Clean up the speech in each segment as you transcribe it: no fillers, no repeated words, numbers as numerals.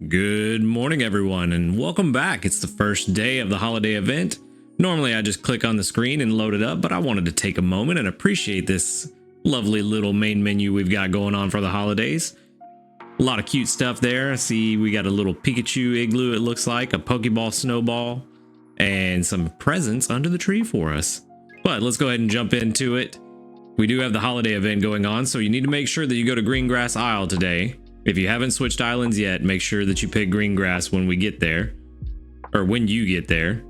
Good morning, everyone, and welcome back. It's the first day of the holiday event. Normally, I just click on the screen and load it up, but I wanted to take a moment and appreciate this lovely little main menu we've got going on for the holidays. A lot of cute stuff there. I see we got a little Pikachu igloo, it looks like, a Pokeball snowball, and some presents under the tree for us. But let's go ahead and jump into it. We do have the holiday event going on, so you need to make sure that you go to Greengrass Isle today. If you haven't switched islands yet, make sure that you pick Greengrass when we get there, or when you get there.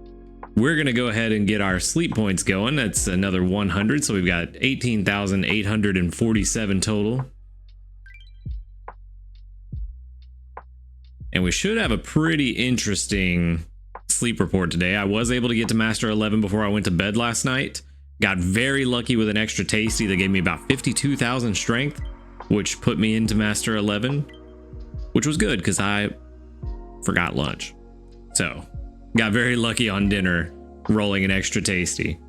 We're going to go ahead and get our sleep points going. That's another 100, so we've got 18,847 total. And we should have a pretty interesting sleep report today. I was able to get to Master 11 before I went to bed last night. Got very lucky with an extra tasty that gave me about 52,000 strength, which put me into Master 11, which was good because I forgot lunch. So got very lucky on dinner rolling an extra tasty.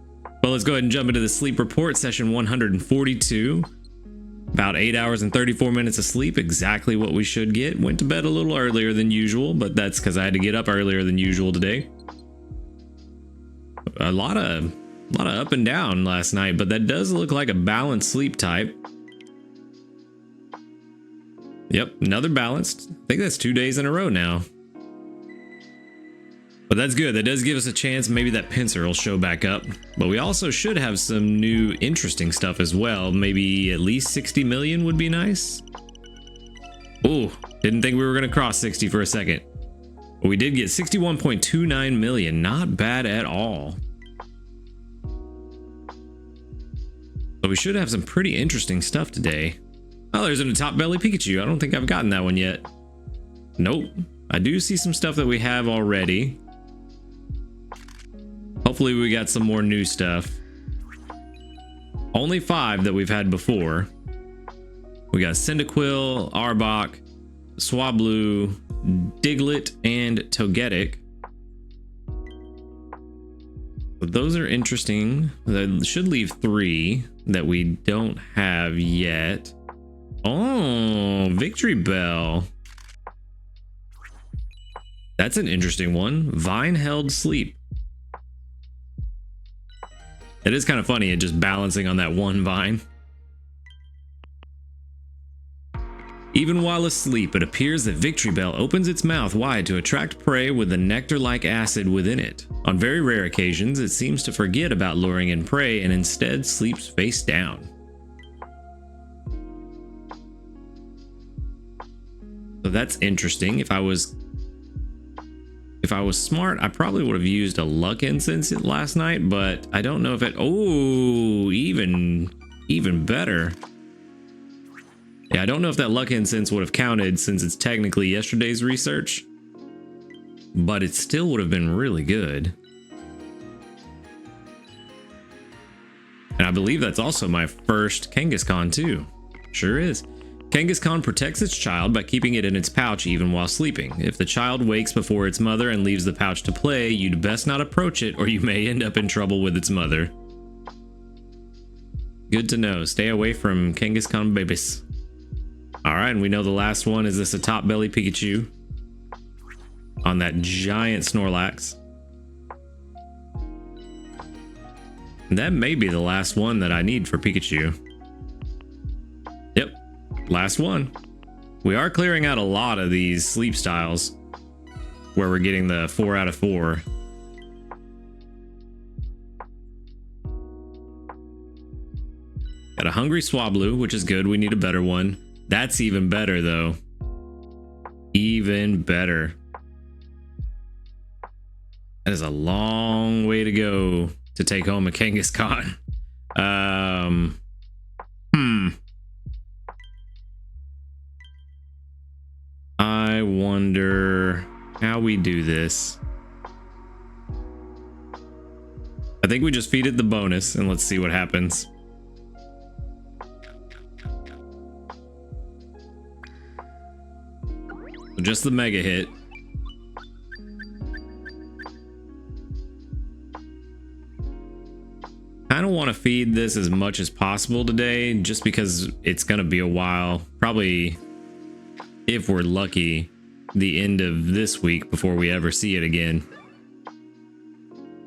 But let's go ahead and jump into the sleep report, session 142. About 8 hours and 34 minutes of sleep, exactly what we should get. Went to bed a little earlier than usual, but that's because I had to get up earlier than usual today. A lot of up and down last night, but that does look like a balanced sleep type. Yep, another balanced. I think that's 2 days in a row now. But that's good. That does give us a chance. Maybe that pincer will show back up. But we also should have some new interesting stuff as well. Maybe at least 60 million would be nice. Oh, didn't think we were going to cross 60 for a second. But we did get 61.29 million. Not bad at all. So we should have some pretty interesting stuff today. Oh, there's a top belly Pikachu. I don't think I've gotten that one yet. Nope. I do see some stuff that we have already. Hopefully we got some more new stuff. Only 5 that we've had before. We got Cyndaquil, Arbok, Swablu, Diglett, and Togetic. But those are interesting. That should leave 3 that we don't have yet. Oh, Victory Bell. That's an interesting one. Vine held sleep. It is kind of funny, it just balancing on that one vine. Even while asleep, it appears that Victory Bell opens its mouth wide to attract prey with the nectar-like acid within it. On very rare occasions, it seems to forget about luring in prey and instead sleeps face down. So that's interesting. If I was smart, I probably would have used a luck incense last night, but I don't know if it. Oh, even better. Yeah, I don't know if that luck incense would have counted since it's technically yesterday's research, but it still would have been really good. And I believe that's also my first Kangaskhan too. Sure is. Kangaskhan protects its child by keeping it in its pouch even while sleeping. If the child wakes before its mother and leaves the pouch to play, you'd best not approach it or you may end up in trouble with its mother. Good to know. Stay away from Kangaskhan babies. Alright, and we know the last one is this a top belly Pikachu on that giant Snorlax. And that may be the last one that I need for Pikachu. Yep. Last one. We are clearing out a lot of these sleep styles where we're getting the 4 out of 4. Got a hungry Swablu, which is good. We need a better one. That's even better though. Even better. That is a long way to go to take home a Kangaskhan. I wonder how we do this. I think we just feed it the bonus and let's see what happens. Just the mega hit. Kind of want to feed this as much as possible today, just because it's going to be a while. Probably, if we're lucky, the end of this week before we ever see it again.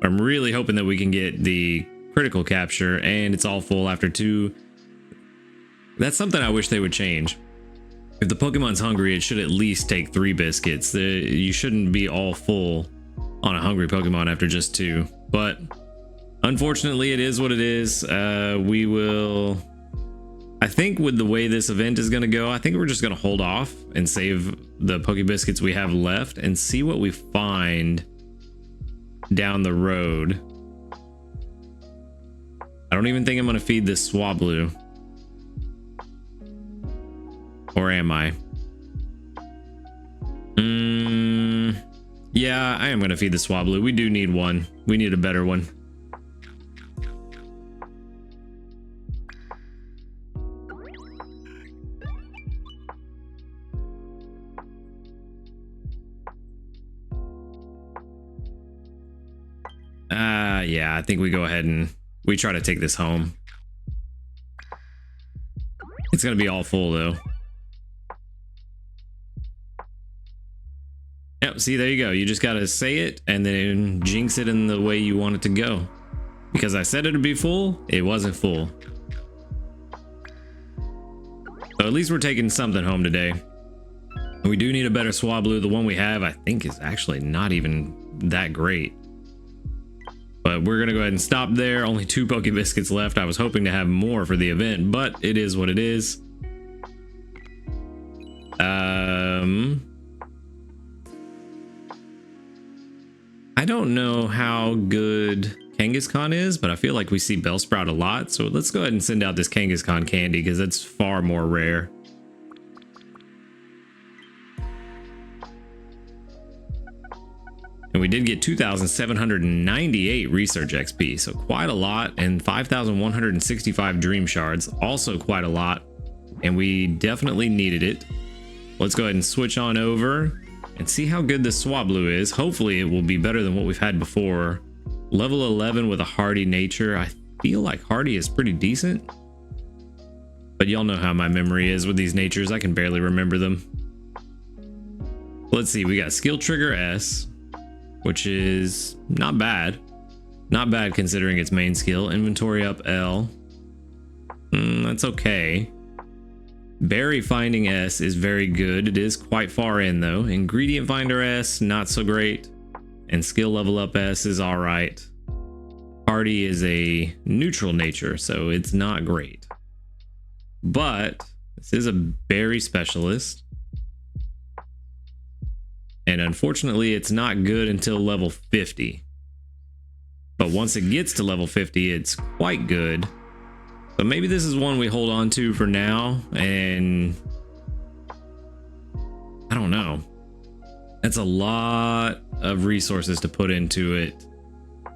I'm really hoping that we can get the critical capture, and it's all full after 2. That's something I wish they would change. If the Pokemon's hungry, it should at least take 3 biscuits. You shouldn't be all full on a hungry Pokemon after just 2. But unfortunately, it is what it is. We will... I think with the way this event is going to go, I think we're just going to hold off and save the Pokebiscuits we have left and see what we find down the road. I don't even think I'm going to feed this Swablu. Or am I? Yeah, I am going to feed the Swablu. We do need one. We need a better one. Yeah, I think we go ahead and we try to take this home. It's going to be all full though. Yep, see, there you go. You just got to say it and then jinx it in the way you want it to go. Because I said it'd be full, it wasn't full. So at least we're taking something home today. We do need a better Swablu. The one we have, I think, is actually not even that great. But we're going to go ahead and stop there. Only 2 Pokebiscuits left. I was hoping to have more for the event, but it is what it is. I don't know how good Kangaskhan is, but I feel like we see Bellsprout a lot. So let's go ahead and send out this Kangaskhan candy because it's far more rare. And we did get 2,798 research XP, so quite a lot, and 5,165 dream shards, also quite a lot, and we definitely needed it. Let's go ahead and switch on over and see how good this Swablu is. Hopefully it will be better than what we've had before. Level 11 with a hardy nature. I feel like hardy is pretty decent, but y'all know how my memory is with these natures. I can barely remember them. Let's see, we got skill trigger S, which is not bad. Not bad considering its main skill. Inventory up L. That's okay. Berry finding S is very good. It is quite far in though. Ingredient finder S, not so great. And skill level up S is all right. Hardy is a neutral nature, so it's not great. But this is a berry specialist. And unfortunately, it's not good until level 50. But once it gets to level 50, it's quite good. So maybe this is one we hold on to for now. And I don't know. That's a lot of resources to put into it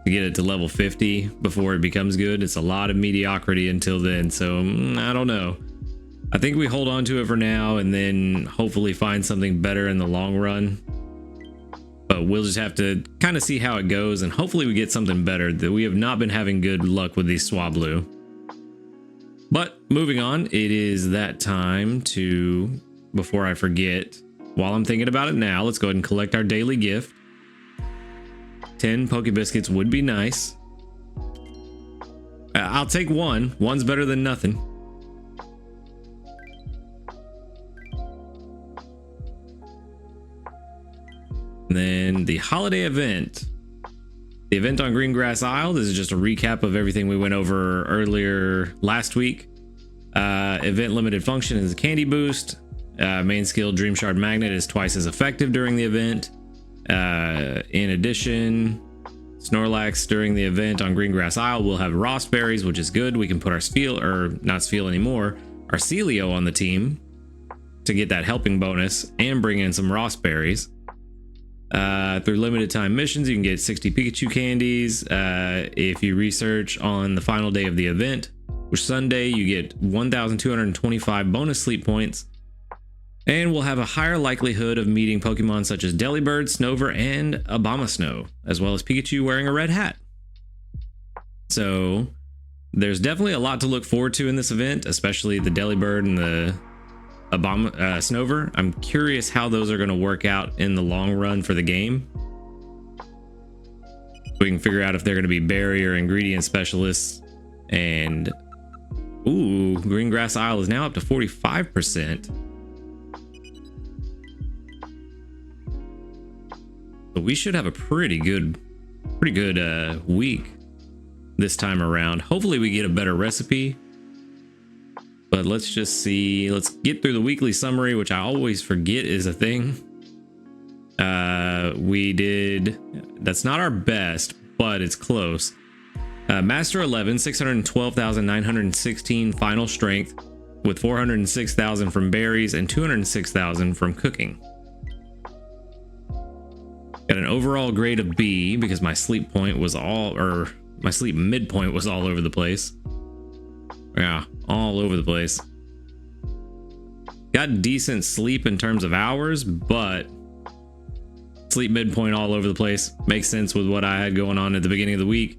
to get it to level 50 before it becomes good. It's a lot of mediocrity until then. So I don't know. I think we hold on to it for now and then hopefully find something better in the long run. But we'll just have to kind of see how it goes, and hopefully we get something better. That we have not been having good luck with these Swablu. But moving on, it is that time to, before I forget, while I'm thinking about it now, let's go ahead and collect our daily gift. 10 Pokebiscuits would be nice. I'll take one. One's better than nothing. And then the holiday event. The event on Greengrass Isle. This is just a recap of everything we went over earlier last week. Event limited function is a candy boost. Main skill Dream Shard Magnet is twice as effective during the event. In addition, Snorlax during the event on Greengrass Isle will have Rossberries, which is good. We can put our Spheal, or not Spheal anymore, our Celio on the team to get that helping bonus and bring in some Rossberries. Through limited time missions, you can get 60 Pikachu candies. If you research on the final day of the event, which Sunday, you get 1,225 bonus sleep points. And we'll have a higher likelihood of meeting Pokemon such as Delibird, Snover, and Abomasnow, as well as Pikachu wearing a red hat. So there's definitely a lot to look forward to in this event, especially the Delibird and the Snover. I'm curious how those are going to work out in the long run for the game. We can figure out if they're going to be berry or ingredient specialists. And ooh, green grass isle is now up to 45%. So we should have a pretty good week this time around. Hopefully we get a better recipe. But let's just see. Let's get through the weekly summary, which I always forget is a thing. We did, that's not our best, but it's close. Master 11, 612,916 final strength, with 406,000 from berries and 206,000 from cooking. Got an overall grade of B because my sleep point was my sleep midpoint was all over the place. Yeah, all over the place. Got decent sleep in terms of hours, but sleep midpoint all over the place. Makes sense with what I had going on at the beginning of the week.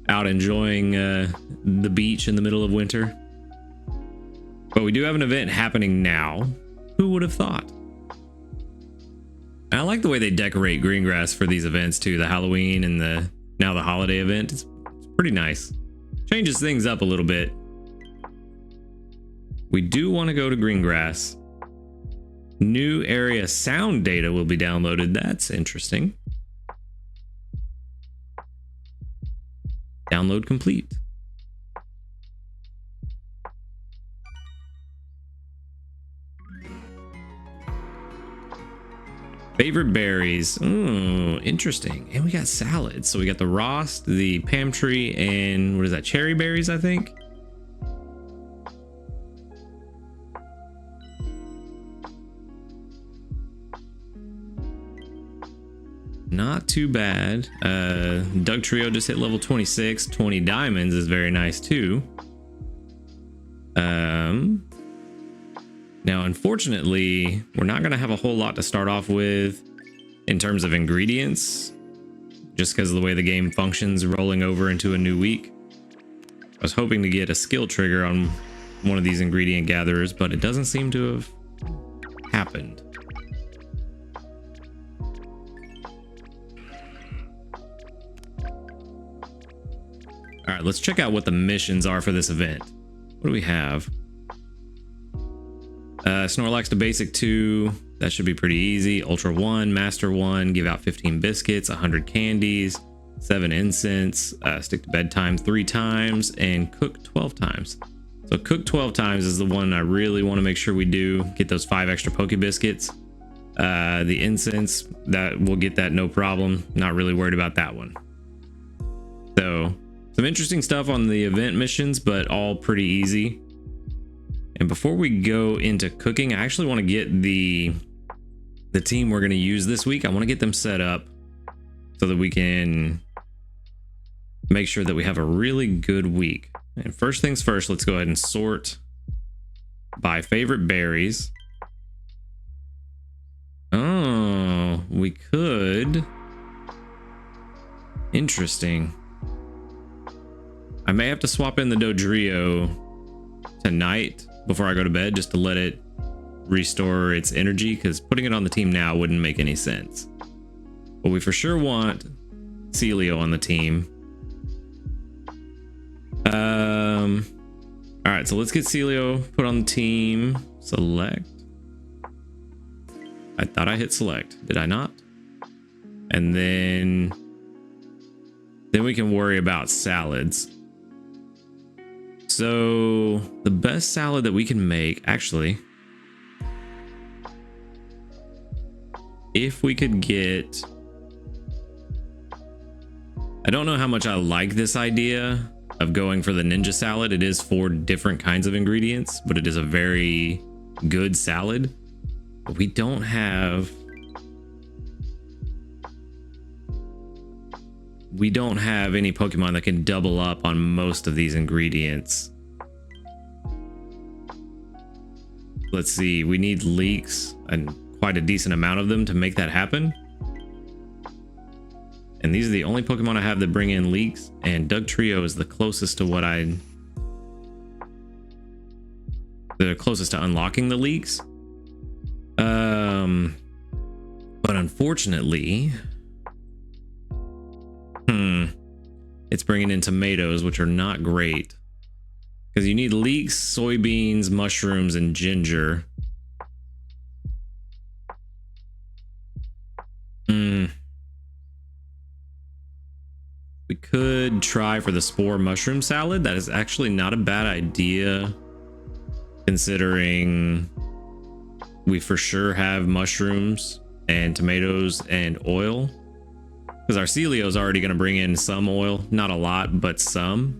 Out enjoying the beach in the middle of winter. But we do have an event happening now. Who would have thought? And I like the way they decorate Greengrass for these events too. The Halloween and now the holiday event. It's pretty nice. Changes things up a little bit. We do want to go to Greengrass. New area sound data will be downloaded. That's interesting. Download complete. Favorite berries. Ooh, interesting. And we got salads. So we got the Rost, the Pam tree, and what is that? Cherry berries, I think. Not too bad. Doug Trio just hit level 26. 20 diamonds is very nice too. Now, unfortunately, we're not going to have a whole lot to start off with in terms of ingredients, just because of the way the game functions rolling over into a new week. I was hoping to get a skill trigger on one of these ingredient gatherers, but it doesn't seem to have happened. All right, let's check out what the missions are for this event. What do we have? Snorlax to basic 2. That should be pretty easy. Ultra 1, Master 1, give out 15 biscuits, 100 candies, 7 incense, stick to bedtime 3 times, and cook 12 times. So cook 12 times is the one I really want to make sure we do. Get those 5 extra Poke Biscuits. The incense, that we'll get that no problem. Not really worried about that one. So some interesting stuff on the event missions, but all pretty easy. And before we go into cooking, I actually want to get the team we're going to use this week. I want to get them set up so that we can make sure that we have a really good week. And first things first, let's go ahead and sort by favorite berries. Oh, we could. Interesting. I may have to swap in the Dodrio tonight before I go to bed, just to let it restore its energy, because putting it on the team now wouldn't make any sense. But we for sure want Celio on the team. All right, so let's get Celio put on the team. Select. I thought I hit select. Did I not? And then we can worry about salads. So the best salad that we can make, actually, if we could get, I don't know how much I like this idea of going for the ninja salad. It is 4 different kinds of ingredients, but it is a very good salad. But we don't have any Pokemon that can double up on most of these ingredients. Let's see, we need leeks and quite a decent amount of them to make that happen. And these are the only Pokemon I have that bring in leeks, and Doug Trio is the closest to the closest to unlocking the leeks. But unfortunately, it's bringing in tomatoes, which are not great because you need leeks, soybeans, mushrooms, and ginger. We could try for the spore mushroom salad. That is actually not a bad idea, considering we for sure have mushrooms and tomatoes and oil. Because our Celio is already going to bring in some oil, not a lot, but some.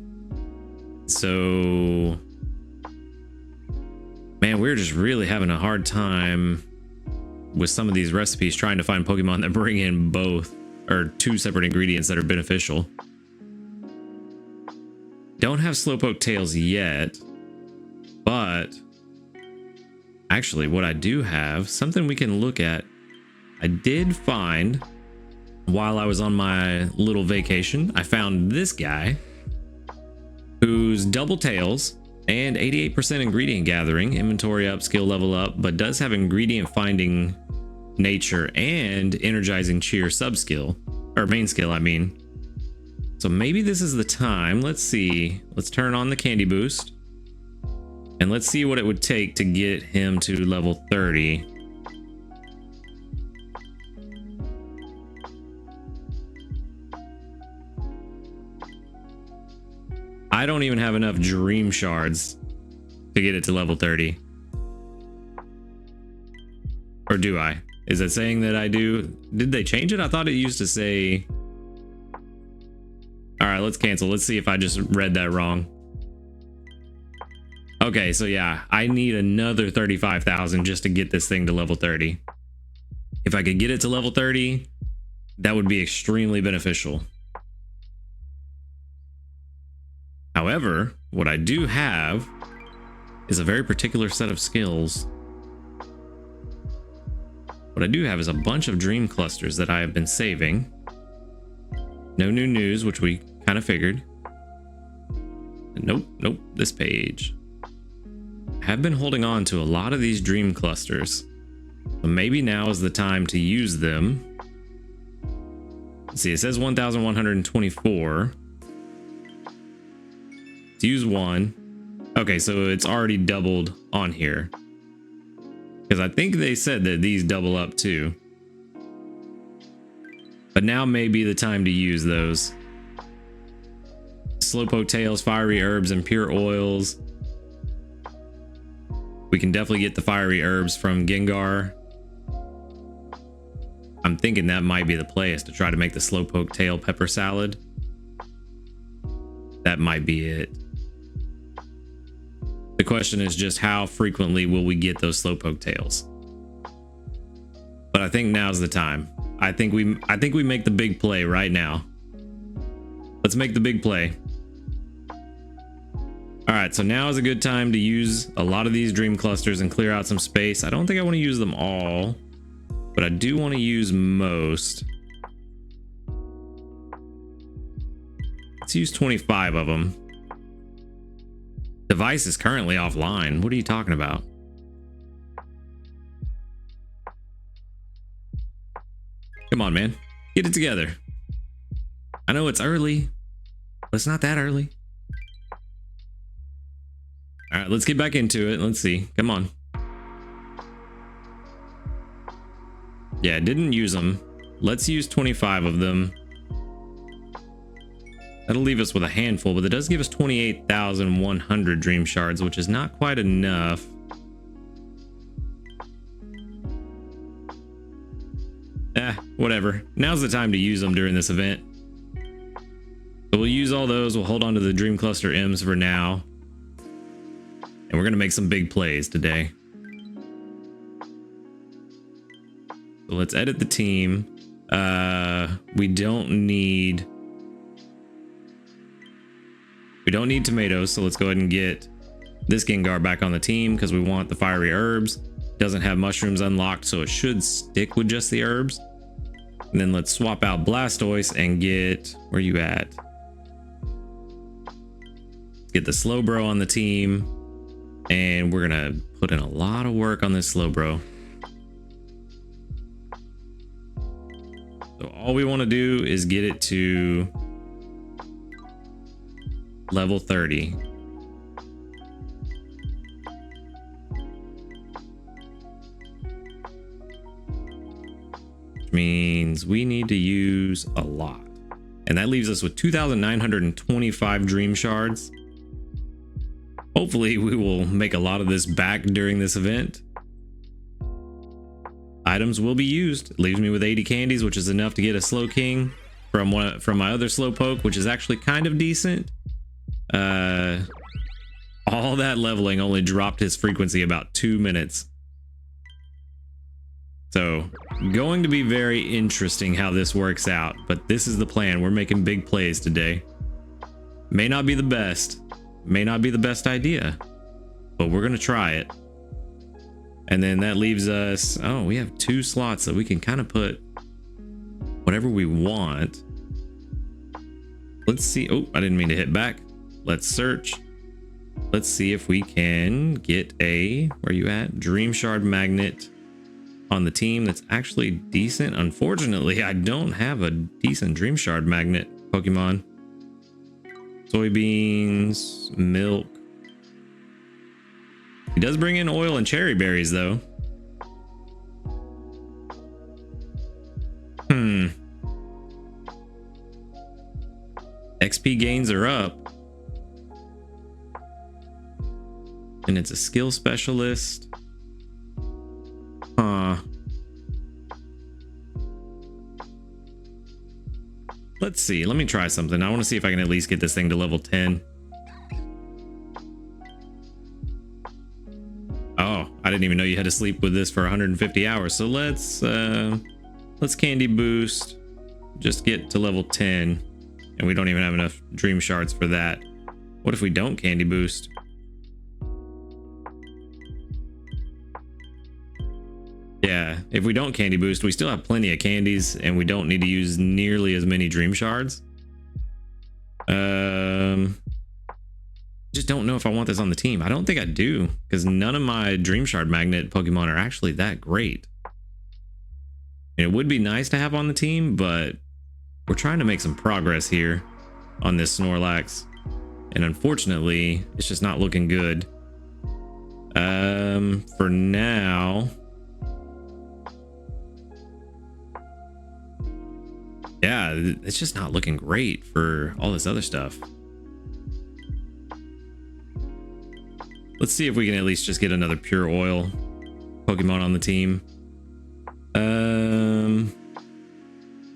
So, man, we're just really having a hard time with some of these recipes trying to find Pokemon that bring in both or two separate ingredients that are beneficial. Don't have Slowpoke tails yet, but actually what I do have, something we can look at. I did find, while I was on my little vacation, I found this guy who's double tails and 88% ingredient gathering, inventory up, skill level up, but does have ingredient finding nature and energizing cheer sub skill, or main skill, I mean. So maybe this is the time. Let's see. Let's turn on the candy boost and let's see what it would take to get him to level 30. I don't even have enough dream shards to get it to level 30. Or do I? Is it saying that I do? Did they change it? I thought it used to say... All right, let's cancel. Let's see if I just read that wrong. Okay, so yeah, I need another 35,000 just to get this thing to level 30. If I could get it to level 30, that would be extremely beneficial. However, what I do have is a very particular set of skills. What I do have is a bunch of dream clusters that I have been saving. No new news, which we kind of figured. Nope, this page. I have been holding on to a lot of these dream clusters. So maybe now is the time to use them. Let's see, it says 1,124. Let's use one. Okay, so it's already doubled on here. Because I think they said that these double up too. But now may be the time to use those. Slowpoke tails, fiery herbs, and pure oils. We can definitely get the fiery herbs from Gengar. I'm thinking that might be the play, is to try to make the Slowpoke tail pepper salad. That might be it. The question is just how frequently will we get those Slowpoke tails? But I think now's the time. I think we make the big play right now. Let's make the big play. All right, so now is a good time to use a lot of these dream clusters and clear out some space. I don't think I want to use them all, but I do want to use most. Let's use 25 of them. Device is currently offline. What are you talking about? Come on, man. Get it together. I know it's early, but it's not that early. All right, let's get back into it. Let's see. Come on. Yeah, didn't use them. Let's use 25 of them. That'll leave us with a handful, but it does give us 28,100 dream shards, which is not quite enough. Whatever. Now's the time to use them during this event. So we'll use all those. We'll hold on to the Dream Cluster M's for now. And we're going to make some big plays today. So let's edit the team. We don't need tomatoes, so let's go ahead and get this Gengar back on the team because we want the fiery herbs. Doesn't have mushrooms unlocked, so it should stick with just the herbs. And then let's swap out Blastoise and get, where you at? Get the Slowbro on the team. And we're gonna put in a lot of work on this Slowbro. So all we want to do is get it to level 30. Which means we need to use a lot. And that leaves us with 2,925 dream shards. Hopefully we will make a lot of this back during this event. Items will be used. It leaves me with 80 candies, which is enough to get a slow king from my other slow poke, which is actually kind of decent. All that leveling only dropped his frequency about 2 minutes. So going to be very interesting how this works out, but this is the plan. We're making big plays today. May not be the best, may not be the best idea, but we're gonna try it. And then that leaves us, oh, we have 2 slots that we can kind of put whatever we want. Let's see. Oh, I didn't mean to hit back. Let's search. Let's see if we can get a, where you at? Dream Shard Magnet on the team that's actually decent. Unfortunately, I don't have a decent Dream Shard Magnet Pokemon. Soybeans, milk. He does bring in oil and cherry berries though. XP gains are up. And it's a skill specialist. Let's see. Let me try something. I want to see if I can at least get this thing to level 10. Oh, I didn't even know you had to sleep with this for 150 hours. So let's candy boost. Just get to level 10. And we don't even have enough dream shards for that. What if we don't candy boost? Yeah, if we don't candy boost, we still have plenty of candies and we don't need to use nearly as many dream shards. Just don't know if I want this on the team. I don't think I do, because none of my dream shard magnet Pokemon are actually that great. It would be nice to have on the team, but we're trying to make some progress here on this Snorlax. And unfortunately, it's just not looking good. For now, yeah, it's just not looking great for all this other stuff. Let's see if we can at least just get another pure oil Pokemon on the team.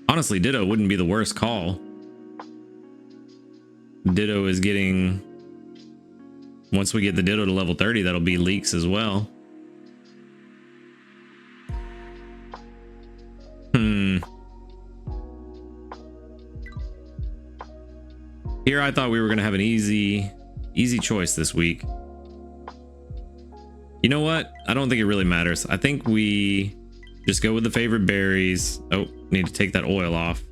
Honestly, Ditto wouldn't be the worst call. Ditto is getting, once we get the Ditto to level 30, that'll be leaks as well. Here I thought we were gonna have an easy choice this week. You know what? I don't think it really matters. I think we just go with the favorite berries. Oh, need to take that oil off.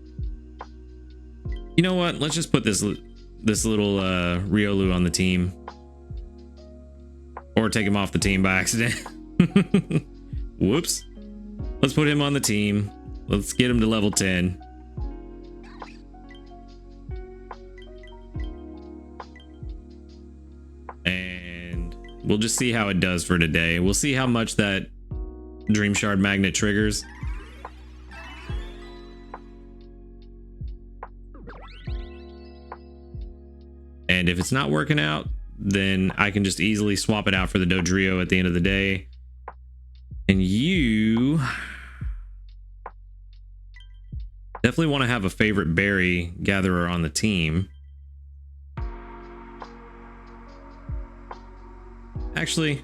You know what? Let's just put this little Riolu on the team. Or take him off the team by accident. Whoops. Let's put him on the team. Let's get him to level 10. And we'll just see how it does for today. We'll see how much that Dream Shard Magnet triggers. And if it's not working out, then I can just easily swap it out for the Dodrio at the end of the day. And you definitely want to have a favorite berry gatherer on the team. Actually,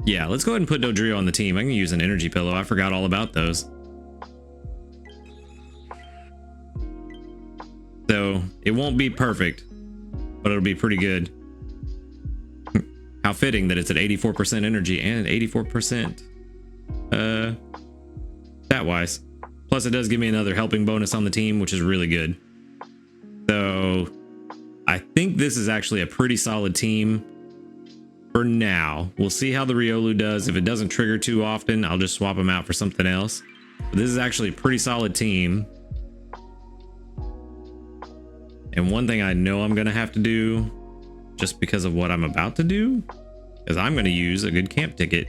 yeah, let's go ahead and put Dodrio on the team. I can use an energy pillow. I forgot all about those. So it won't be perfect, but it'll be pretty good. How fitting that it's at 84% energy and 84% stat wise. Plus it does give me another helping bonus on the team, which is really good. So I think this is actually a pretty solid team for now. We'll see how the Riolu does. If it doesn't trigger too often, I'll just swap him out for something else. But this is actually a pretty solid team. And one thing I know I'm gonna have to do, just because of what I'm about to do, is I'm gonna use a good camp ticket.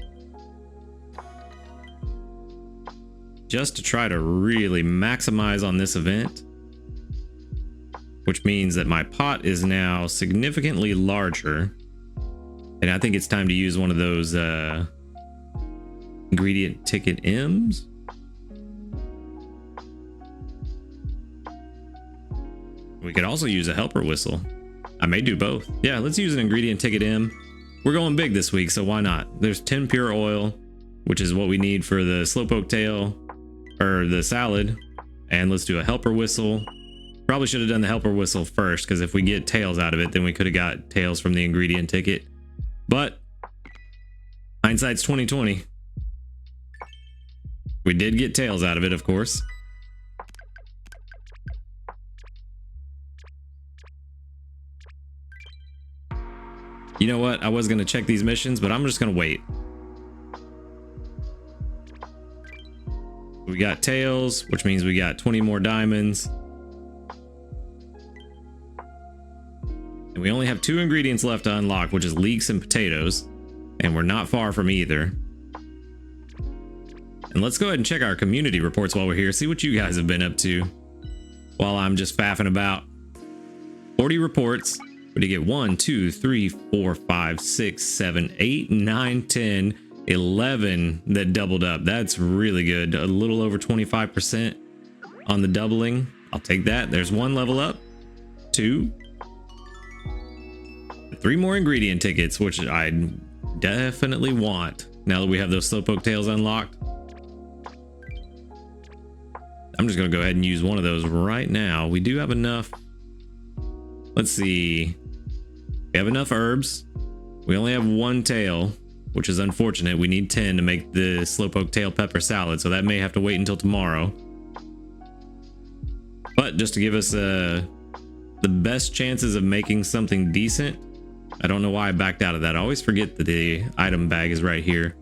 Just to try to really maximize on this event. Which means that my pot is now significantly larger. And I think it's time to use one of those ingredient ticket M's. We could also use a helper whistle. I may do both. Yeah, let's use an ingredient ticket M. We're going big this week, so why not? There's 10 pure oil, which is what we need for the slowpoke tail or the salad. And let's do a helper whistle. Probably should have done the helper whistle first, because if we get tails out of it, then we could have got tails from the ingredient ticket. But hindsight's 2020. We did get tails out of it, of course. You know what? I was going to check these missions, but I'm just going to wait. We got tails, which means we got 20 more diamonds. And we only have 2 ingredients left to unlock, which is leeks and potatoes. And we're not far from either. And let's go ahead and check our community reports while we're here. See what you guys have been up to while I'm just faffing about. 40 reports. We did get 1, 2, 3, 4, 5, 6, 7, 8, 9, 10, 11 that doubled up. That's really good. A little over 25% on the doubling. I'll take that. There's 1 level up. 2. 3 more ingredient tickets, which I definitely want now that we have those slowpoke tails unlocked. I'm just going to go ahead and use one of those right now. We do have enough. Let's see. We have enough herbs. We only have 1 tail, which is unfortunate. We need 10 to make the slowpoke tail pepper salad, so that may have to wait until tomorrow. But just to give us the best chances of making something decent, I don't know why I backed out of that. I always forget that the item bag is right here.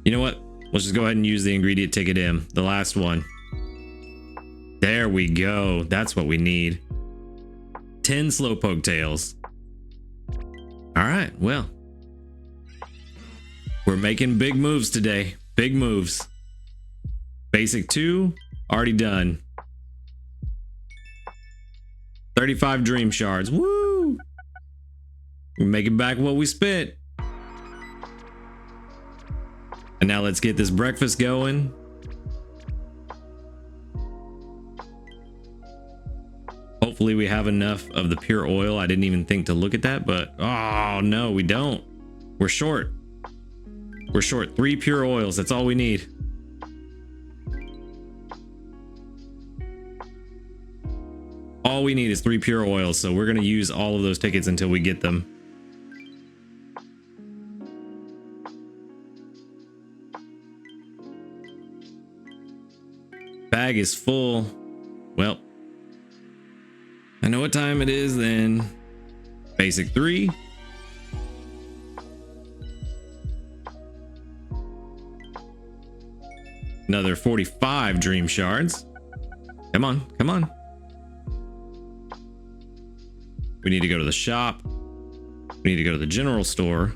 You know what? Let's just go ahead and use the ingredient ticket M, the last one. There we go. That's what we need. 10 slowpoke tails. All right, well, we're making big moves today. Big moves. Basic 2, already done. 35 dream shards. Woo! We're making back what we spent. And now let's get this breakfast going. Hopefully we have enough of the pure oil. I didn't even think to look at that, but oh no, we don't. We're short. We're short 3 pure oils. That's all we need. All we need is 3 pure oils, so we're going to use all of those tickets until we get them. Bag is full. Well, I know what time it is then. Basic 3. Another 45 dream shards. Come on, come on. We need to go to the shop. We need to go to the general store.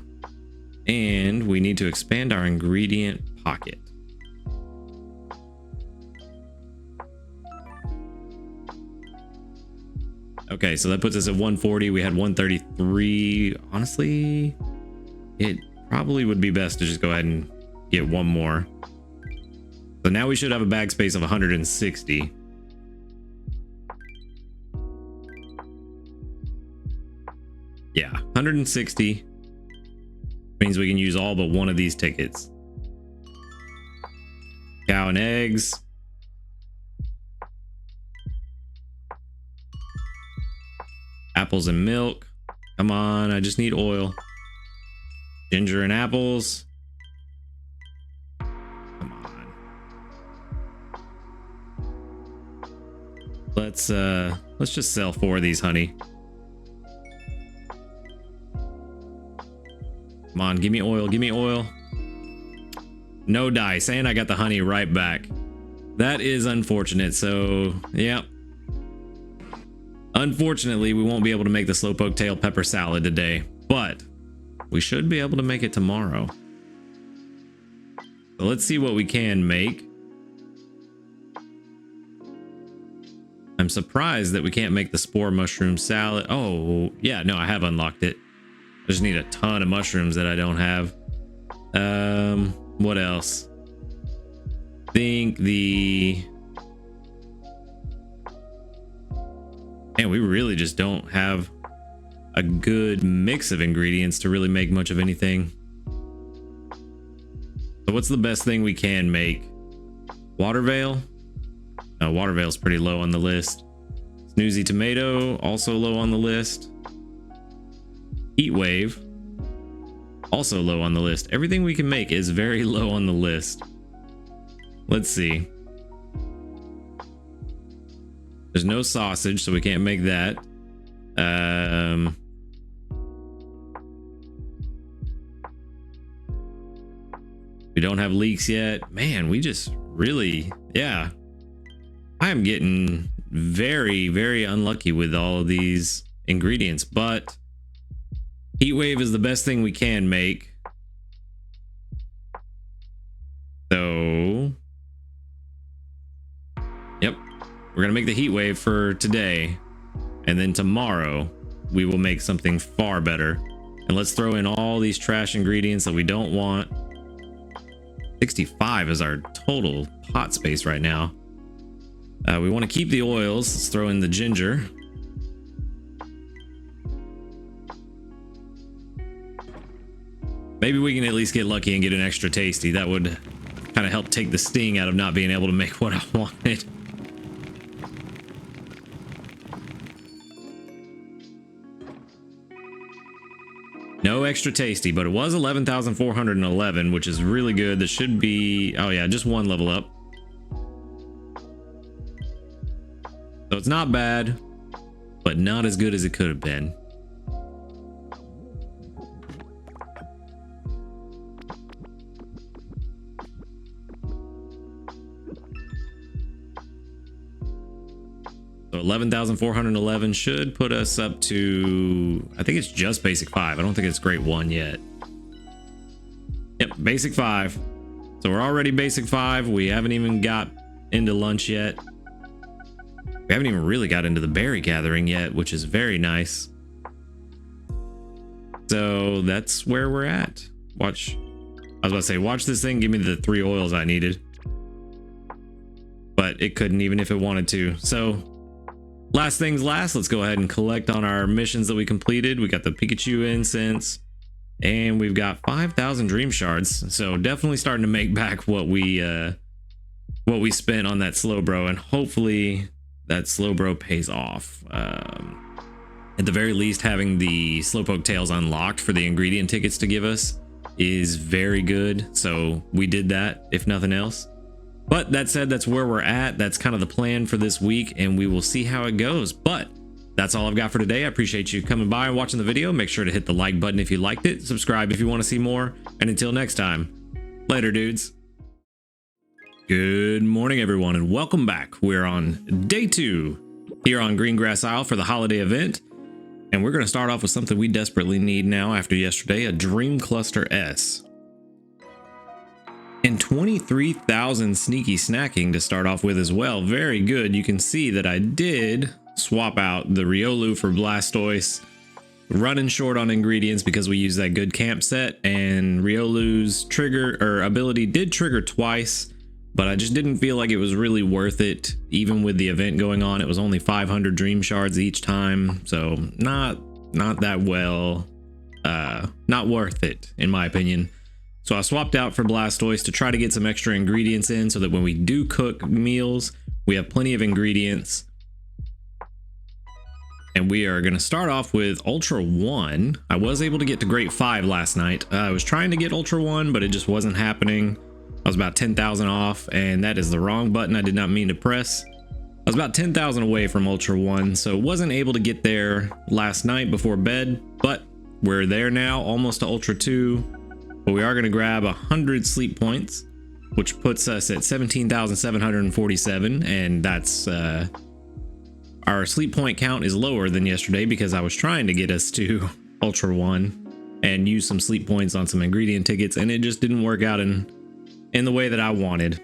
And we need to expand our ingredient pocket. Okay, so that puts us at 140. We had 133. Honestly, it probably would be best to just go ahead and get 1 more. So now we should have a bag space of 160. Yeah, 160 means we can use all but 1 of these tickets. Cow and eggs. Apples and milk. Come on, I just need oil. Ginger and apples. Come on. Let's just sell 4 of these, honey. Come on, give me oil, give me oil. No dice, and I got the honey right back. That is unfortunate. So, yeah. Unfortunately, we won't be able to make the slowpoke tail pepper salad today, but we should be able to make it tomorrow. So let's see what we can make. I'm surprised that we can't make the spore mushroom salad. Oh, yeah, no, I have unlocked it. I just need a ton of mushrooms that I don't have. What else? Think the... Man, we really just don't have a good mix of ingredients to really make much of anything. So what's the best thing we can make? Water veil? No, water veil's pretty low on the list. Snoozy tomato, also low on the list. Heat wave, also low on the list. Everything we can make is very low on the list. Let's see. There's no sausage, so we can't make that. We don't have leeks yet. Man, we just really, yeah. I am getting very, very unlucky with all of these ingredients, but heat wave is the best thing we can make. So, yep, we're gonna make the heat wave for today, and then tomorrow we will make something far better. And let's throw in all these trash ingredients that we don't want. 65 is our total pot space right now. We want to keep the oils. Let's throw in the ginger. Maybe we can at least get lucky and get an extra tasty. That would kind of help take the sting out of not being able to make what I wanted. No extra tasty, but it was 11,411, which is really good. That should be, oh yeah, just one level up. So it's not bad, but not as good as it could have been. So 11,411 should put us up to, I think it's just basic 5. I don't think it's grade 1 yet. Yep, basic 5. So we're already basic 5. We haven't even got into lunch yet. We haven't even really got into the berry gathering yet, which is very nice. So that's where we're at. Watch. I was about to say, watch this thing give me the 3 oils I needed. But it couldn't even if it wanted to. So last things last, let's go ahead and collect on our missions that we completed. We got the Pikachu incense and we've got 5,000 dream shards. So definitely starting to make back what we spent on that Slowbro, and hopefully that Slowbro pays off. At the very least, having the Slowpoke tails unlocked for the ingredient tickets to give us is very good. So we did that, if nothing else. But that said, that's where we're at. That's kind of the plan for this week, and we will see how it goes. But that's all I've got for today. I appreciate you coming by and watching the video. Make sure to hit the like button if you liked it. Subscribe if you want to see more. And until next time, later, dudes. Good morning, everyone, and welcome back. We're on day 2 here on Greengrass Isle for the holiday event. And we're going to start off with something we desperately need now after yesterday, a Dream Cluster S. And 23,000 sneaky snacking to start off with as well. Very good. You can see that I did swap out the Riolu for Blastoise. Running short on ingredients because we used that good camp set, and Riolu's trigger or ability did trigger twice, but I just didn't feel like it was really worth it. Even with the event going on, it was only 500 dream shards each time, so not that well, not worth it in my opinion. So I swapped out for Blastoise to try to get some extra ingredients in so that when we do cook meals, we have plenty of ingredients. And we are going to start off with Ultra 1. I was able to get to Great 5 last night. I was trying to get Ultra 1, but it just wasn't happening. I was about 10,000 off, and that is the wrong button. I did not mean to press. I was about 10,000 away from Ultra 1, so wasn't able to get there last night before bed, but we're there now, almost to Ultra 2. But we are going to grab 100 sleep points. which puts us at 17,747, and that's our sleep point count is lower than yesterday because I was trying to get us to Ultra 1 and use some sleep points on some ingredient tickets, and it just didn't work out in the way that I wanted.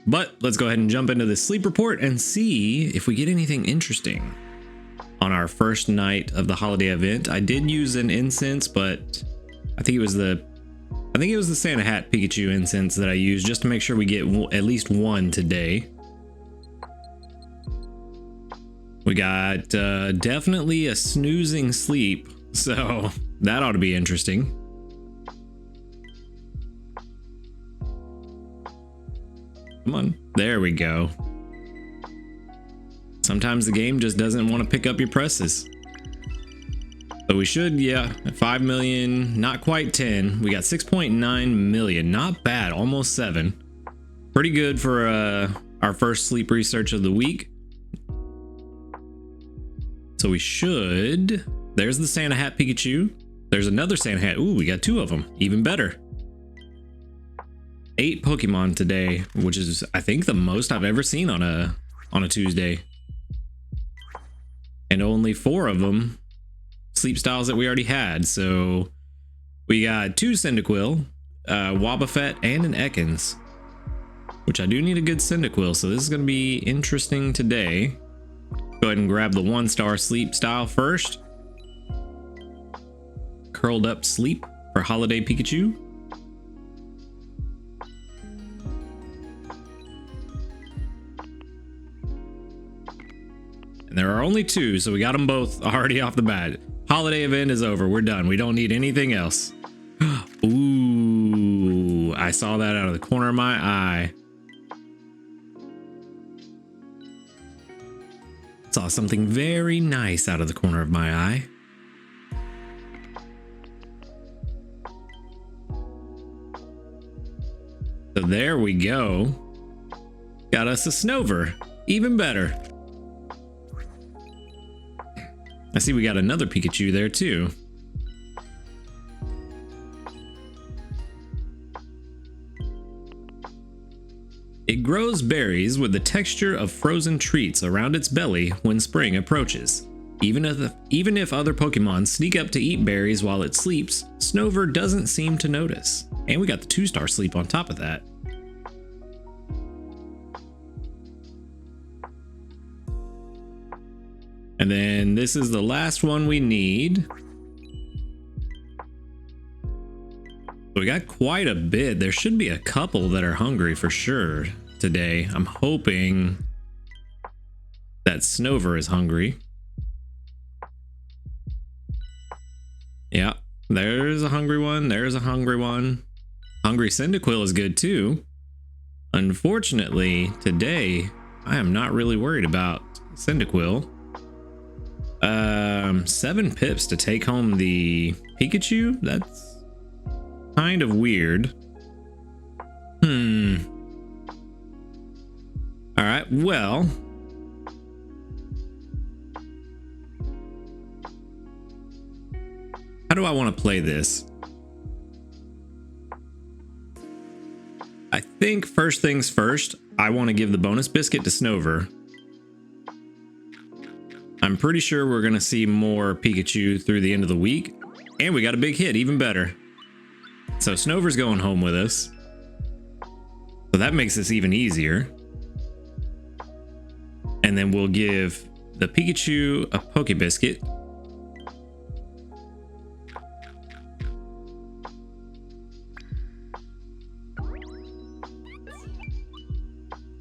But let's go ahead and jump into this sleep report and see if we get anything interesting on our first night of the holiday event. I did use an incense, but I think it was the Santa Hat Pikachu incense that I used just to make sure we get at least one today. We got definitely a snoozing sleep, so that ought to be interesting. Come on, there we go. Sometimes the game just doesn't want to pick up your presses. So we should, yeah, 5 million, not quite 10. We got 6.9 million, not bad, almost 7. Pretty good for our first sleep research of the week. So we should, there's the Santa Hat Pikachu. There's another Santa Hat. Ooh, we got 2 of them, even better. 8 Pokemon today, which is, I think, the most I've ever seen on a Tuesday. And only 4 of them sleep styles that we already had. So we got 2 Cyndaquil, Wobbuffet, and an Ekans, which I do need a good Cyndaquil, so this is going to be interesting today. Go ahead and grab the 1-star sleep style first. Curled up sleep for Holiday Pikachu. And there are only 2, so we got them both already off the bat. Holiday event is over. We're done. We don't need anything else. Ooh, I saw that out of the corner of my eye. Saw something very nice out of the corner of my eye. So there we go. Got us a Snover. Even better. I see we got another Pikachu there too. It grows berries with the texture of frozen treats around its belly when spring approaches. Even if other Pokemon sneak up to eat berries while it sleeps, Snover doesn't seem to notice. And we got the 2-star sleep on top of that. And then this is the last one we need. We got quite a bit. There should be a couple that are hungry for sure today. I'm hoping that Snover is hungry. Yeah, there's a hungry one. There's a hungry one. Hungry Cyndaquil is good too. Unfortunately, today, I am not really worried about Cyndaquil. 7 pips to take home the Pikachu? That's kind of weird. Alright, well. How do I want to play this? I think first things first, I want to give the bonus biscuit to Snover. I'm pretty sure we're going to see more Pikachu through the end of the week. And we got a big hit, even better. So Snover's going home with us. So that makes this even easier. And then we'll give the Pikachu a Poke Biscuit.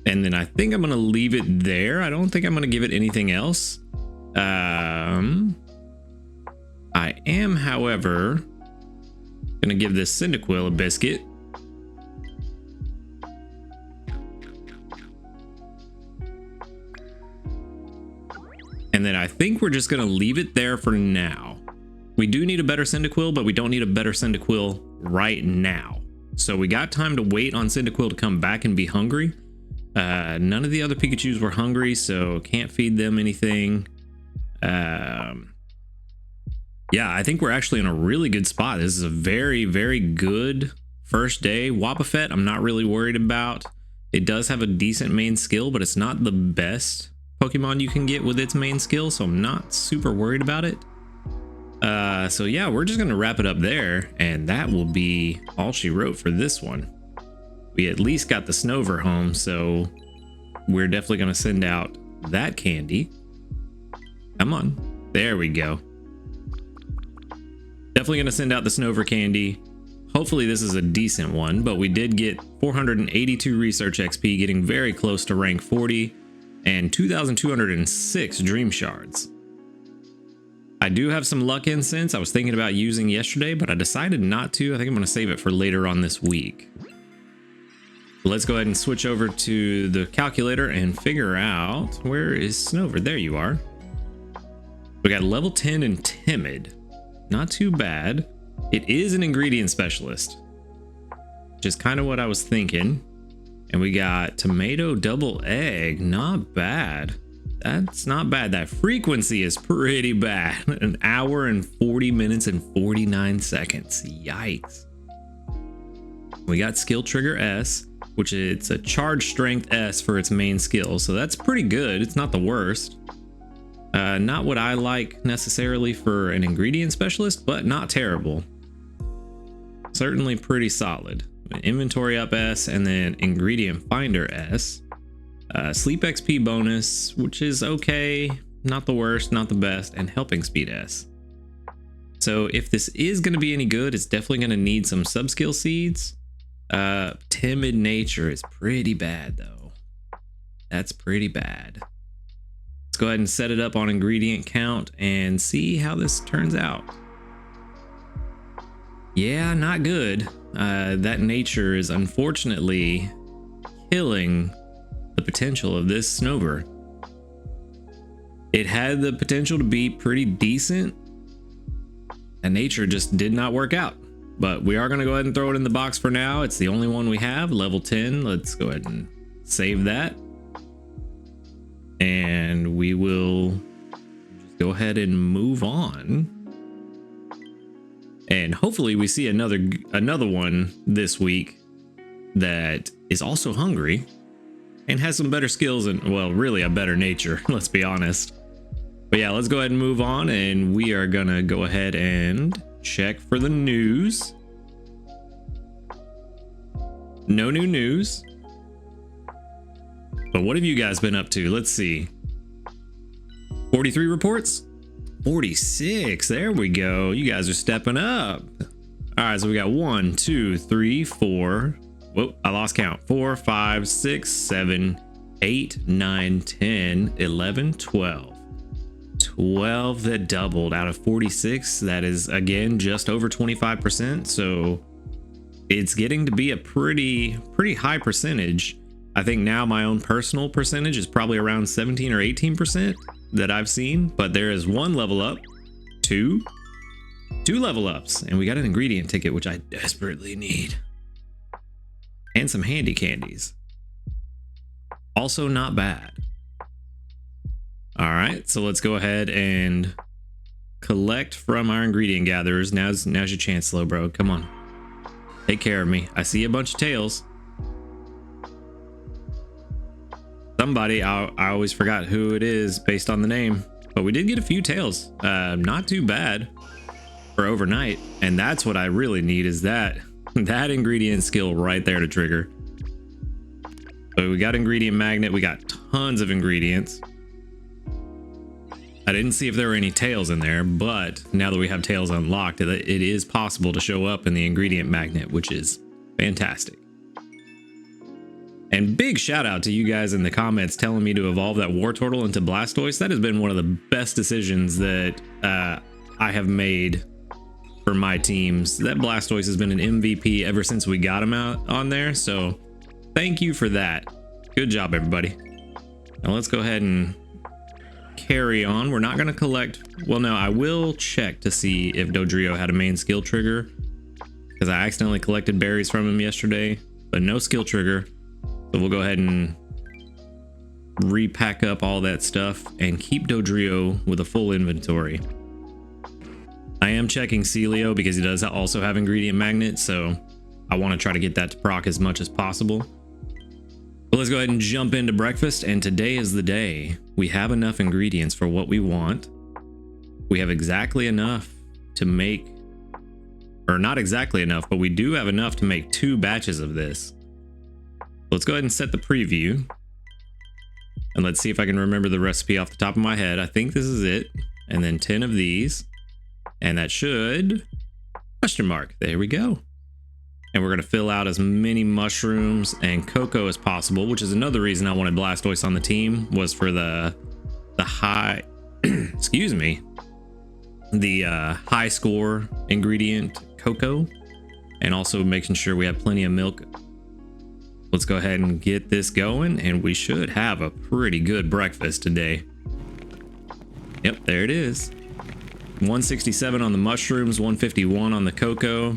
And then I think I'm going to leave it there. I don't think I'm going to give it anything else. I am, however, going to give this Cyndaquil a biscuit. And then I think we're just going to leave it there for now. We do need a better Cyndaquil, but we don't need a better Cyndaquil right now. So we got time to wait on Cyndaquil to come back and be hungry. None of the other Pikachus were hungry, so can't feed them anything. Yeah, I think we're actually in a really good spot. This is a very, very good First day, Wobbuffet, I'm not really worried about. It does have a decent main skill, but it's not the best Pokemon you can get with its main skill, so I'm not super worried about it. So yeah, we're just gonna wrap it up there, and that will be all she wrote for this one. We at least got the Snover home, so we're definitely gonna send out that candy. Come on, there we go. Definitely gonna send out the Snover candy. Hopefully this is a decent one, but we did get 482 research XP, getting very close to rank 40, and 2,206 dream shards. I do have some luck incense I was thinking about using yesterday, but I decided not to. I think I'm going to save it for later on this week. Let's go ahead and switch over to the calculator and figure out, where is Snover? There you are. We got level 10 and timid. Not too bad. It is an ingredient specialist, which is kind of what I was thinking. And we got tomato double egg. Not bad. That's not bad. That frequency is pretty bad. An hour and 40 minutes and 49 seconds. Yikes. We got skill trigger S, which it's a charge strength S for its main skill. So that's pretty good. It's not the worst. Not what I like necessarily for an ingredient specialist, but not terrible. Certainly pretty solid. Inventory up S, and then ingredient finder S. Sleep XP bonus, which is okay, not the worst, not the best, and helping speed S. So if this is going to be any good, it's definitely going to need some subskill seeds. Timid nature is pretty bad though. That's pretty bad. Let's go ahead and set it up on ingredient count and see how this turns out. Yeah, not good. That nature is unfortunately killing the potential of this Snover. It had the potential to be pretty decent, and nature just did not work out. But we are going to go ahead and throw it in the box for now. It's the only one we have, level 10. Let's go ahead and save that, and we will just go ahead and move on. And hopefully we see another one this week that is also hungry and has some better skills and, well, really a better nature, let's be honest. But yeah, let's go ahead and move on, and we are gonna go ahead and check for the news. No new news. But what have you guys been up to? Let's see. 43 reports? 46. There we go. You guys are stepping up. All right, so we got 1, 2, 3, 4. Whoa, I lost count. 4, 5, 6, 7, 8, 9, 10, 11, 12. 12 that doubled out of 46. That is, again, just over 25%. So it's getting to be a pretty high percentage. I think now my own personal percentage is probably around 17 or 18% that I've seen, but there is 1 level up, 2 level ups, and we got an ingredient ticket, which I desperately need, and some handy candies. Also not bad. All right, so let's go ahead and collect from our ingredient gatherers. Now's your chance, Slowbro. Come on, take care of me. I see a bunch of tails. Somebody, I always forgot who it is based on the name, but we did get a few tails. Not too bad for overnight, and that's what I really need, is that ingredient skill right there to trigger. So we got ingredient magnet, we got tons of ingredients. I didn't see if there were any tails in there, but now that we have tails unlocked, it is possible to show up in the ingredient magnet, which is fantastic. And big shout out to you guys in the comments telling me to evolve that Wartortle into Blastoise. That has been one of the best decisions that I have made for my teams. That Blastoise has been an MVP ever since we got him out on there. So thank you for that. Good job, everybody. Now let's go ahead and carry on. We're not going to collect. Well, no, I will check to see if Dodrio had a main skill trigger, because I accidentally collected berries from him yesterday, but no skill trigger. So we'll go ahead and repack up all that stuff and keep Dodrio with a full inventory. I am checking Celio because he does also have ingredient magnet, so I want to try to get that to proc as much as possible. But let's go ahead and jump into breakfast, and today is the day. We have enough ingredients for what we want. We have exactly enough to make, or not exactly enough, but we do have enough to make 2 batches of this. Let's go ahead and set the preview. And let's see if I can remember the recipe off the top of my head. I think this is it. And then 10 of these. And that should... question mark. There we go. And we're going to fill out as many mushrooms and cocoa as possible, which is another reason I wanted Blastoise on the team, was for the high... excuse me. The high score ingredient, cocoa. And also making sure we have plenty of milk. Let's go ahead and get this going, and we should have a pretty good breakfast today. Yep, there it is. 167 on the mushrooms, 151 on the cocoa.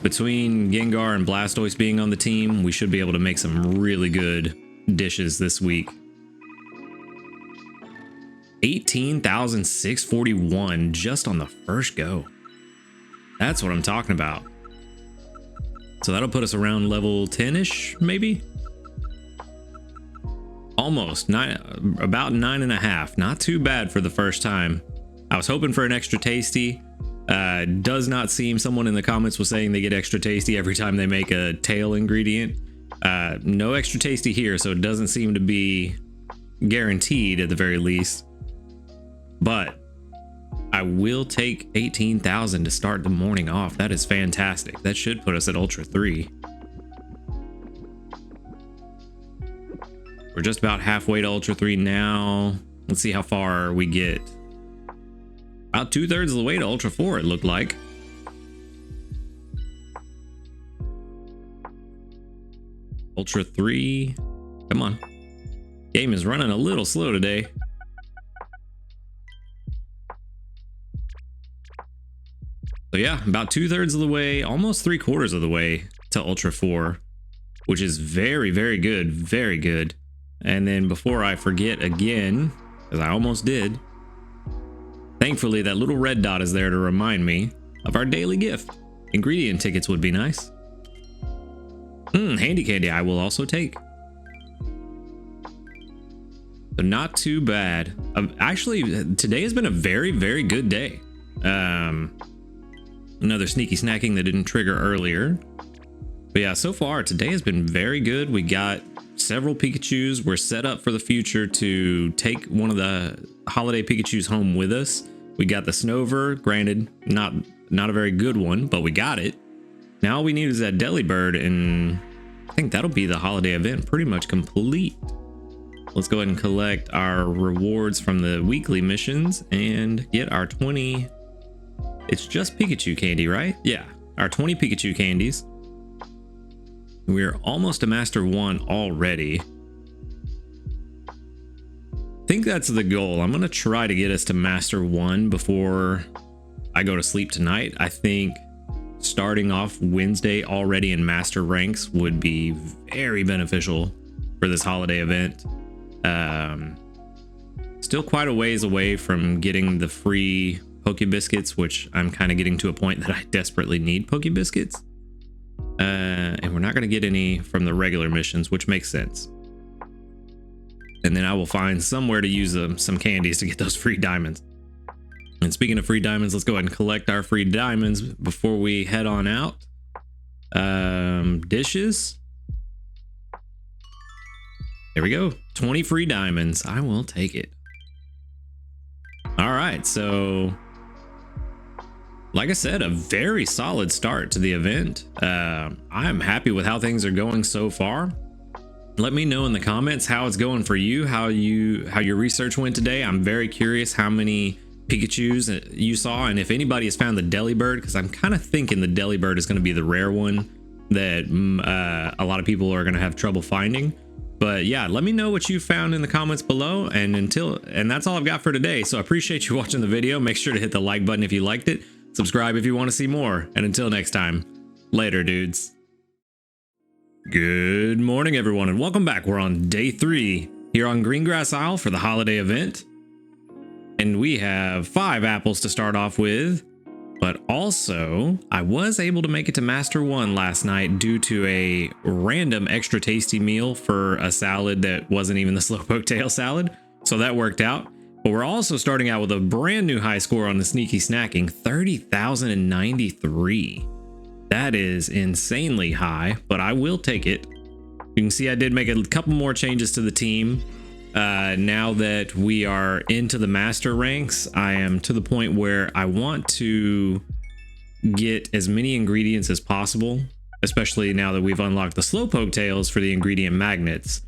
Between Gengar and Blastoise being on the team, we should be able to make some really good dishes this week. 18,641 just on the first go. That's what I'm talking about. So that'll put us around level 10-ish, maybe? Almost, about 9.5. Not too bad for the first time. I was hoping for an extra tasty. Does not seem, someone in the comments was saying they get extra tasty every time they make a tail ingredient. No extra tasty here, so it doesn't seem to be guaranteed at the very least. But I will take 18,000 to start the morning off. That is fantastic. That should put us at Ultra 3. We're just about halfway to Ultra 3 now. Let's see how far we get. About 2/3 of the way to Ultra 4, it looked like. Ultra 3. Come on. Game is running a little slow today. So yeah, about 2/3 of the way, almost 3/4 of the way to Ultra 4, which is very, very good. Very good. And then before I forget again, because I almost did, thankfully that little red dot is there to remind me of our daily gift. Ingredient tickets would be nice. Handy candy I will also take. So not too bad. Actually, today has been a very, very good day. Another sneaky snacking that didn't trigger earlier. But yeah, so far today has been very good. We got several Pikachus. We're set up for the future to take one of the holiday Pikachus home with us. We got the Snover, granted not a very good one, but we got it. Now all we need is that Delibird, and I think that'll be the holiday event pretty much complete. Let's go ahead and collect our rewards from the weekly missions and get our 20. It's just Pikachu candy, right? Yeah, our 20 Pikachu candies. We're almost to Master 1 already. I think that's the goal. I'm going to try to get us to Master 1 before I go to sleep tonight. I think starting off Wednesday already in Master ranks would be very beneficial for this holiday event. Still quite a ways away from getting the free Poke Biscuits, which I'm kind of getting to a point that I desperately need Poke Biscuits. And we're not going to get any from the regular missions, which makes sense. And then I will find somewhere to use some candies to get those free diamonds. And speaking of free diamonds, let's go ahead and collect our free diamonds before we head on out. Dishes. There we go. 20 free diamonds. I will take it. All right, so like I said, a very solid start to the event. I'm happy with how things are going so far. Let me know in the comments how it's going for you, how your research went today. I'm very curious how many Pikachus you saw, and if anybody has found the Delibird, because I'm kind of thinking the Delibird is going to be the rare one that a lot of people are going to have trouble finding. But yeah, let me know what you found in the comments below. And that's all I've got for today. So I appreciate you watching the video. Make sure to hit the like button if you liked it. Subscribe if you want to see more. And until next time, later, dudes. Good morning, everyone, and welcome back. We're on day 3 here on Greengrass Isle for the holiday event. And we have 5 apples to start off with. But also, I was able to make it to Master 1 last night due to a random extra tasty meal for a salad that wasn't even the slowpoke tail salad. So that worked out. But we're also starting out with a brand new high score on the sneaky snacking, 30,093. That is insanely high, but I will take it. You can see I did make a couple more changes to the team. Now that we are into the master ranks, I am to the point where I want to get as many ingredients as possible, especially now that we've unlocked the slowpoke tails for the ingredient magnets.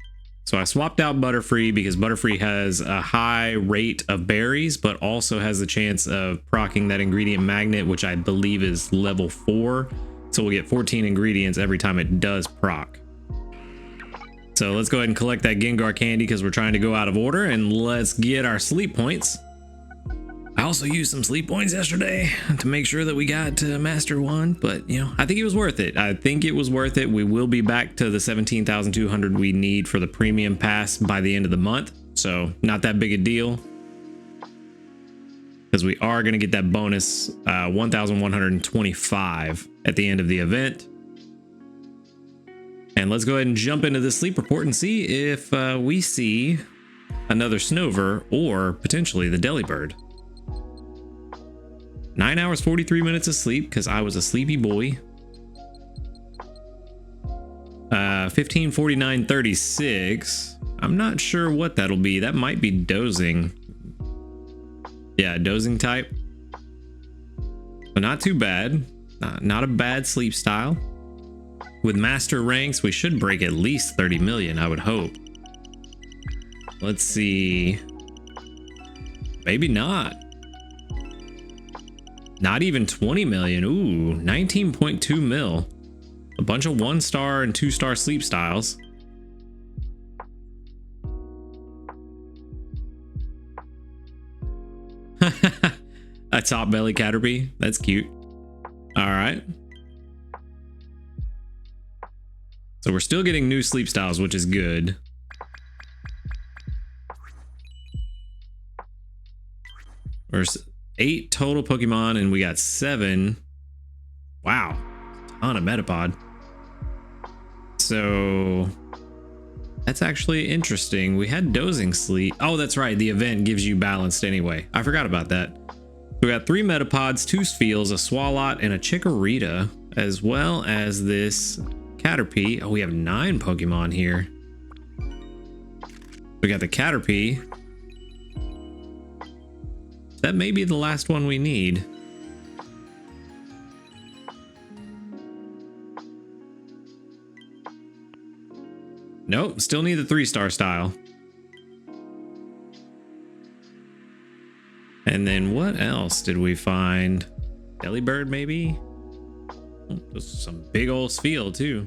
So I swapped out Butterfree because Butterfree has a high rate of berries, but also has the chance of proccing that ingredient magnet, which I believe is level 4. So we'll get 14 ingredients every time it does proc. So let's go ahead and collect that Gengar candy because we're trying to go out of order, and let's get our sleep points. I also used some sleep points yesterday to make sure that we got to Master 1, but you know, I think it was worth it. I think it was worth it. We will be back to the 17,200 we need for the premium pass by the end of the month. So not that big a deal, because we are going to get that bonus 1,125 at the end of the event. And let's go ahead and jump into the sleep report and see if we see another Snover or potentially the Delibird. 9 hours, 43 minutes of sleep because I was a sleepy boy. 15:49:36. I'm not sure what that'll be. That might be dozing. Yeah, dozing type. But not too bad. Not a bad sleep style. With master ranks, we should break at least 30 million, I would hope. Let's see. Maybe not. Not even 20 million. Ooh, 19.2 mil. A bunch of 1-star and 2-star sleep styles. A top belly Caterpie. That's cute. All right. So we're still getting new sleep styles, which is good. There's 8 total Pokemon, and we got 7. Wow, ton of Metapod. So that's actually interesting. We had dozing sleep. Oh, that's right. The event gives you balanced anyway. I forgot about that. We got 3 Metapods, 2 Spheals, a Swalot, and a Chikorita, as well as this Caterpie. Oh, we have 9 Pokemon here. We got the Caterpie. That may be the last one we need. Nope, still need the 3-star style. And then what else did we find? Delibird maybe? Oh, there's some big old Spheal too.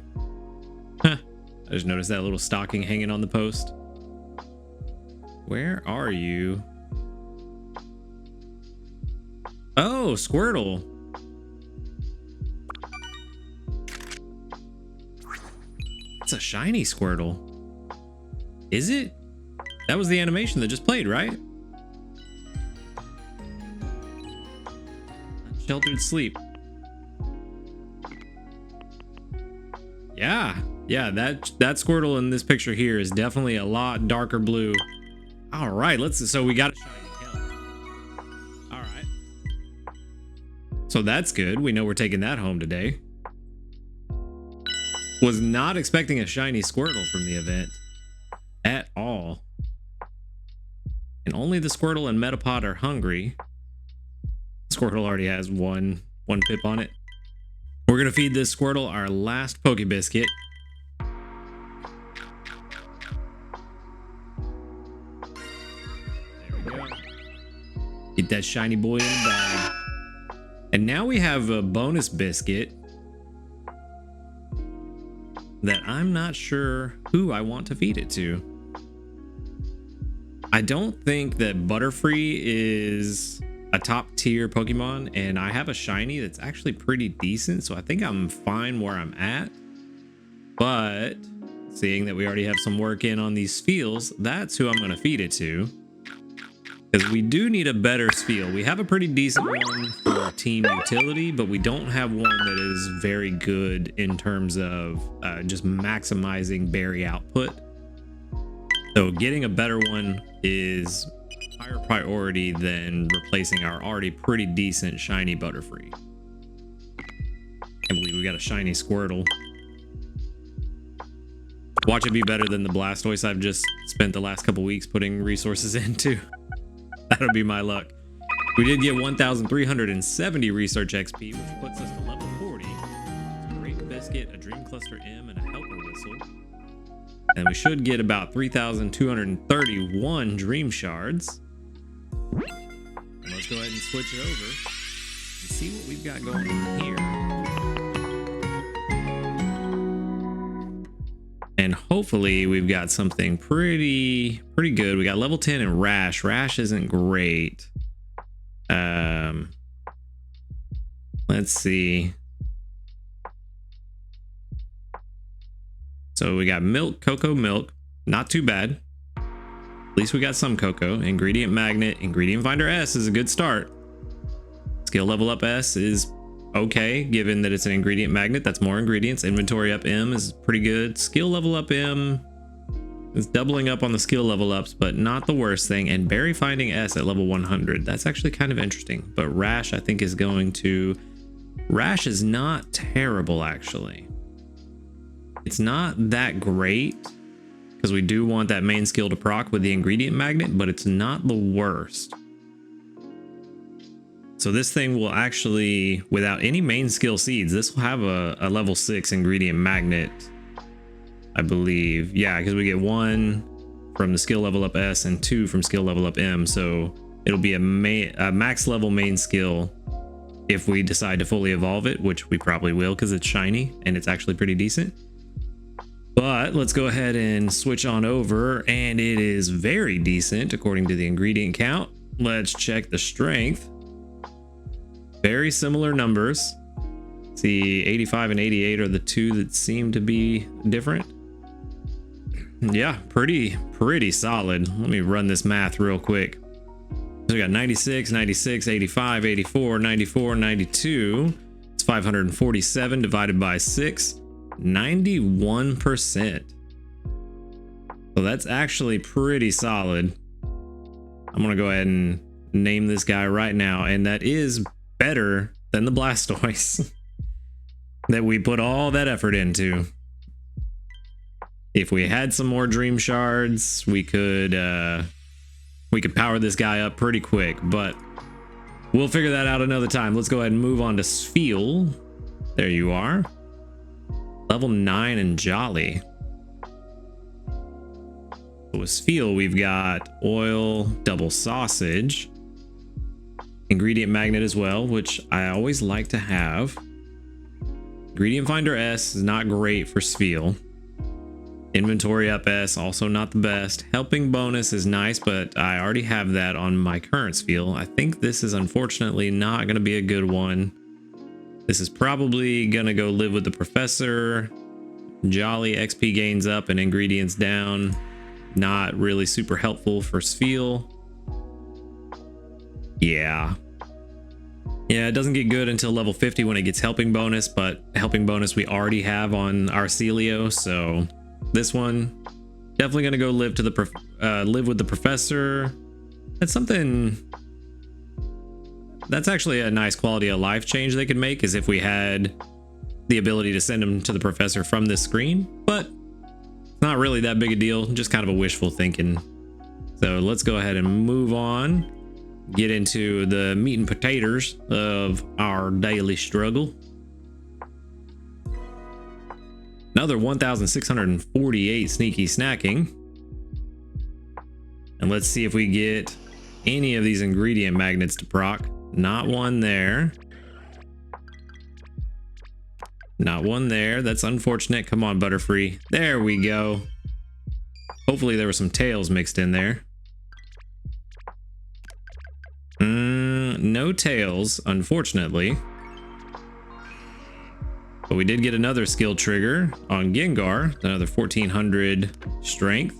Huh. I just noticed that little stocking hanging on the post. Where are you? Oh, Squirtle. It's a shiny Squirtle. Is it? That was the animation that just played, right? Sheltered sleep. Yeah, that Squirtle in this picture here is definitely a lot darker blue. All right, so we got a shiny Hell. All right. So that's good. We know we're taking that home today. Was not expecting a shiny Squirtle from the event at all. And only the Squirtle and Metapod are hungry. Squirtle already has one pip on it. We're gonna feed this Squirtle our last Poke Biscuit. There we go. Get that shiny boy in the bag. And now we have a bonus biscuit that I'm not sure who I want to feed it to. I don't think that Butterfree is a top tier Pokemon, and I have a shiny that's actually pretty decent, so I think I'm fine where I'm at. But seeing that we already have some work in on these Spheals, that's who I'm going to feed it to. because we do need a better spiel. We have a pretty decent one for team utility, but we don't have one that is very good in terms of just maximizing berry output. So getting a better one is higher priority than replacing our already pretty decent shiny Butterfree. I believe we got a shiny Squirtle. Watch it be better than the Blastoise I've just spent the last couple weeks putting resources into. That'll be my luck. We did get 1,370 research XP, which puts us to level 40. It's a Great Biscuit, a Dream Cluster M, and a Helper Whistle. And we should get about 3,231 Dream Shards. And let's go ahead and switch it over and see what we've got going on here. And hopefully we've got something pretty good. We got level 10 and Rash. Rash isn't great. Let's see. So we got milk, cocoa, milk. Not too bad. At least we got some cocoa. Ingredient Magnet, Ingredient Finder S is a good start. Skill level up S is okay, given that it's an ingredient magnet. That's more ingredients. Inventory up M is pretty good. Skill level up M is doubling up on the skill level ups, but not the worst thing. And berry finding S at level 100. That's actually kind of interesting. But Rash, I think, is going to... Rash is not terrible, actually. It's not that great, because we do want that main skill to proc with the ingredient magnet, but it's not the worst. So this thing will actually, without any main skill seeds, this will have a level 6 ingredient magnet, I believe. Yeah, because we get 1 from the skill level up S and 2 from skill level up M. So it'll be a max level main skill if we decide to fully evolve it, which we probably will because it's shiny and it's actually pretty decent. But let's go ahead and switch on over, and it is very decent according to the ingredient count. Let's check the strength. Very similar numbers. See, 85 and 88 are the two that seem to be different. Yeah, pretty solid. Let me run this math real quick. So we got 96, 96, 85, 84, 94, 92. It's 547 divided by 6, 91%. So that's actually pretty solid. I'm gonna go ahead and name this guy right now, and that is better than the Blastoise that we put all that effort into. If we had some more dream shards, we could power this guy up pretty quick, but we'll figure that out another time. Let's go ahead and move on to Sfeel. There you are. Level 9 and Jolly. So with Sfeel, we've got oil, double sausage, ingredient magnet as well, which I always like to have. Ingredient Finder S is not great for Sfeel. Inventory up S, also not the best. Helping bonus is nice, but I already have that on my current Sfeel. I think this is unfortunately not going to be a good one. This is probably going to go live with the professor. Jolly XP gains up and ingredients down. Not really super helpful for Sfeel. Yeah, it doesn't get good until level 50 when it gets helping bonus, but helping bonus we already have on our Celio, so this one definitely gonna go live with the professor. That's something that's actually a nice quality of life change they could make, is if we had the ability to send him to the professor from this screen, but it's not really that big a deal, just kind of a wishful thinking. So let's go ahead and move on. Get into the meat and potatoes of our daily struggle. Another 1,648 sneaky snacking. And let's see if we get any of these ingredient magnets to proc. Not one there. Not one there. That's unfortunate. Come on, Butterfree. There we go. Hopefully there were some tails mixed in there. No tails, unfortunately. But we did get another skill trigger on Gengar, another 1,400 strength.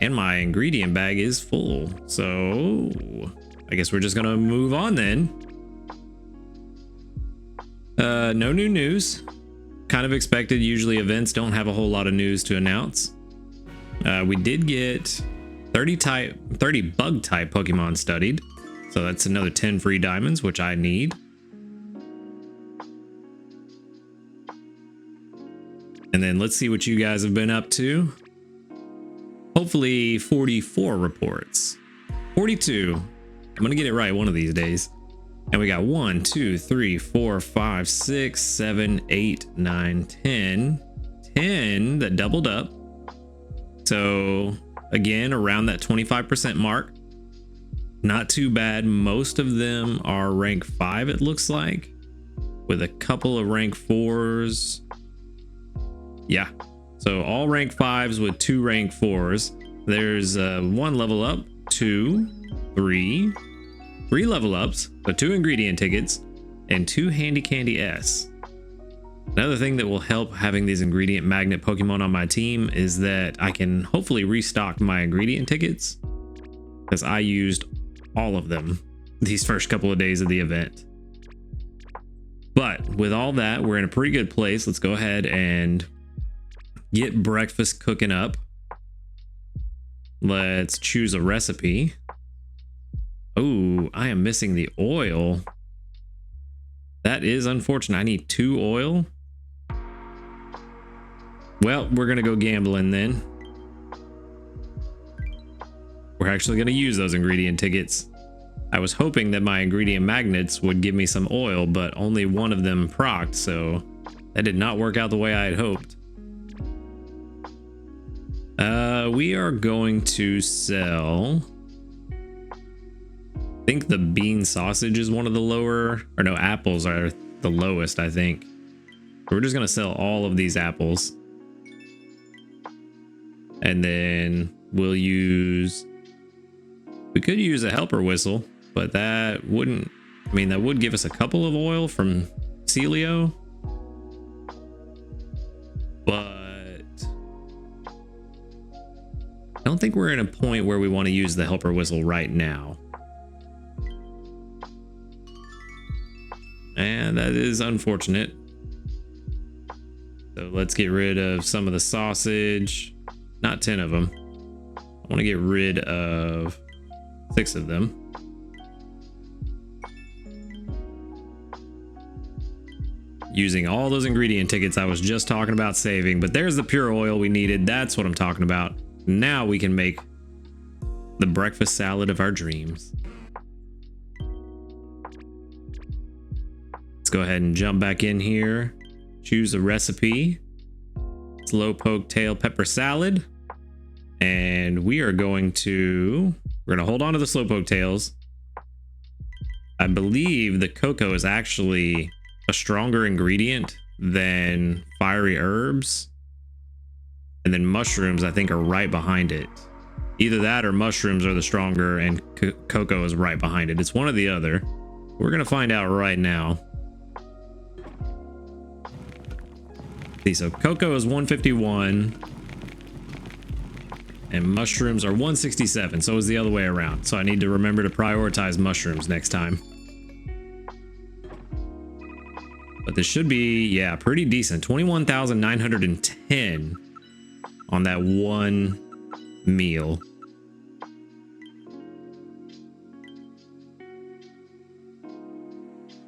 And my ingredient bag is full. So I guess we're just gonna move on then. No new news. Kind of expected. Usually events don't have a whole lot of news to announce. We did get 30 bug type Pokemon studied. So that's another 10 free diamonds, which I need. And then let's see what you guys have been up to. Hopefully 44 reports. 42. I'm gonna get it right one of these days. And we got 1, 2, 3, 4, 5, 6, 7, 8, 9, 10. 10 that doubled up. So again, around that 25% mark. Not too bad. Most of them are rank 5, it looks like, with a couple of rank 4s. Yeah, so all rank 5s with 2 rank 4s. There's 1 level up, 2, 3 level ups, so 2 ingredient tickets, and 2 Handy Candy S. Another thing that will help having these ingredient magnet Pokemon on my team is that I can hopefully restock my ingredient tickets, because I used all of them these first couple of days of the event. But with all that, we're in a pretty good place. Let's go ahead and get breakfast cooking up. Let's choose a recipe. Oh, I am missing the oil. That is unfortunate. I need 2 oil. Well, we're gonna go gambling then. We're actually gonna use those ingredient tickets. I was hoping that my ingredient magnets would give me some oil, but only 1 of them procced, so that did not work out the way I had hoped. We are going to sell, I think the bean sausage is one of the lower, or no, apples are the lowest, I think. We're just gonna sell all of these apples. And then we'll use, we could use a helper whistle, but that wouldn't, I mean, that would give us a couple of oil from Celio. But I don't think we're in a point where we want to use the helper whistle right now. And that is unfortunate. So let's get rid of some of the sausage. Not 10 of them. I want to get rid of 6 of them. Using all those ingredient tickets I was just talking about saving, but there's the pure oil we needed. That's what I'm talking about. Now we can make the breakfast salad of our dreams. Let's go ahead and jump back in here. Choose a recipe. Slowpoke tail pepper salad. And we are going to, we're going to hold on to the slowpoke tails. I believe the cocoa is actually a stronger ingredient than fiery herbs. And then mushrooms, I think, are right behind it. Either that or mushrooms are the stronger and cocoa is right behind it. It's one or the other. We're going to find out right now. See, so cocoa is 151 and mushrooms are 167. So is the other way around. So I need to remember to prioritize mushrooms next time. But this should be, yeah, pretty decent. 21,910 on that one meal.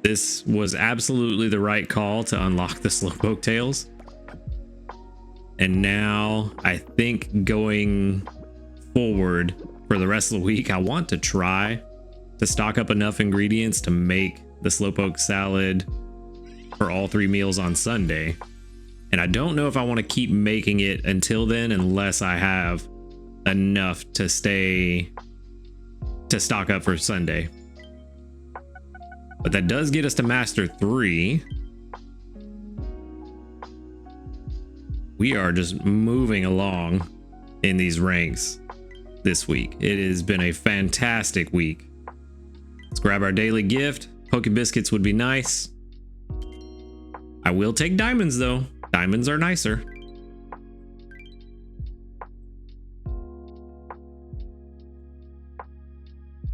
This was absolutely the right call to unlock the slowpoke tails. And now I think going forward for the rest of the week, I want to try to stock up enough ingredients to make the slowpoke salad for all 3 meals on Sunday. And I don't know if I want to keep making it until then unless I have enough to stock up for Sunday. But that does get us to Master 3. We are just moving along in these ranks this week. It has been a fantastic week. Let's grab our daily gift. Poke Biscuits would be nice. I will take diamonds though. Diamonds are nicer.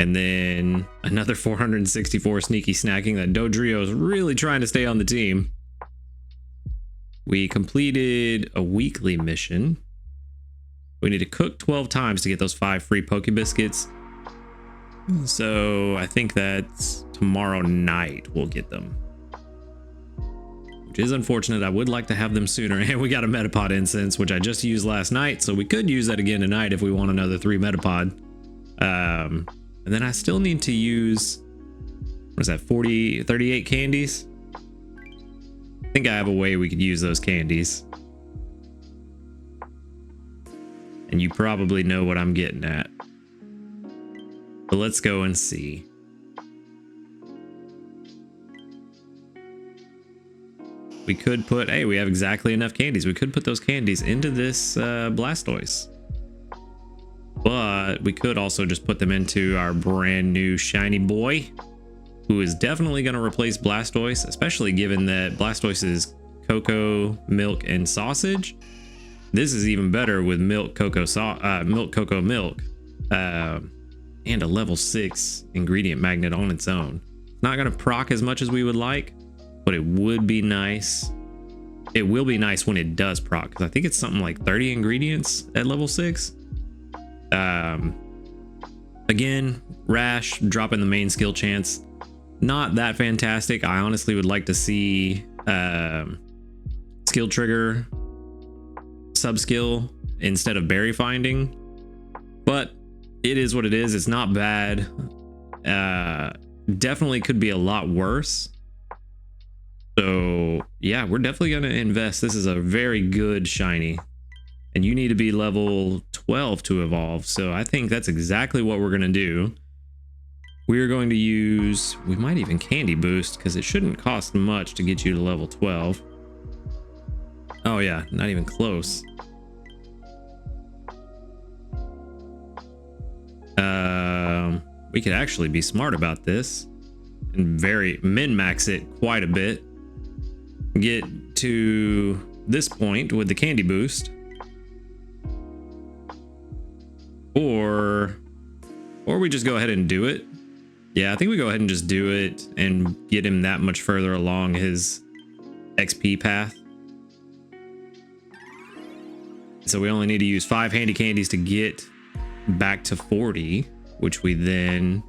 And then another 464 sneaky snacking. That Dodrio is really trying to stay on the team. We completed a weekly mission. We need to cook 12 times to get those 5 free Poke Biscuits. So I think that's tomorrow night we'll get them. Which is unfortunate. I would like to have them sooner. And we got a Metapod incense, which I just used last night. So we could use that again tonight if we want another 3 Metapod. And then I still need to use, what is that, 38 candies? I think I have a way we could use those candies. And you probably know what I'm getting at. But let's go and see. We could put, hey, we have exactly enough candies. We could put those candies into this Blastoise. But we could also just put them into our brand new shiny boy, who is definitely going to replace Blastoise, especially given that Blastoise is cocoa, milk, and sausage. This is even better with milk, cocoa, milk, and a level 6 ingredient magnet on its own. It's not going to proc as much as we would like, but it would be nice. It will be nice when it does proc, because I think it's something like 30 ingredients at level 6. Again, Rash dropping the main skill chance, not that fantastic. I honestly would like to see skill trigger sub skill instead of berry finding, but it is what it is. It's not bad. Definitely could be a lot worse. So yeah, we're definitely going to invest. This is a very good shiny, and you need to be level 12 to evolve. So I think that's exactly what we're going to do. We're going to use, we might even candy boost, because it shouldn't cost much to get you to level 12. Oh yeah, not even close. We could actually be smart about this and very min-max it quite a bit. Get to this point with the candy boost. Or we just go ahead and do it. Yeah, I think we go ahead and just do it and get him that much further along his XP path. So we only need to use 5 handy candies to get back to 40, which we then,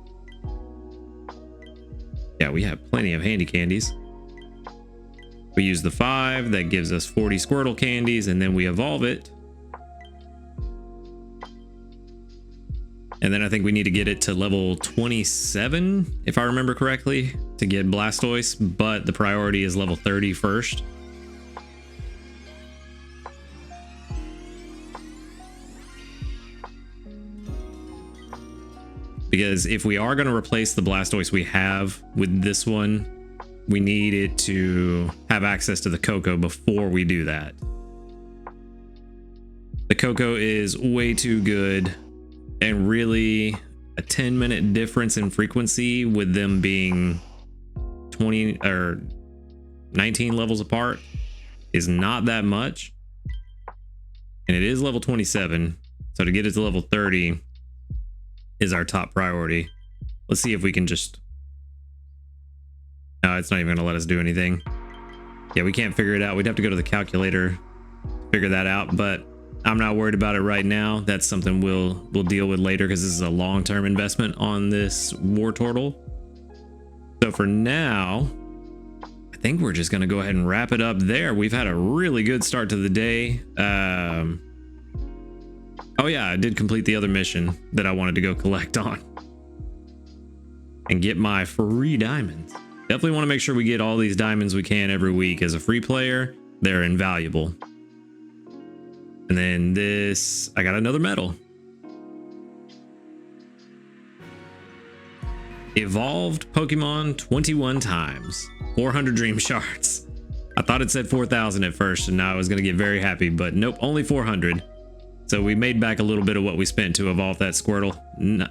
yeah, we have plenty of handy candies. We use the 5, that gives us 40 Squirtle candies, and then we evolve it. And then I think we need to get it to level 27, if I remember correctly, to get Blastoise, but the priority is level 30 first. Because if we are going to replace the Blastoise we have with this one, we need it to have access to the Cocoa before we do that. The Cocoa is way too good, and really a 10-minute difference in frequency with them being 20 or 19 levels apart is not that much. And it is level 27. So to get it to level 30 is our top priority. Let's see if we can just, no, it's not even gonna let us do anything. Yeah, we can't figure it out. We'd have to go to the calculator to figure that out, but I'm not worried about it right now. That's something we'll deal with later, because this is a long-term investment on this Wartortle. So for now, I think we're just gonna go ahead and wrap it up there. We've had a really good start to the day. Oh yeah, I did complete the other mission that I wanted to go collect on and get my free diamonds. Definitely want to make sure we get all these diamonds we can every week. As a free player, they're invaluable. And then this, I got another medal. Evolved Pokemon 21 times, 400 Dream Shards. I thought it said 4,000 at first, and now I was going to get very happy, but nope, only 400. So we made back a little bit of what we spent to evolve that Squirtle,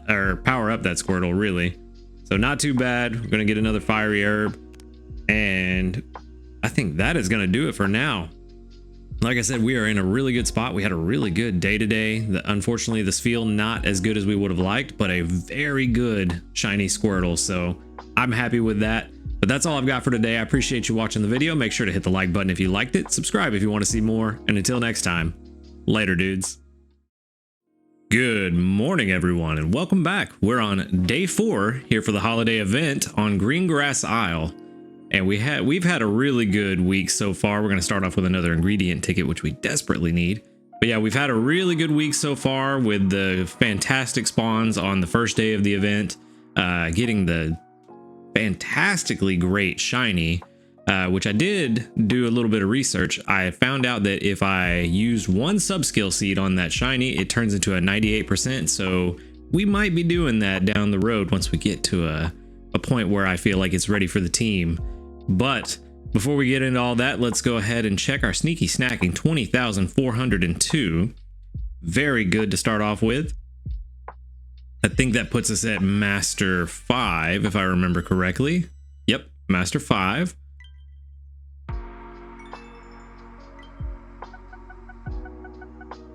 or power up that Squirtle, really. So not too bad. We're going to get another Fiery Herb, and I think that is going to do it for now. like I said, we are in a really good spot. We had a really good day today. Unfortunately, this field not as good as we would have liked, but a very good shiny Squirtle. So I'm happy with that. But that's all I've got for today. I appreciate you watching the video. Make sure to hit the like button if you liked it. Subscribe if you want to see more. And until next time, later, dudes. Good morning, everyone, and welcome back. We're on day 4 here for the holiday event on Greengrass Isle. And we've had a really good week so far. We're going to start off with another ingredient ticket, which we desperately need. But yeah, we've had a really good week so far with the fantastic spawns on the first day of the event, getting the fantastically great shiny, which I did do a little bit of research. I found out that if I use one subskill seed on that shiny, it turns into a 98%. So we might be doing that down the road once we get to a point where I feel like it's ready for the team. But before we get into all that, let's go ahead and check our sneaky snacking. 20,402. Very good to start off with. I think that puts us at Master 5, if I remember correctly. Yep, Master 5.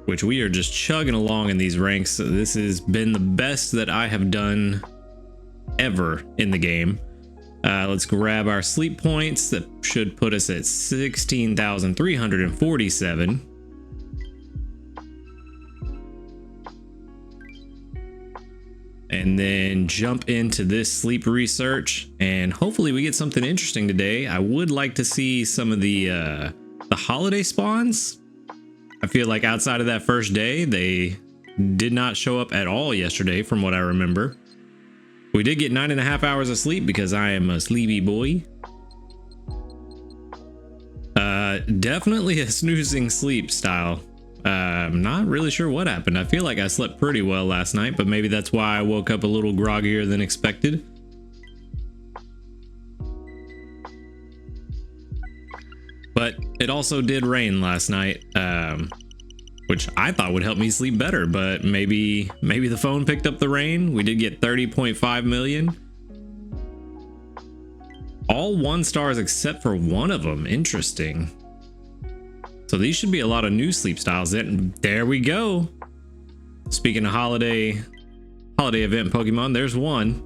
Which we are just chugging along in these ranks. So this has been the best that I have done ever in the game. Let's grab our sleep points. That should put us at 16,347. And then jump into this sleep research, and hopefully we get something interesting today. I would like to see some of the holiday spawns. I feel like outside of that first day, they did not show up at all yesterday from what I remember. We did get 9.5 hours of sleep because I am a sleepy boy. Definitely a snoozing sleep style. I'm not really sure what happened. I feel like I slept pretty well last night, but maybe that's why I woke up a little groggier than expected. But it also did rain last night, which I thought would help me sleep better, but maybe the phone picked up the rain. We did get 30.5 million. All 1 stars except for one of them. Interesting. So these should be a lot of new sleep styles. And there we go. Speaking of holiday event Pokemon, there's one.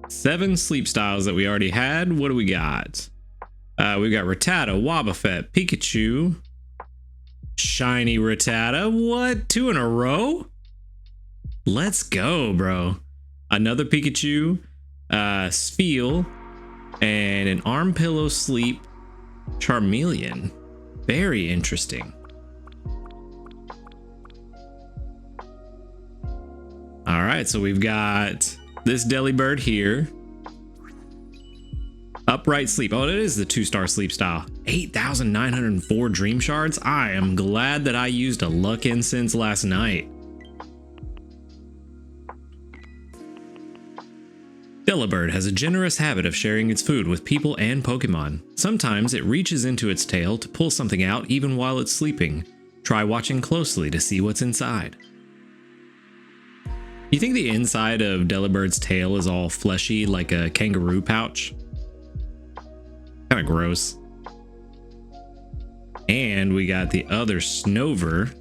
Seven sleep styles that we already had. What do we got? We've got Rattata, Wobbuffet, Pikachu, shiny Rattata. What? 2 in a row? Let's go, bro. Another Pikachu, Spheal, and an Arm Pillow Sleep Charmeleon. Very interesting. All right, so we've got this Delibird here. Upright Sleep. Oh, it is the 2-star sleep style. 8,904 Dream Shards. I am glad that I used a Luck Incense last night. Delibird has a generous habit of sharing its food with people and Pokemon. Sometimes it reaches into its tail to pull something out even while it's sleeping. Try watching closely to see what's inside. You think the inside of Delibird's tail is all fleshy like a kangaroo pouch? Kind of gross. And we got the other Snover.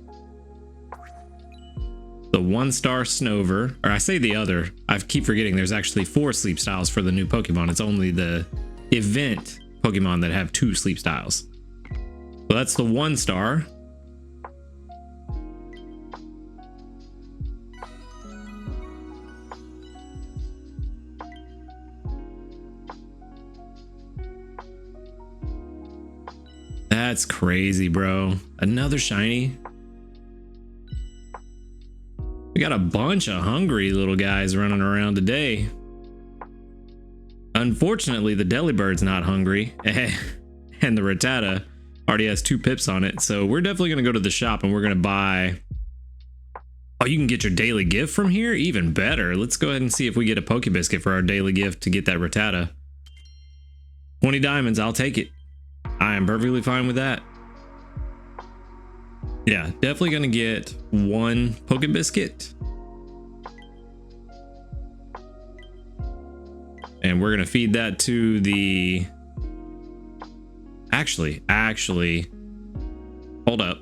The 1-star Snover. Or I say the other. I keep forgetting there's actually 4 sleep styles for the new Pokemon. It's only the event Pokemon that have 2 sleep styles. So that's the 1-star. That's crazy, bro. Another shiny. We got a bunch of hungry little guys running around today. Unfortunately, the Delibird's not hungry. And the Rattata already has 2 pips on it. So we're definitely going to go to the shop and we're going to buy... Oh, you can get your daily gift from here? Even better. Let's go ahead and see if we get a Pokebiscuit for our daily gift to get that Rattata. 20 diamonds, I'll take it. I am perfectly fine with that. Yeah, definitely gonna get 1 Pokebiscuit. And we're gonna feed that to the... Actually, hold up.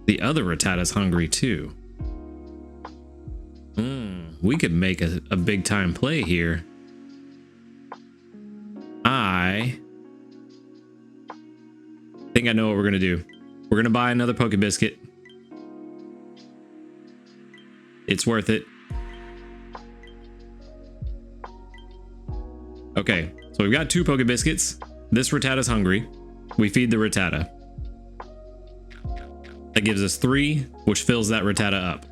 The other Rattata's hungry too. We could make a big time play here. I think I know what we're gonna do. We're gonna buy another Poke Biscuit. It's worth it. Okay, so we've got 2 Poke Biscuits. This Rattata's hungry. We feed the Rattata. That gives us 3, which fills that Rattata up.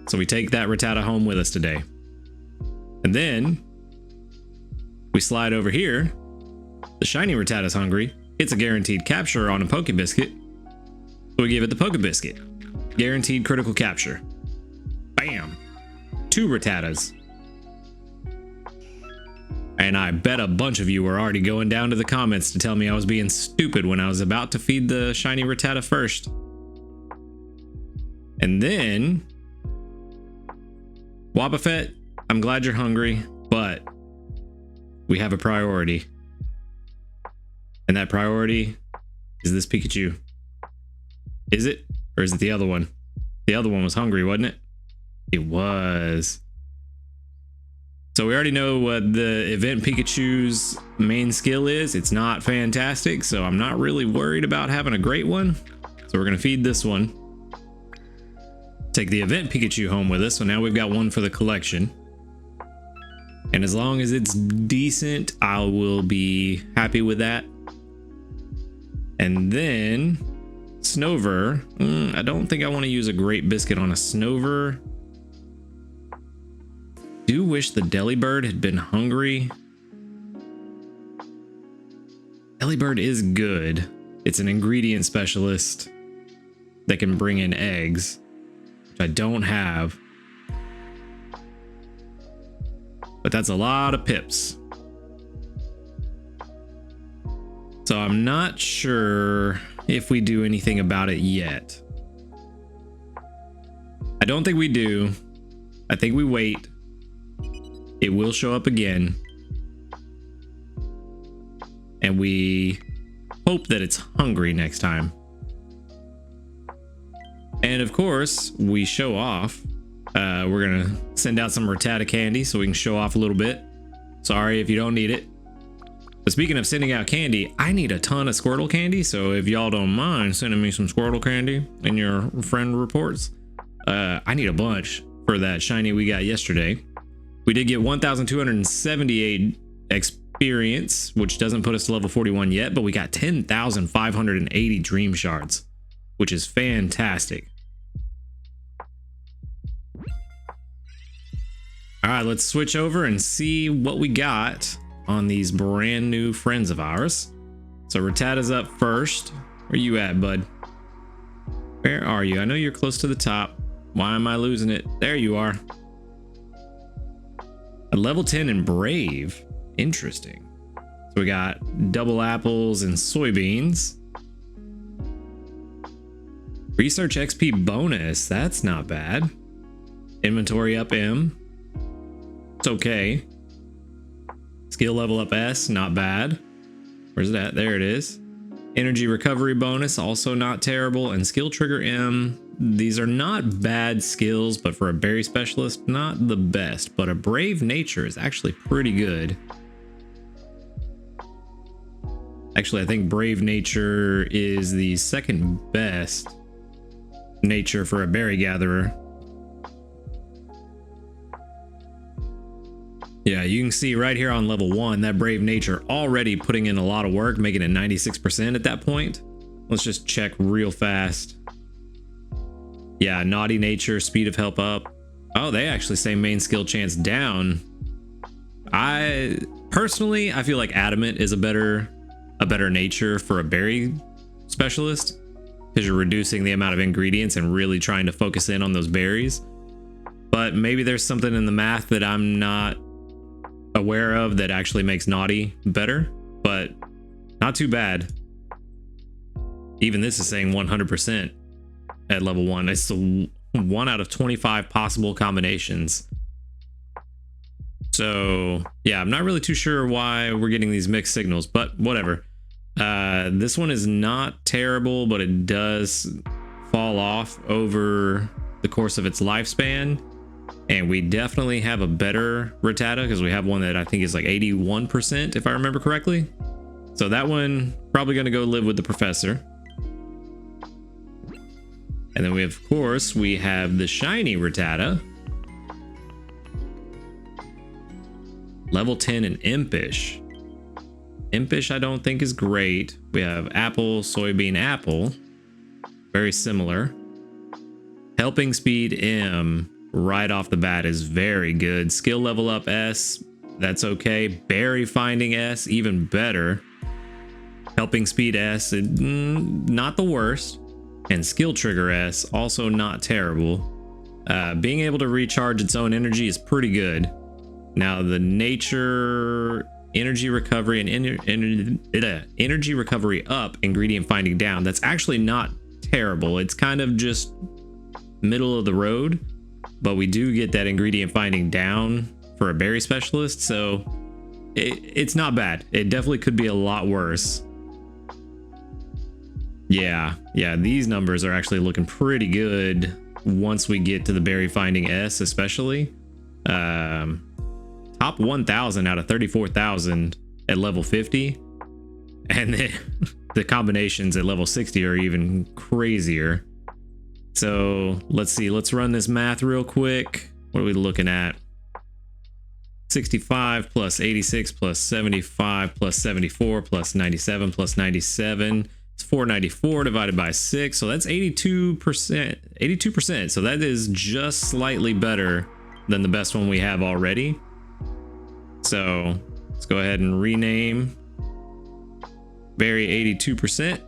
So we take that Rattata home with us today. And then we slide over here. The shiny Rattata's hungry. It's a guaranteed capture on a Poke Biscuit. So we give it the Poke Biscuit. Guaranteed critical capture. Bam. 2 Rattatas. And I bet a bunch of you were already going down to the comments to tell me I was being stupid when I was about to feed the shiny Rattata first. And then... Wobbuffet, I'm glad you're hungry, but we have a priority. And that priority is this Pikachu. Is it? Or is it the other one? The other one was hungry, wasn't it? It was. So we already know what the event Pikachu's main skill is. It's not fantastic, so I'm not really worried about having a great one. So we're gonna feed this one. Take the event Pikachu home with us, so now we've got one for the collection. And as long as it's decent, I will be happy with that. And then Snover. I don't think I want to use a Great Biscuit on a Snover. Do wish the Delibird had been hungry. Delibird is good. It's an ingredient specialist that can bring in eggs, which I don't have. But that's a lot of pips. So I'm not sure if we do anything about it yet. I don't think we do. I think we wait. It will show up again. And we hope that it's hungry next time. And of course, we show off. We're gonna send out some Rattata candy so we can show off a little bit. Sorry if you don't need it. But speaking of sending out candy, I need a ton of Squirtle candy. So if y'all don't mind sending me some Squirtle candy in your friend reports, I need a bunch for that shiny we got yesterday. We did get 1,278 experience, which doesn't put us to level 41 yet, but we got 10,580 dream shards, which is fantastic. All right, let's switch over and see what we got on these brand new friends of ours. So Rattata's up first. Where you at, bud? Where are you? I know you're close to the top. Why am I losing it? There you are. A level 10 in Brave. Interesting. So we got double apples and soybeans. Research XP bonus. That's not bad. Inventory up M. It's okay. Skill level up S. Not bad. Where's it at? There it is. Energy recovery bonus. Also not terrible. And skill trigger M. These are not bad skills, but for a berry specialist, not the best. But a brave nature is actually pretty good. Actually, I think brave nature is the second best nature for a berry gatherer. Yeah, you can see right here on level 1 that brave nature already putting in a lot of work, making it 96% at that point. Let's just check real fast. Yeah, naughty nature, speed of help up. Oh, they actually say main skill chance down. I personally feel like adamant is a better nature for a berry specialist, because you're reducing the amount of ingredients and really trying to focus in on those berries. But maybe there's something in the math that I'm not aware of that actually makes naughty better, but not too bad. Even this is saying 100%. at level 1. It's the 1 out of 25 possible combinations. So yeah, I'm not really too sure why we're getting these mixed signals, but whatever. This one is not terrible, but it does fall off over the course of its lifespan. And we definitely have a better Rattata because we have one that I think is like 81%, if I remember correctly. So that one probably going to go live with the professor. And then we have the shiny Rattata. Level 10 and Impish. Impish I don't think is great. We have Apple, Soybean, Apple. Very similar. Helping Speed M right off the bat is very good. Skill level up S, that's okay. Berry Finding S, even better. Helping Speed S, not the worst. And Skill Trigger S, also not terrible. Being able to recharge its own energy is pretty good. Now the nature, energy recovery, and energy recovery up, ingredient finding down, that's actually not terrible. It's kind of just middle of the road, but we do get that ingredient finding down for a berry specialist, so it's not bad. It definitely could be a lot worse. Yeah, these numbers are actually looking pretty good once we get to the berry finding S, especially. Top 1,000 out of 34,000 at level 50, and then the combinations at level 60 are even crazier. So let's see, let's run this math real quick. What are we looking at? 65 plus 86 plus 75 plus 74 plus 97 plus 97. It's 494 divided by 6, so that's 82%. 82%. So that is just slightly better than the best one we have already. So let's go ahead and rename Berry 82%.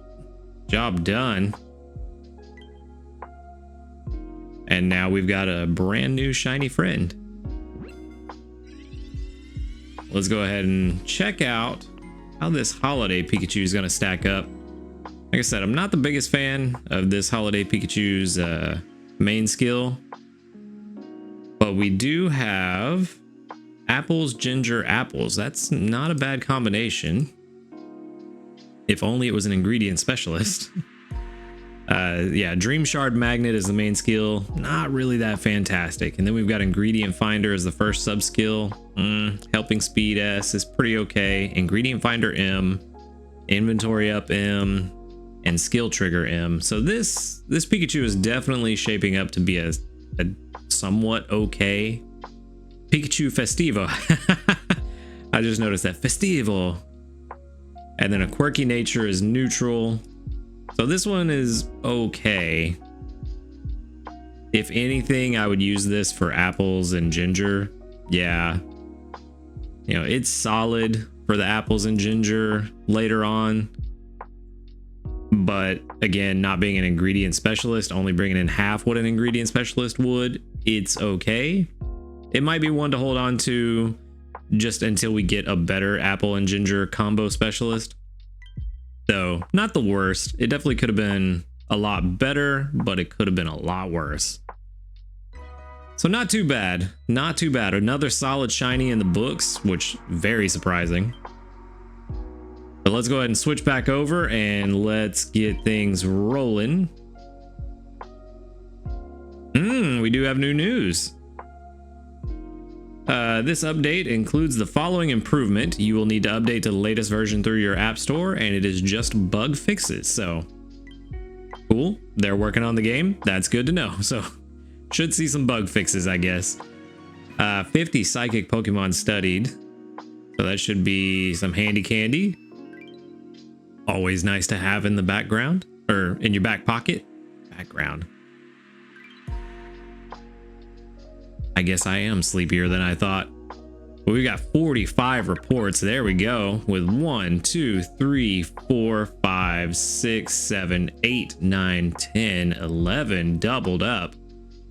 Job done. And now we've got a brand new shiny friend. Let's go ahead and check out how this holiday Pikachu is going to stack up. Like I said, I'm not the biggest fan of this holiday Pikachu's main skill, but we do have apples, ginger, apples. That's not a bad combination. If only it was an ingredient specialist. Yeah, Dream Shard Magnet is the main skill. Not really that fantastic. And then we've got Ingredient Finder as the first sub skill. Helping Speed S is pretty okay. Ingredient Finder M, Inventory Up M, and Skill Trigger M. So this Pikachu is definitely shaping up to be a somewhat okay Pikachu Festivo. I just noticed that Festivo. And then a Quirky Nature is neutral. So this one is okay. If anything, I would use this for apples and ginger. Yeah. You know, it's solid for the apples and ginger later on. But again, not being an ingredient specialist, only bringing in half what an ingredient specialist would, it's okay. It might be one to hold on to just until we get a better apple and ginger combo specialist. So not the worst. It definitely could have been a lot better, but it could have been a lot worse. So not too bad. Not too bad. Another solid shiny in the books, which very surprising. But let's go ahead and switch back over and let's get things rolling. We do have new news. This update includes the following improvement. You will need to update to the latest version through your app store, and it is just bug fixes. So cool. They're working on the game. That's good to know. So should see some bug fixes, I guess. 50 psychic Pokemon studied. So that should be some handy candy. Always nice to have in the background or in your back pocket. Background. I guess I am sleepier than I thought. Well, we got 45 reports. There we go. With 1, 2, 3, 4, 5, 6, 7, 8, 9, 10, 11 doubled up.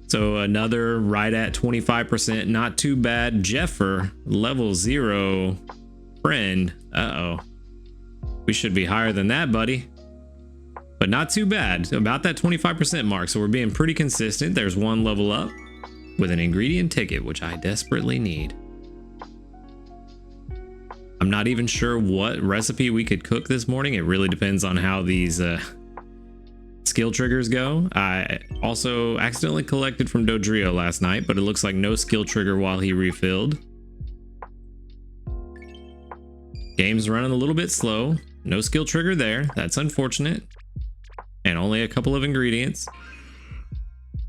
So another right at 25%. Not too bad. Jeffer, level 0 friend. Uh-oh. We should be higher than that, buddy. but not too bad. About that 25% mark. So we're being pretty consistent. There's one level up with an ingredient ticket, which I desperately need. I'm not even sure what recipe we could cook this morning. It really depends on how these skill triggers go. I also accidentally collected from Dodrio last night, but it looks like no skill trigger while he refilled. Game's running a little bit slow. No skill trigger there. That's unfortunate. And only a couple of ingredients.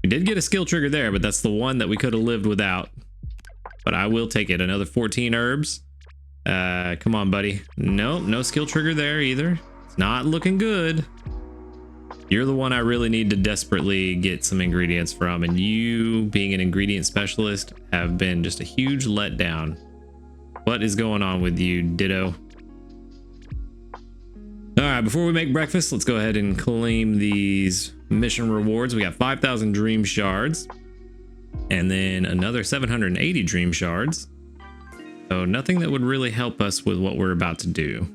We did get a skill trigger there, but that's the one that we could have lived without. But I will take it. Another 14 herbs. Come on, buddy. Nope, no skill trigger there either. It's not looking good. You're the one I really need to desperately get some ingredients from, and you, being an ingredient specialist, have been just a huge letdown. What is going on with you, Ditto? All right, before we make breakfast, let's go ahead and claim these mission rewards. We got 5,000 dream shards, and then another 780 dream shards. So nothing that would really help us with what we're about to do.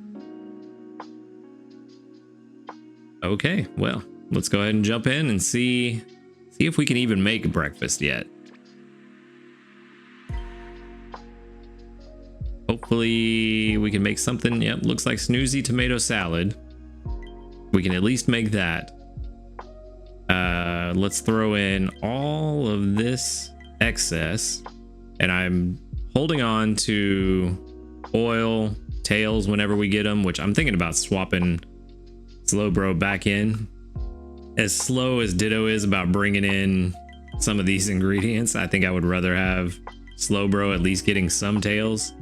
Okay, well, let's go ahead and jump in and see if we can even make breakfast yet. Hopefully we can make something. Yep, looks like snoozy tomato salad. We can at least make that. Let's throw in all of this excess, and I'm holding on to oil tails whenever we get them, which I'm thinking about swapping Slowbro back in. As slow as Ditto is about bringing in some of these ingredients, I think I would rather have Slowbro at least getting some tails.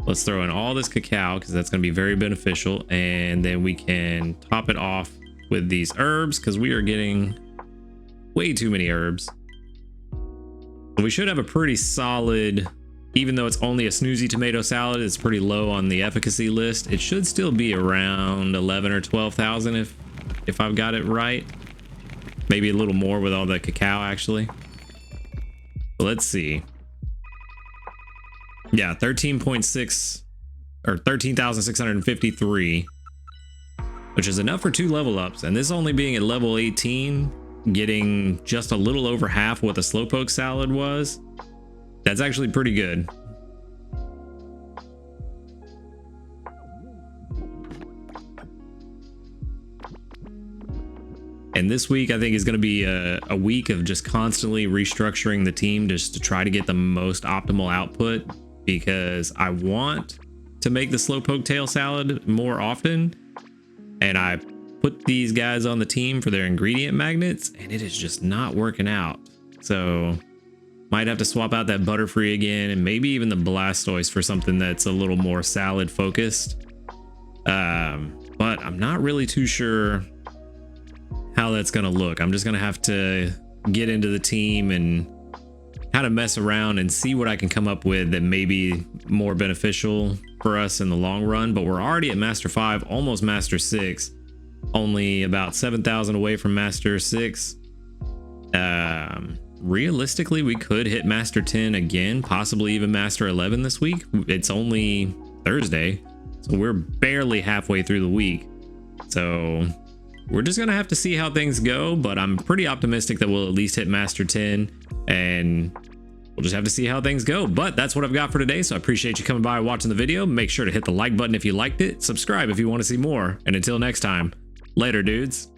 Let's throw in all this cacao because that's going to be very beneficial, and then we can top it off with these herbs because we are getting way too many herbs. We should have a pretty solid, even though it's only a snoozy tomato salad, it's pretty low on the efficacy list. It should still be around 11 or 12,000 if I've got it right. Maybe a little more with all the cacao actually. But let's see. Yeah, 13.6 or 13,653, which is enough for 2 level ups. And this only being at level 18, getting just a little over half what the slowpoke salad was. That's actually pretty good. And this week I think is going to be a week of just constantly restructuring the team just to try to get the most optimal output, because I want to make the slowpoke tail salad more often, and I put these guys on the team for their ingredient magnets, and it is just not working out. So might have to swap out that Butterfree again, and maybe even the Blastoise for something that's a little more salad focused. But I'm not really too sure how that's gonna look. I'm just gonna have to get into the team and kind of mess around and see what I can come up with that may be more beneficial for us in the long run. But we're already at Master 5, almost Master 6, only about 7,000 away from Master 6. Realistically, we could hit Master 10 again, possibly even Master 11 this week. It's only Thursday, so we're barely halfway through the week. So we're just gonna have to see how things go, but I'm pretty optimistic that we'll at least hit Master 10, and we'll just have to see how things go. But that's what I've got for today, so I appreciate you coming by and watching the video. Make sure to hit the like button if you liked it, subscribe if you want to see more, and until next time, later dudes.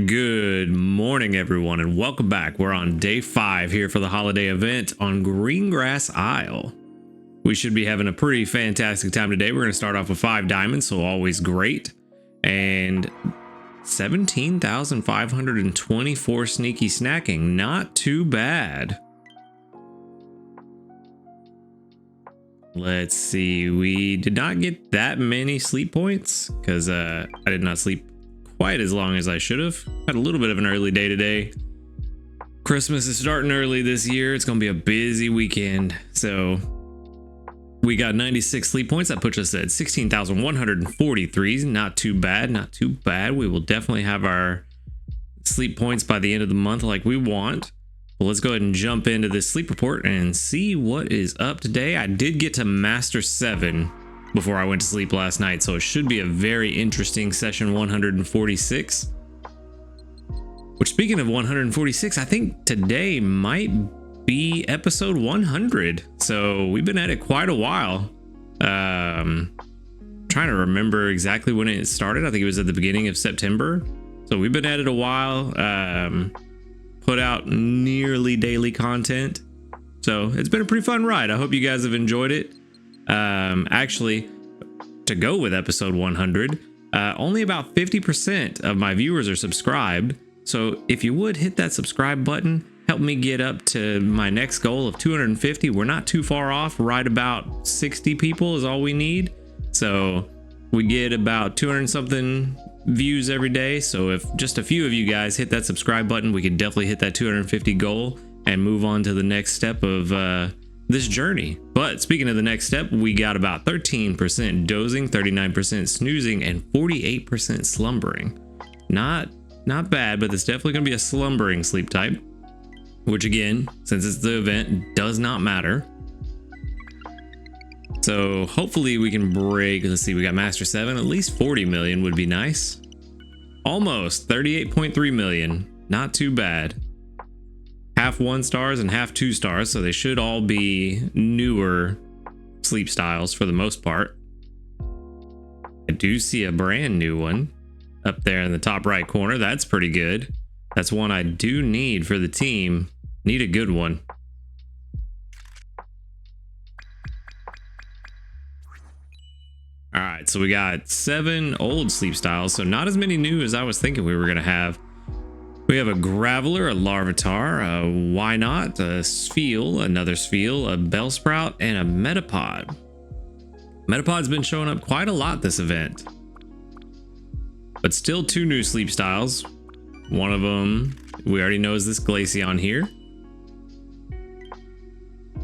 Good morning everyone, and welcome back. We're on day 5 here for the holiday event on Greengrass Isle. We should be having a pretty fantastic time today. We're going to start off with 5 diamonds, so always great. And 17,524 sneaky snacking, not too bad. Let's see, we did not get that many sleep points because I did not sleep quite as long as I should have. Had a little bit of an early day today. Christmas is starting early this year. It's gonna be a busy weekend, so we got 96 sleep points. That puts us at 16,143. Not too bad, not too bad. We will definitely have our sleep points by the end of the month like we want. Well, let's go ahead and jump into this sleep report and see what is up today. I did get to Master 7 before I went to sleep last night, so it should be a very interesting session 146. Which, speaking of 146, I think today might be episode 100. So we've been at it quite a while. Trying to remember exactly when it started. I think it was at the beginning of September. So we've been at it a while. Put out nearly daily content. So it's been a pretty fun ride. I hope you guys have enjoyed it. Actually, to go with episode 100, only about 50% of my viewers are subscribed. So if you would hit that subscribe button, help me get up to my next goal of 250. We're not too far off. Right about 60 people is all we need. So we get about 200 something views every day. So if just a few of you guys hit that subscribe button, we could definitely hit that 250 goal and move on to the next step of this journey. But speaking of the next step, we got about 13% dozing, 39% snoozing, and 48% slumbering. Not bad, but it's definitely going to be a slumbering sleep type, which again, since it's the event, does not matter. So hopefully we can break, let's see, we got Master 7, at least 40 million would be nice. Almost 38.3 million, not too bad. Half 1 stars and half 2 stars, so they should all be newer sleep styles for the most part. I do see a brand new one up there in the top right corner. That's pretty good. That's one I do need for the team. Need a good one. All right, so we got 7 old sleep styles, so not as many new as I was thinking we were gonna have. We have a Graveler, a Larvitar, a Why Not, a Spheal, another Spheal, a Bellsprout, and a Metapod. Metapod's been showing up quite a lot this event. But still 2 new sleep styles. One of them, we already know, is this Glaceon here.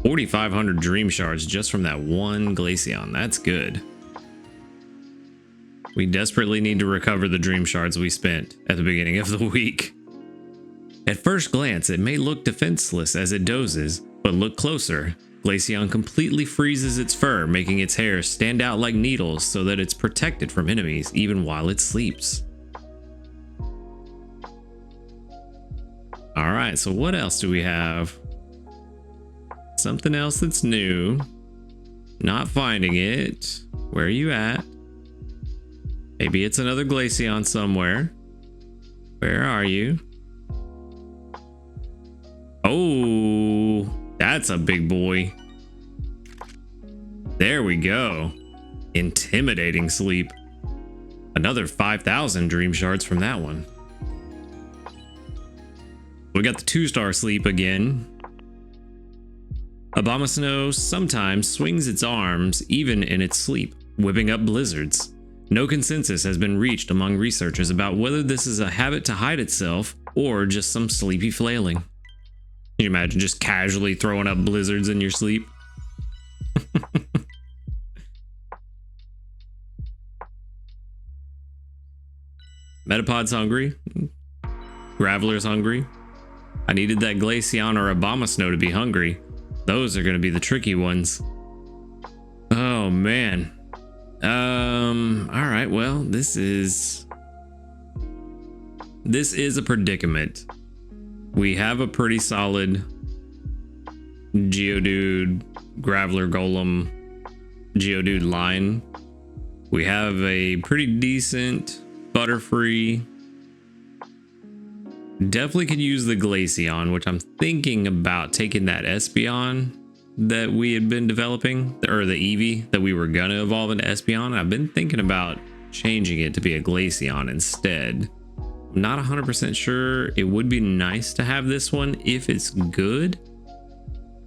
4,500 Dream Shards just from that one Glaceon. That's good. We desperately need to recover the Dream Shards we spent at the beginning of the week. At first glance, it may look defenseless as it dozes, but look closer. Glaceon completely freezes its fur, making its hair stand out like needles so that it's protected from enemies even while it sleeps. All right, so what else do we have? Something else that's new. Not finding it. Where are you at? Maybe it's another Glaceon somewhere. Where are you? Oh, that's a big boy. There we go. Intimidating sleep. Another 5,000 Dream Shards from that one. We got the 2-star sleep again. Abomasnow sometimes swings its arms even in its sleep, whipping up blizzards. No consensus has been reached among researchers about whether this is a habit to hide itself or just some sleepy flailing. Can you imagine just casually throwing up blizzards in your sleep? Metapod's hungry. Graveler's hungry. I needed that Glaceon or Abomasnow to be hungry. Those are going to be the tricky ones. Oh, man. All right, well, this is a predicament. We have a pretty solid Geodude, Graveler, Golem, Geodude line. We have a pretty decent Butterfree. Definitely could use the Glaceon, which I'm thinking about taking that Espeon that we had been developing, or the Eevee that we were gonna evolve into Espeon. I've been thinking about changing it to be a Glaceon instead. I'm not 100% sure. It would be nice to have this one if it's good,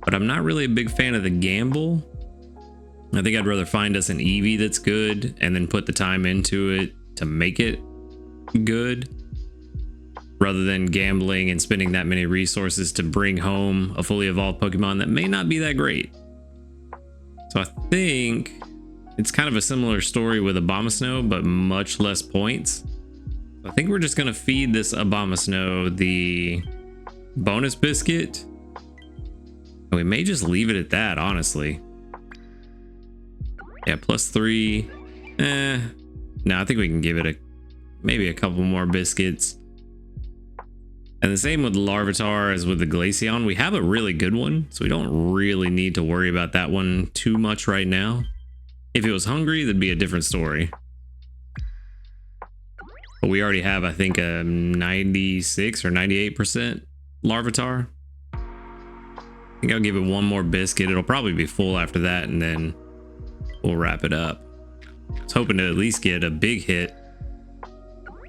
but I'm not really a big fan of the gamble. I think I'd rather find us an Eevee that's good and then put the time into it to make it good, rather than gambling and spending that many resources to bring home a fully evolved Pokemon that may not be that great. So I think it's kind of a similar story with Abomasnow, but much less points. I think we're just going to feed this Abomasnow the bonus biscuit. We may just leave it at that, honestly. Yeah, +3. No, I think we can give it maybe a couple more biscuits. And the same with the Larvitar as with the Glaceon. We have a really good one, so we don't really need to worry about that one too much right now. If it was hungry, that'd be a different story. But we already have, I think, a 96 or 98% Larvitar. I think I'll give it one more biscuit. It'll probably be full after that, and then we'll wrap it up. I was hoping to at least get a big hit.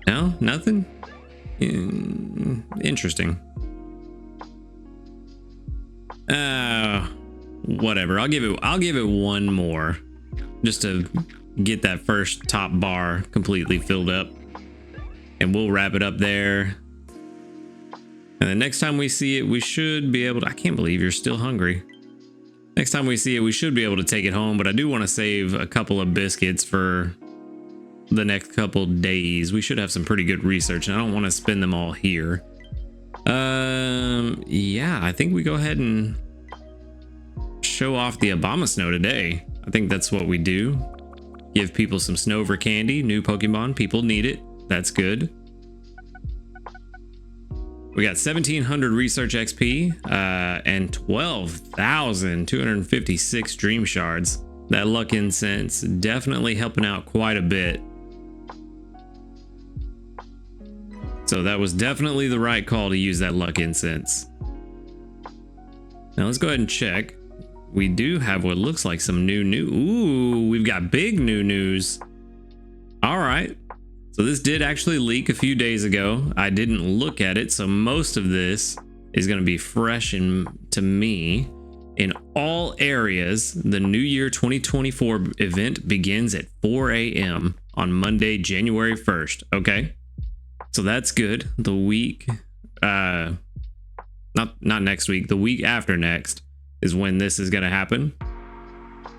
No, nothing? Interesting. Whatever. I'll give it one more, just to get that first top bar completely filled up, and we'll wrap it up there. And the next time we see it, we should be able to... I can't believe you're still hungry. Next time we see it, we should be able to take it home, but I do want to save a couple of biscuits for the next couple days. We should have some pretty good research, and I don't want to spend them all here. Yeah, I think we go ahead and show off the Abomasnow today. I think that's what we do. Give people some Snover candy, new Pokemon. People need it. That's good. We got 1,700 research XP and 12,256 dream shards. That luck incense definitely helping out quite a bit. So that was definitely the right call to use that luck incense. Now let's go ahead and check. We do have what looks like some new Ooh, we've got big new news. All right. So this did actually leak a few days ago. I didn't look at it, so most of this is going to be fresh to me. In all areas, the New Year 2024 event begins at 4 a.m. on Monday, January 1st. Okay, so that's good. The week, not next week, the week after next is when this is going to happen.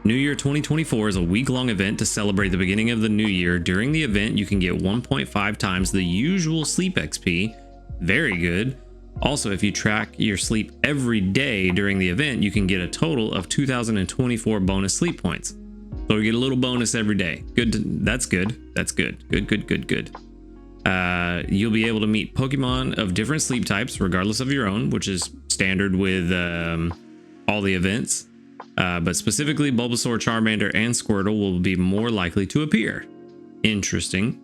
New Year 2024 is a week-long event to celebrate the beginning of the new year. During the event, you can get 1.5 times the usual sleep XP. Very good. Also, if you track your sleep every day during the event, you can get a total of 2,024 bonus sleep points. So we get a little bonus every day. Good. That's good. That's good. Good. You'll be able to meet Pokemon of different sleep types, regardless of your own, which is standard with all the events. But specifically, Bulbasaur, Charmander, and Squirtle will be more likely to appear. Interesting.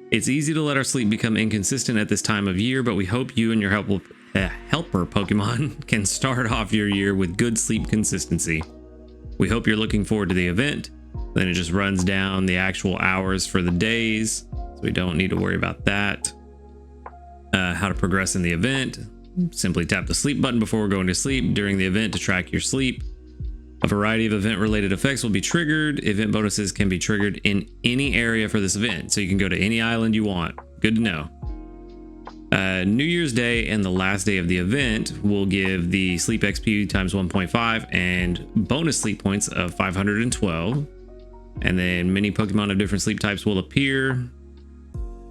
It's easy to let our sleep become inconsistent at this time of year, but we hope you and your helper Pokemon can start off your year with good sleep consistency. We hope you're looking forward to the event. Then it just runs down the actual hours for the days, so we don't need to worry about that. How to progress in the event. Simply tap the sleep button before going to sleep during the event to track your sleep. A variety of event-related effects will be triggered. Event bonuses can be triggered in any area for this event, so you can go to any island you want. Good to know. New Year's Day and the last day of the event will give the sleep XP times 1.5 and bonus sleep points of 512. And then many Pokemon of different sleep types will appear.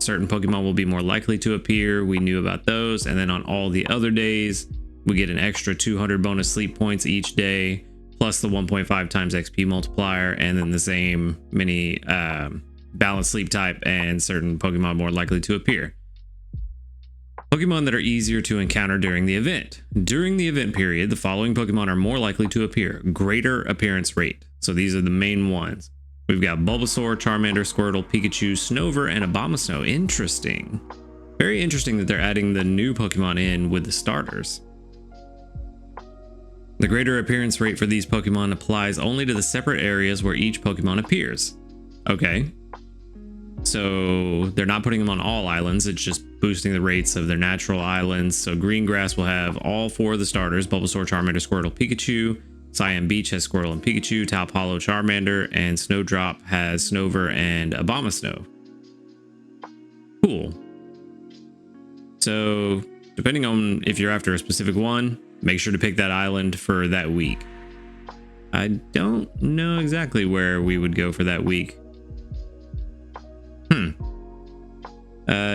Certain Pokemon will be more likely to appear. We knew about those. And then on all the other days, we get an extra 200 bonus sleep points each day, plus the 1.5 times XP multiplier, and then the same many balanced sleep type and certain Pokemon more likely to appear. Pokemon that are easier to encounter during the event. During the event period, the following Pokemon are more likely to appear. Greater appearance rate. So these are the main ones. We've got Bulbasaur, Charmander, Squirtle, Pikachu, Snover, and Abomasnow. Interesting. Very interesting that they're adding the new Pokemon in with the starters. The greater appearance rate for these Pokemon applies only to the separate areas where each Pokemon appears. Okay. So they're not putting them on all islands, it's just boosting the rates of their natural islands. So Green Grass will have all 4 of the starters: Bulbasaur, Charmander, Squirtle, Pikachu. Cyan Beach has Squirtle and Pikachu. Taup Hollow, Charmander. And Snowdrop has Snover and Abomasnow. Cool. So depending on if you're after a specific one, make sure to pick that island for that week. I don't know exactly where we would go for that week.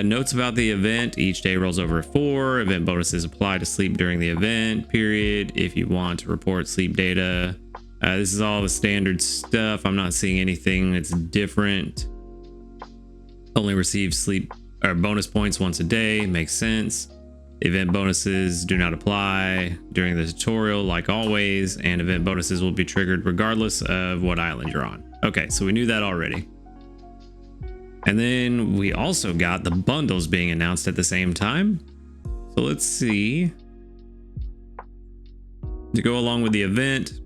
Notes about the event. Each day rolls over 4. Event bonuses apply to sleep during the event period. If you want to report sleep data, This is all the standard stuff. I'm not seeing anything that's different. Only receive sleep or bonus points once a day. Makes sense. Event bonuses do not apply during the tutorial, like always, and event bonuses will be triggered regardless of what island you're on. Okay, so we knew that already. And then we also got the bundles being announced at the same time. So let's see. To go along with the event,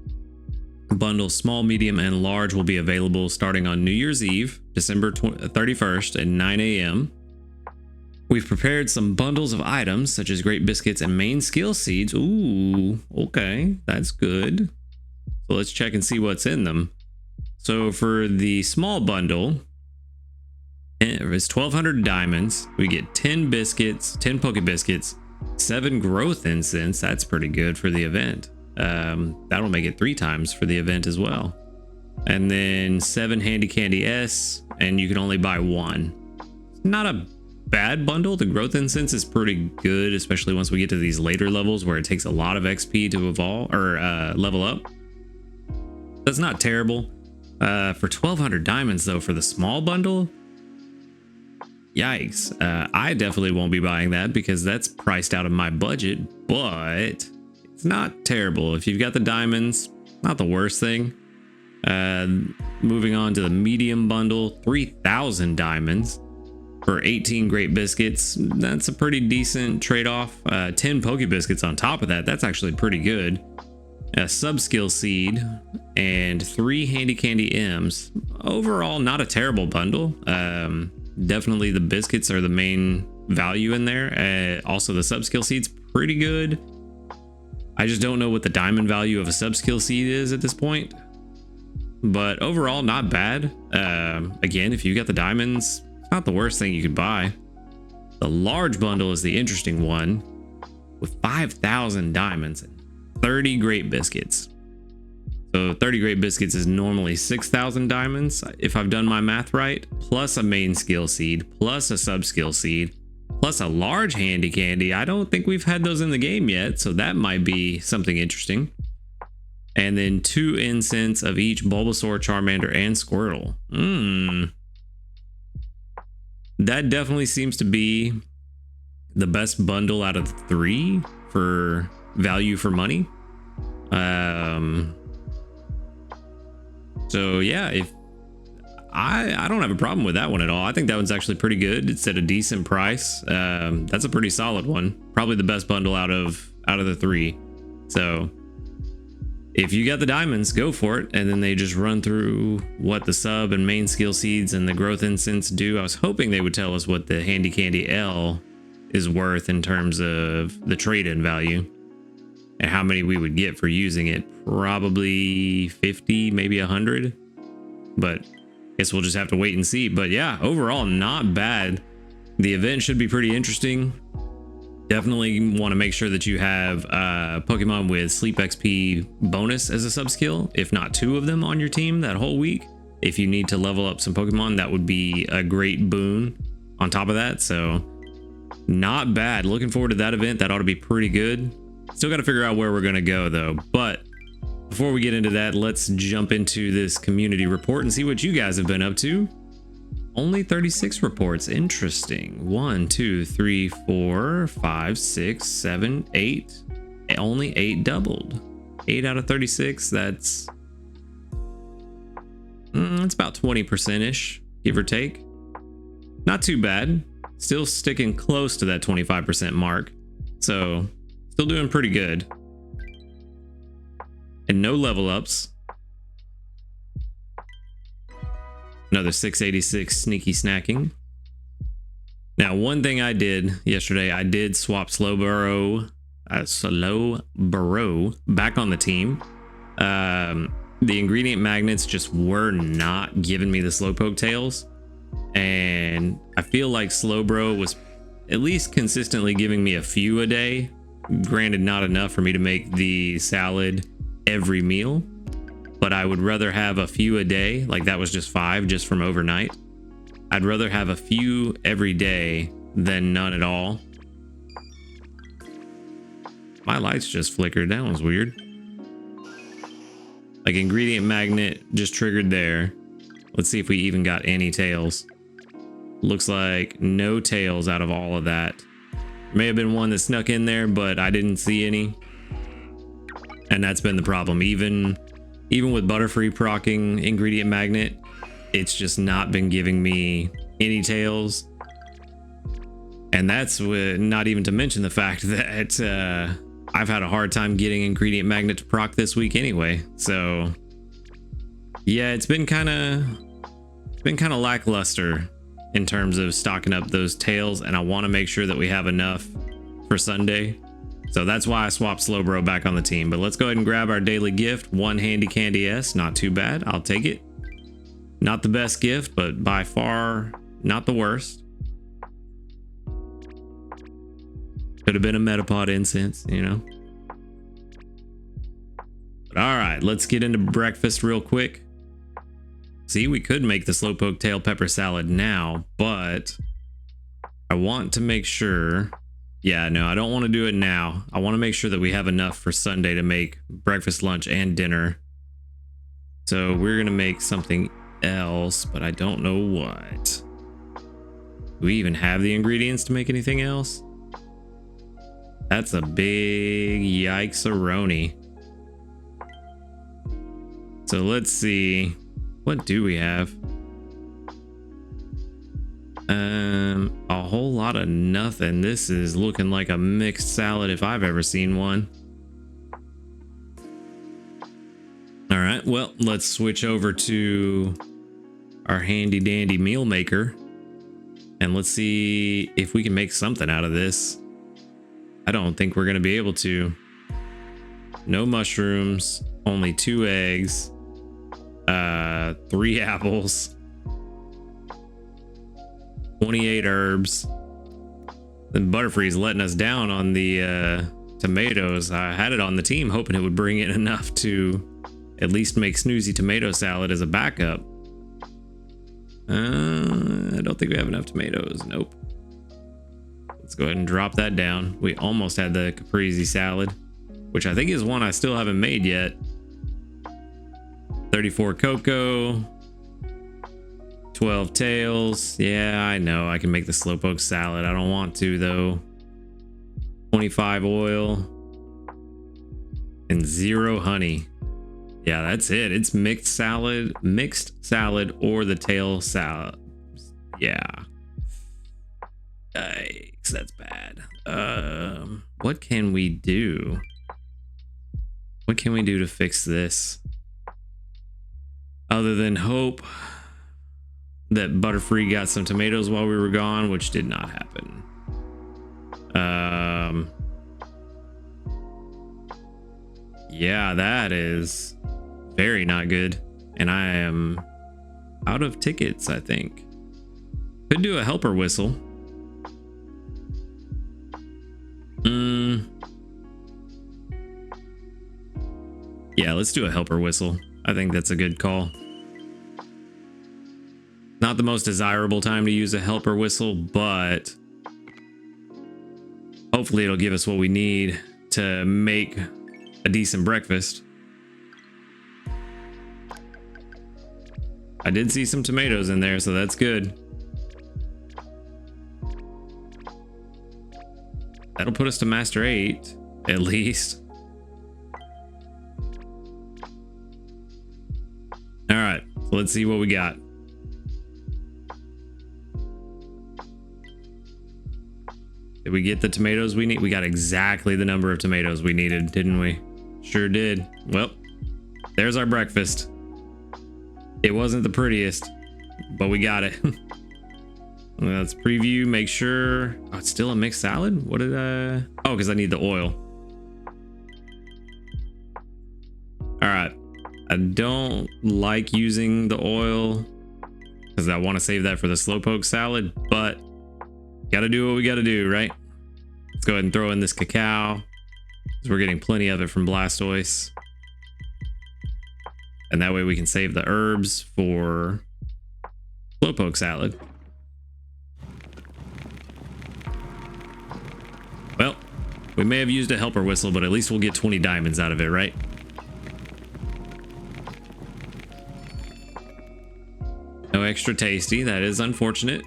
bundles small, medium, and large will be available starting on New Year's Eve, December 31st at 9 a.m. We've prepared some bundles of items such as great biscuits and main skill seeds. Ooh, okay, that's good. So let's check and see what's in them. So for the small bundle, it's 1,200 diamonds. We get 10 biscuits, 10 Poke Biscuits, 7 growth incense. That's pretty good for the event. That'll make it 3 times for the event as well. And then 7 Handy Candy S, and you can only buy 1. Not a bad bundle. The growth incense is pretty good, especially once we get to these later levels where it takes a lot of XP to evolve or level up. That's not terrible. For 1,200 diamonds though, for the small bundle, yikes. I definitely won't be buying that because that's priced out of my budget, but it's not terrible. If you've got the diamonds, not the worst thing. Moving on to the medium bundle, 3,000 diamonds for 18 great biscuits. That's a pretty decent trade-off. 10 Poke Biscuits on top of that. That's actually pretty good. A sub-skill seed and 3 Handy Candy M's. Overall, not a terrible bundle. Definitely the biscuits are the main value in there. Also, the sub-skill seed's pretty good. I just don't know what the diamond value of a sub-skill seed is at this point. But overall, not bad. Again, if you got the diamonds, it's not the worst thing you could buy. The large bundle is the interesting one with 5,000 diamonds and 30 great biscuits. So 30 great biscuits is normally 6,000 diamonds, if I've done my math right, plus a main skill seed, plus a sub skill seed, plus a large handy candy. I don't think we've had those in the game yet, so that might be something interesting. And then 2 incense of each Bulbasaur, Charmander, and Squirtle. That definitely seems to be the best bundle out of the 3 for value for money. So yeah, if I don't have a problem with that one at all. I think that one's actually pretty good. It's at a decent price. That's a pretty solid one. Probably the best bundle out of the 3. So if you got the diamonds, go for it. And then they just run through what the sub and main skill seeds and the growth incense do. I was hoping they would tell us what the Handy Candy L is worth in terms of the trade-in value and how many we would get for using it. Probably 50, maybe 100. But guess we'll just have to wait and see. But yeah, overall, not bad. The event should be pretty interesting. Definitely want to make sure that you have Pokemon with Sleep XP bonus as a sub skill, if not 2 of them on your team that whole week. If you need to level up some Pokemon, that would be a great boon on top of that. So not bad. Looking forward to that event. That ought to be pretty good. Still got to figure out where we're going to go though. But before we get into that, let's jump into this community report and see what you guys have been up to. Only 36 reports. Interesting. 1, 2, 3, 4, 5, 6, 7, 8. Only 8 doubled. 8 out of 36. That's it's about 20%-ish, give or take. Not too bad. Still sticking close to that 25% mark. So still doing pretty good. And no level ups. Another 686 sneaky snacking. Now, one thing I did yesterday, I did swap Slowbro back on the team. The ingredient magnets just were not giving me the Slowpoke tails. And I feel like Slowbro was at least consistently giving me a few a day. Granted, not enough for me to make the salad every meal. But I would rather have a few a day, like that was just 5 just from overnight. I'd rather have a few every day than none at all. My lights just flickered. That was weird. Like ingredient magnet just triggered there. Let's see if we even got any tails. Looks like no tails out of all of that. May have been one that snuck in there, but I didn't see any. And that's been the problem. Even with Butterfree procking ingredient magnet, it's just not been giving me any tails. And that's not even to mention the fact that I've had a hard time getting ingredient magnet to proc this week anyway. So yeah, it's been kind of lackluster in terms of stocking up those tails, and I want to make sure that we have enough for Sunday. So that's why I swapped Slowbro back on the team. But let's go ahead and grab our daily gift. One Handy Candy S, not too bad. I'll take it. Not the best gift, but by far not the worst. Could have been a Metapod incense, you know. But all right, let's get into breakfast real quick. See, we could make the Slowpoke Tail Pepper Salad now, but I want to make sure. Yeah, no, I don't want to do it now. I want to make sure that we have enough for Sunday to make breakfast, lunch, and dinner. So we're going to make something else, but I don't know what. Do we even have the ingredients to make anything else? That's a big yikes-a-roni. So let's see. What do we have? A whole lot of nothing. This is looking like a mixed salad if I've ever seen one. All right, well, let's switch over to our handy dandy meal maker and let's see if we can make something out of this. I don't think we're gonna be able to. No mushrooms, only 2 eggs, 3 apples, 28 herbs. Then Butterfree's letting us down on the tomatoes. I had it on the team hoping it would bring in enough to at least make Snoozy tomato salad as a backup. I don't think we have enough tomatoes. Nope. Let's go ahead and drop that down. We almost had the caprese salad, which I think is one I still haven't made yet. 34 cocoa, 12 tails. Yeah, I know I can make the Slowpoke salad. I don't want to though. 25 oil and 0 honey. Yeah, that's it. It's mixed salad or the tail salad. Yeah. Yikes, that's bad. What can we do? What can we do to fix this? Other than hope that Butterfree got some tomatoes while we were gone, which did not happen. Yeah, that is very not good. And I am out of tickets, I think. Could do a helper whistle. Yeah, let's do a helper whistle. I think that's a good call. Not the most desirable time to use a helper whistle, but hopefully it'll give us what we need to make a decent breakfast. I did see some tomatoes in there, so that's good. That'll put us to Master 8, at least. All right, so let's see what we got. Did we get the tomatoes we need? We got exactly the number of tomatoes we needed, didn't we? Sure did. Well, there's our breakfast. It wasn't the prettiest, but we got it. Let's preview, make sure. Oh, it's still a mixed salad? What did I... Oh, because I need the oil. All right. I don't like using the oil because I want to save that for the Slowpoke salad, but got to do what we got to do, right? Let's go ahead and throw in this cacao because we're getting plenty of it from Blastoise. And that way we can save the herbs for Slowpoke salad. Well, we may have used a helper whistle, but at least we'll get 20 diamonds out of it, right? No extra tasty. That is unfortunate.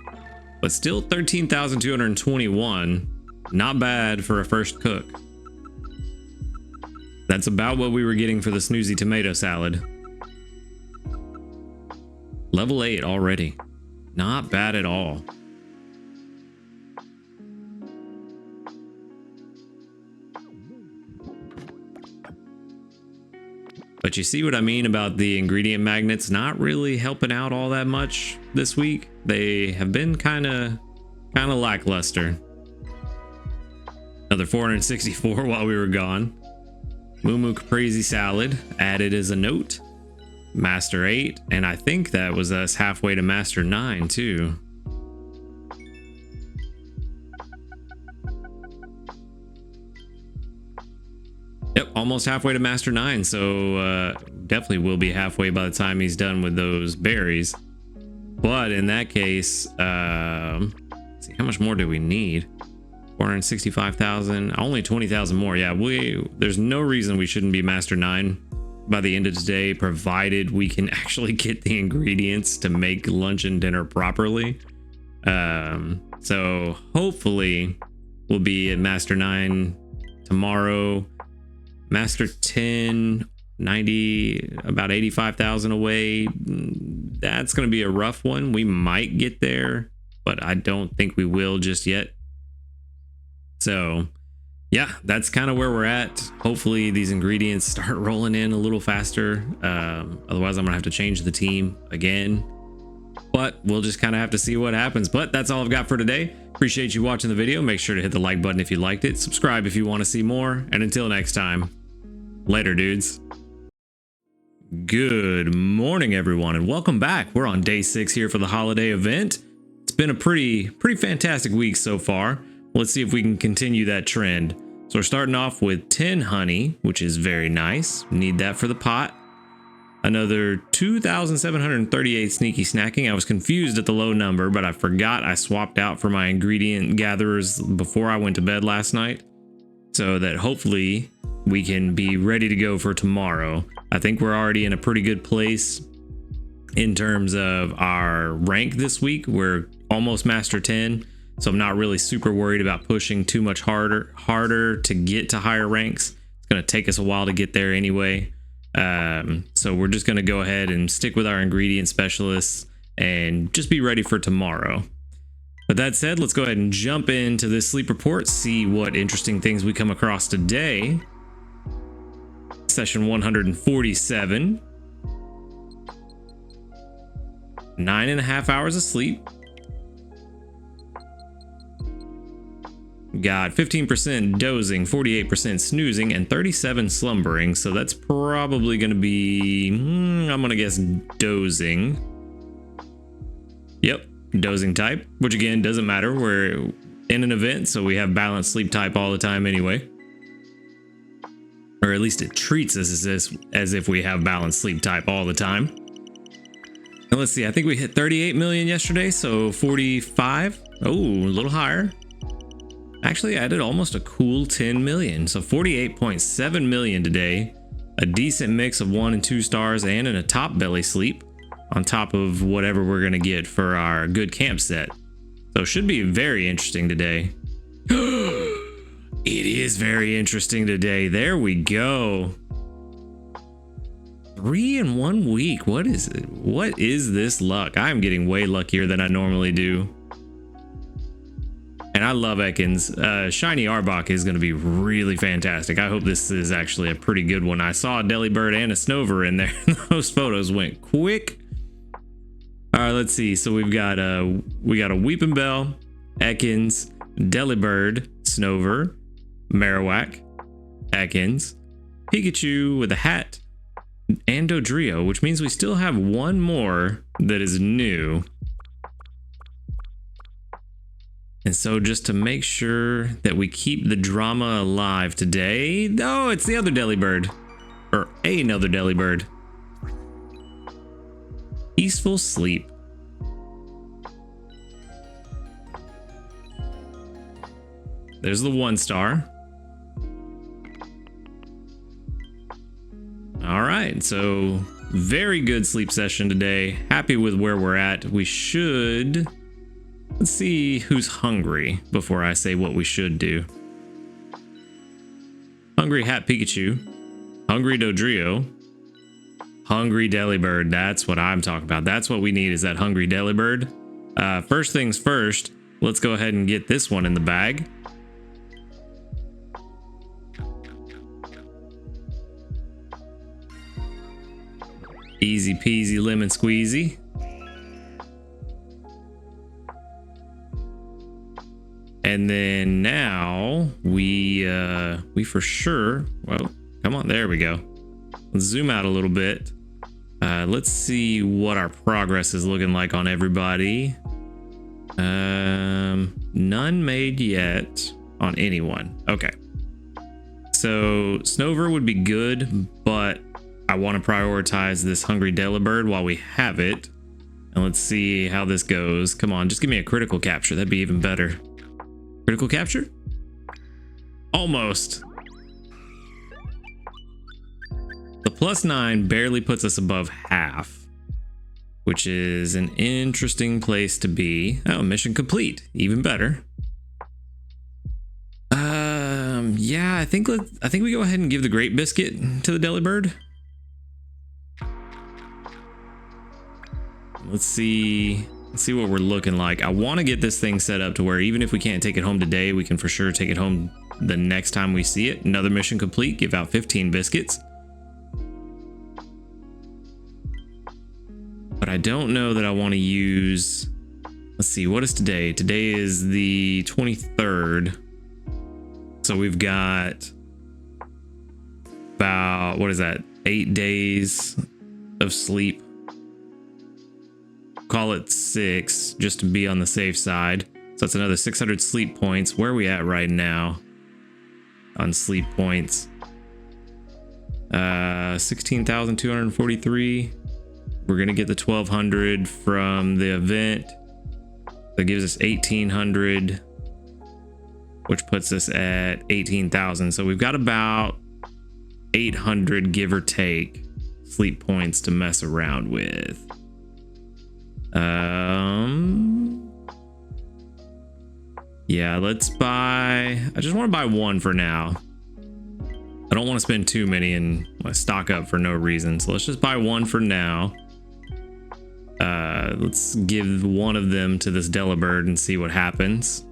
But still 13,221. Not bad for a first cook. That's about what we were getting for the snoozy tomato salad. Level 8 already. Not bad at all. But you see what I mean about the ingredient magnets not really helping out all that much this week? They have been kind of lackluster. Another 464 while we were gone. Moo Moo Caprese salad added as a note. Master 8, and I think that was us halfway to Master 9 too. Yep, almost halfway to Master 9, so definitely will be halfway by the time he's done with those berries. But in that case, let's see, how much more do we need? 465,000, only 20,000 more. Yeah, there's no reason we shouldn't be Master 9 by the end of today, provided we can actually get the ingredients to make lunch and dinner properly. So hopefully we'll be at Master 9 tomorrow. Master 10, 90, about 85,000 away. That's going to be a rough one. We might get there, but I don't think we will just yet. So yeah, that's kind of where we're at. Hopefully these ingredients start rolling in a little faster. Otherwise I'm gonna have to change the team again, but we'll just kind of have to see what happens. But that's all I've got for today. Appreciate you watching the video. Make sure to hit the like button if you liked it. Subscribe if you want to see more. And until next time, later dudes. Good morning everyone and welcome back. We're on day 6 here for the holiday event. It's been a pretty fantastic week so far. Let's see if we can continue that trend. So we're starting off with 10 honey, which is very nice. Need that for the pot. Another 2,738 sneaky snacking. I was confused at the low number, but I forgot I swapped out for my ingredient gatherers before I went to bed last night, so that hopefully we can be ready to go for tomorrow. I think we're already in a pretty good place in terms of our rank this week. We're almost Master 10. So I'm not really super worried about pushing too much harder to get to higher ranks. It's going to take us a while to get there anyway. So we're just going to go ahead and stick with our ingredient specialists and just be ready for tomorrow. But that said, let's go ahead and jump into this sleep report, see what interesting things we come across today. Session 147. 9.5 hours of sleep. Got 15% dozing, 48% snoozing, and 37 slumbering. So that's probably going to be, I'm going to guess dozing. Yep, dozing type, which again doesn't matter. We're in an event, so we have balanced sleep type all the time anyway. Or at least it treats us as if we have balanced sleep type all the time. And let's see, I think we hit 38 million yesterday, so 45. Oh, a little higher. Actually, I did almost a cool 10 million, so 48.7 million today. A decent mix of 1 and 2 stars and in a top belly sleep on top of whatever we're going to get for our good camp set. So it should be very interesting today. It is very interesting today. There we go. 3 in 1 week. What is it? What is this luck? I'm getting way luckier than I normally do. And I love Ekans. Shiny Arbok is going to be really fantastic. I hope this is actually a pretty good one. I saw a Delibird and a Snover in there. Those photos went quick. All right, let's see. So we got a Weeping Bell, Ekans, Delibird, Snover, Marowak, Ekans, Pikachu with a hat, and Dodrio, which means we still have one more that is new. And so just to make sure that we keep the drama alive today, oh, it's the other Delibird, or another Delibird. Peaceful sleep. There's the 1 star. All right, so very good sleep session today. Happy with where we're at. We should... Let's see who's hungry before I say what we should do. Hungry Hat Pikachu. Hungry Dodrio. Hungry Delibird. That's what I'm talking about. That's what we need, is that Hungry Delibird. First things first, let's go ahead and get this one in the bag. Easy peasy lemon squeezy. And then now we for sure, well, come on, there we go. Let's zoom out a little bit. Let's see what our progress is looking like on everybody. None made yet on anyone. Okay. So Snover would be good, but I want to prioritize this Hungry Delibird while we have it. And let's see how this goes. Come on, just give me a critical capture. That'd be even better. Critical capture? Almost. The +9 barely puts us above half, which is an interesting place to be. Oh, mission complete. Even better. Yeah, I think we go ahead and give the Great Biscuit to the Delibird. Let's see what we're looking like. I want to get this thing set up to where even if we can't take it home today, we can for sure take it home the next time we see it. Another mission complete. Give out 15 biscuits. But I don't know that I want to use... Let's see, what is today? Today is the 23rd. So we've got about, what is that? 8 days of sleep. Call it 6 just to be on the safe side. So that's another 600 sleep points. Where are we at right now on sleep points? 16,243. We're gonna get the 1,200 from the event. That gives us 1,800, which puts us at 18,000. So we've got about 800, give or take, sleep points to mess around with. Yeah, let's buy... I just want to buy one for now. I don't want to spend too many and stock up for no reason. So let's just buy one for now. Let's give one of them to this Delibird and see what happens.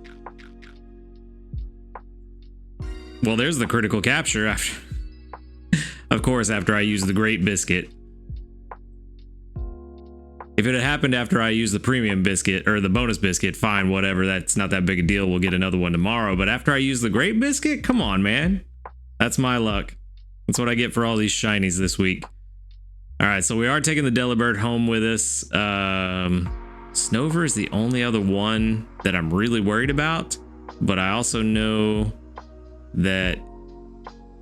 Well, there's the critical capture after... Of course, after I use the Great Biscuit. If it had happened after I used the premium biscuit or the bonus biscuit, fine, whatever. That's not that big a deal. We'll get another one tomorrow. But after I use the Great Biscuit, come on, man. That's my luck. That's what I get for all these shinies this week. All right, so we are taking the Delibird home with us. Snover is the only other one that I'm really worried about. But I also know that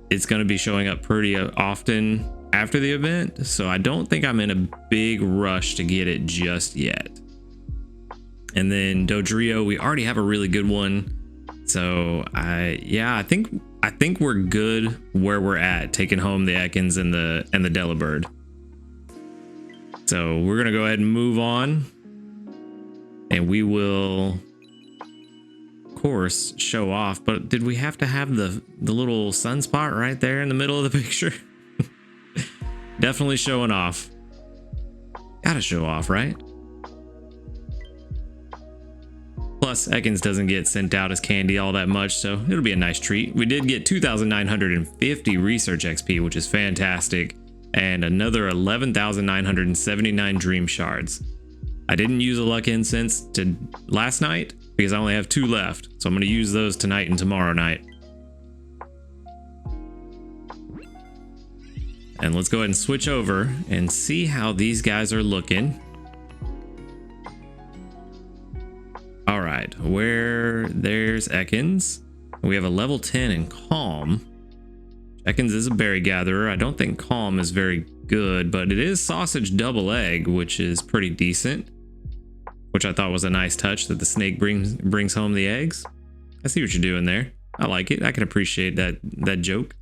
it's going to be showing up pretty often after the event, so I don't think I'm in a big rush to get it just yet. And then Dodrio, we already have a really good one, so I think we're good where we're at, taking home the Ekans and the Delibird. So we're gonna go ahead and move on, and we will of course show off. But did we have to have the little sunspot right there in the middle of the picture? Definitely showing off. Gotta show off, right? Plus, Ekans doesn't get sent out as candy all that much, so it'll be a nice treat. We did get 2,950 research XP, which is fantastic, and another 11,979 dream shards. I didn't use a luck incense to last night because I only have 2 left, so I'm going to use those tonight and tomorrow night. And let's go ahead and switch over and see how these guys are looking. All right, there's Ekans. We have a level 10 in Calm. Ekans is a berry gatherer. I don't think Calm is very good, but it is sausage double egg, which is pretty decent. Which I thought was a nice touch, that the snake brings home the eggs. I see what you're doing there. I like it. I can appreciate that joke.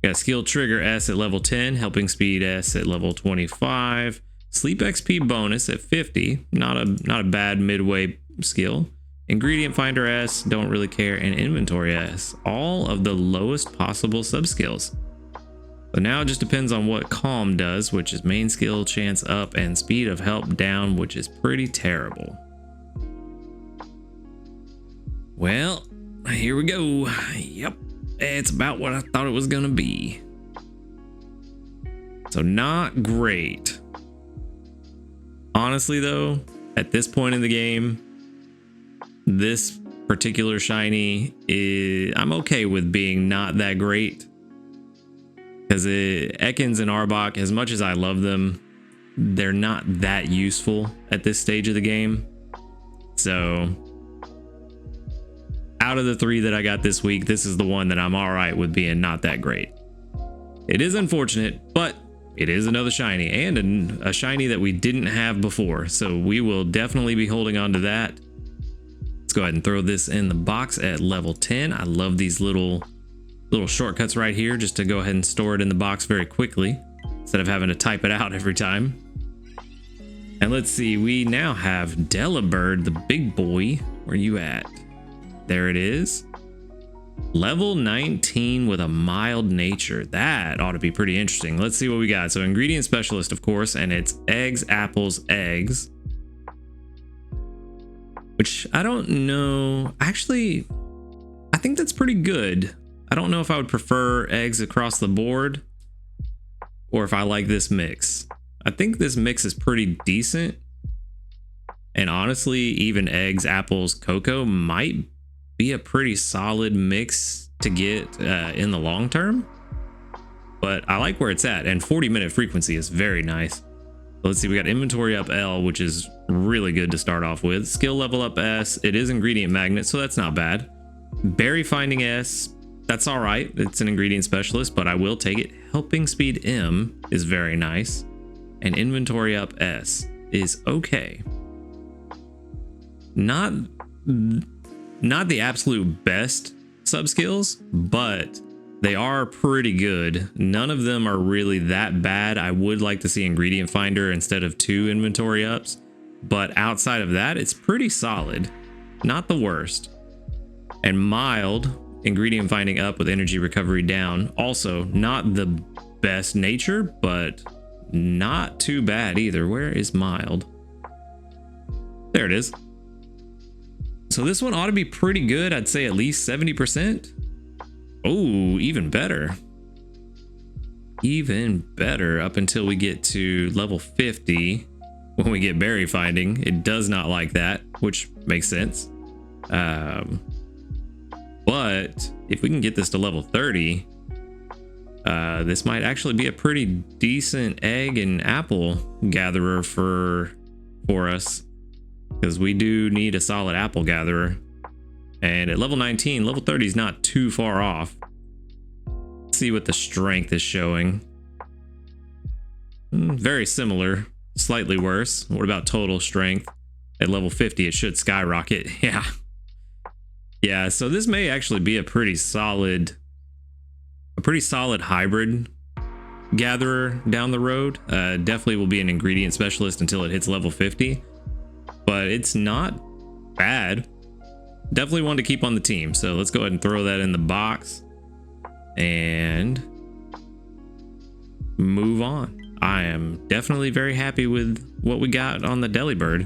Got skill trigger S at level 10, helping speed S at level 25, sleep XP bonus at 50, not a bad midway skill. Ingredient finder S, don't really care, and inventory S, all of the lowest possible sub skills. So now it just depends on what calm does, which is main skill chance up and speed of help down, which is pretty terrible. Well, here we go. Yep, it's about what I thought it was gonna be. So not great. Honestly though, at this point in the game, this particular shiny I'm okay with being not that great. Because Ekans and Arbok, as much as I love them, they're not that useful at this stage of the game. So out of the 3 that I got this week, this is the one that I'm all right with being not that great. It is unfortunate, but it is another shiny, and a shiny that we didn't have before. So we will definitely be holding on to that. Let's go ahead and throw this in the box at level 10. I love these little shortcuts right here, just to go ahead and store it in the box very quickly instead of having to type it out every time. And let's see, we now have Delibird, the big boy. Where you at? There it is. Level 19 with a mild nature. That ought to be pretty interesting. Let's see what we got. So ingredient specialist, of course, and it's eggs, apples, eggs. Which I don't know. Actually, I think that's pretty good. I don't know if I would prefer eggs across the board or if I like this mix. I think this mix is pretty decent. And honestly, even eggs, apples, cocoa might be a pretty solid mix to get in the long term. But I like where it's at, and 40-minute frequency is very nice. So let's see, we got inventory up L, which is really good to start off with. Skill level up S, it is ingredient magnet, so that's not bad. Berry finding S, that's all right. It's an ingredient specialist, but I will take it. Helping speed M is very nice. And inventory up S is okay. Not the absolute best sub skills, but they are pretty good. None of them are really that bad. I would like to see ingredient finder instead of 2 inventory ups, but outside of that, it's pretty solid. Not the worst. And mild, ingredient finding up with energy recovery down. Also not the best nature, but not too bad either. Where is mild? There it is. So this one ought to be pretty good. I'd say at least 70%. Oh, even better. Even better up until we get to level 50 when we get berry finding. It does not like that, which makes sense. But if we can get this to level 30, this might actually be a pretty decent egg and apple gatherer for us, because we do need a solid apple gatherer. And at level 19, level 30 is not too far off. Let's see what the strength is showing. Very similar, slightly worse. What about total strength? At level 50, it should skyrocket. Yeah, so this may actually be a pretty solid hybrid gatherer down the road. Definitely will be an ingredient specialist until it hits level 50, but it's not bad. Definitely one to keep on the team. So let's go ahead and throw that in the box and move on. I am definitely very happy with what we got on the Delibird.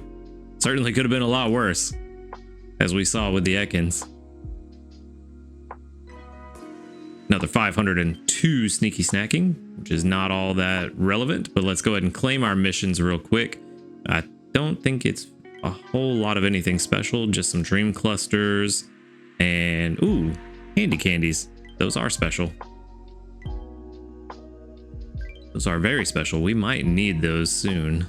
Certainly could have been a lot worse, as we saw with the Ekans. Another 502 sneaky snacking, which is not all that relevant, but let's go ahead and claim our missions real quick. I don't think it's a whole lot of anything special, just some dream clusters and ooh, handy candies. Those are special. Those are very special. We might need those soon.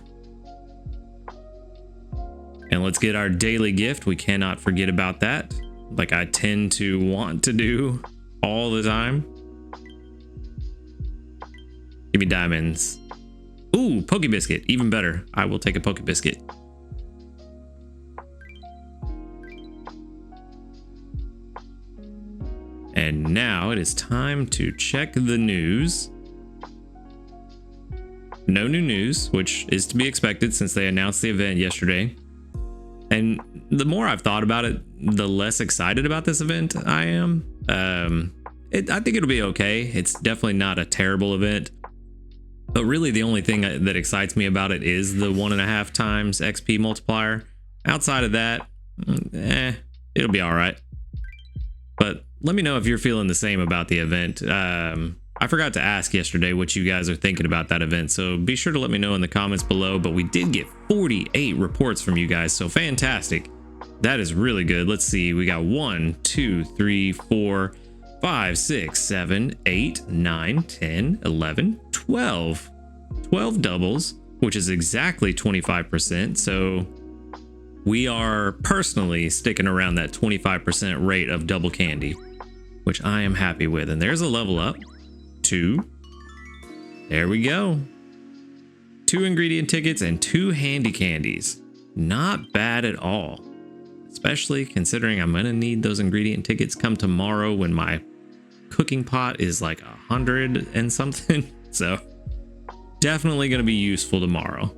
And let's get our daily gift. We cannot forget about that, like I tend to want to do all the time. Give me diamonds. Ooh, Poke Biscuit, even better. I will take a Poke Biscuit. And now it is time to check the news. No new news, which is to be expected since they announced the event yesterday. And the more I've thought about it, the less excited about this event I am. I think it'll be okay. It's definitely not a terrible event. But really the only thing that excites me about it is the 1.5 times XP multiplier. Outside of that, it'll be all right. But let me know if you're feeling the same about the event. I forgot to ask yesterday what you guys are thinking about that event, so be sure to let me know in the comments below. But we did get 48 reports from you guys, so fantastic. That is really good. Let's see, we got 1, 2, 3, 4, 5, 6, 7, 8, 9, 10, 11, 12. 12 doubles, which is exactly 25%. So we are personally sticking around that 25% rate of double candy, which I am happy with. And there's a level up. 2. There we go. 2 ingredient tickets and 2 handy candies. Not bad at all. Especially considering I'm gonna need those ingredient tickets come tomorrow when my cooking pot is like 100 and something. So definitely gonna be useful tomorrow.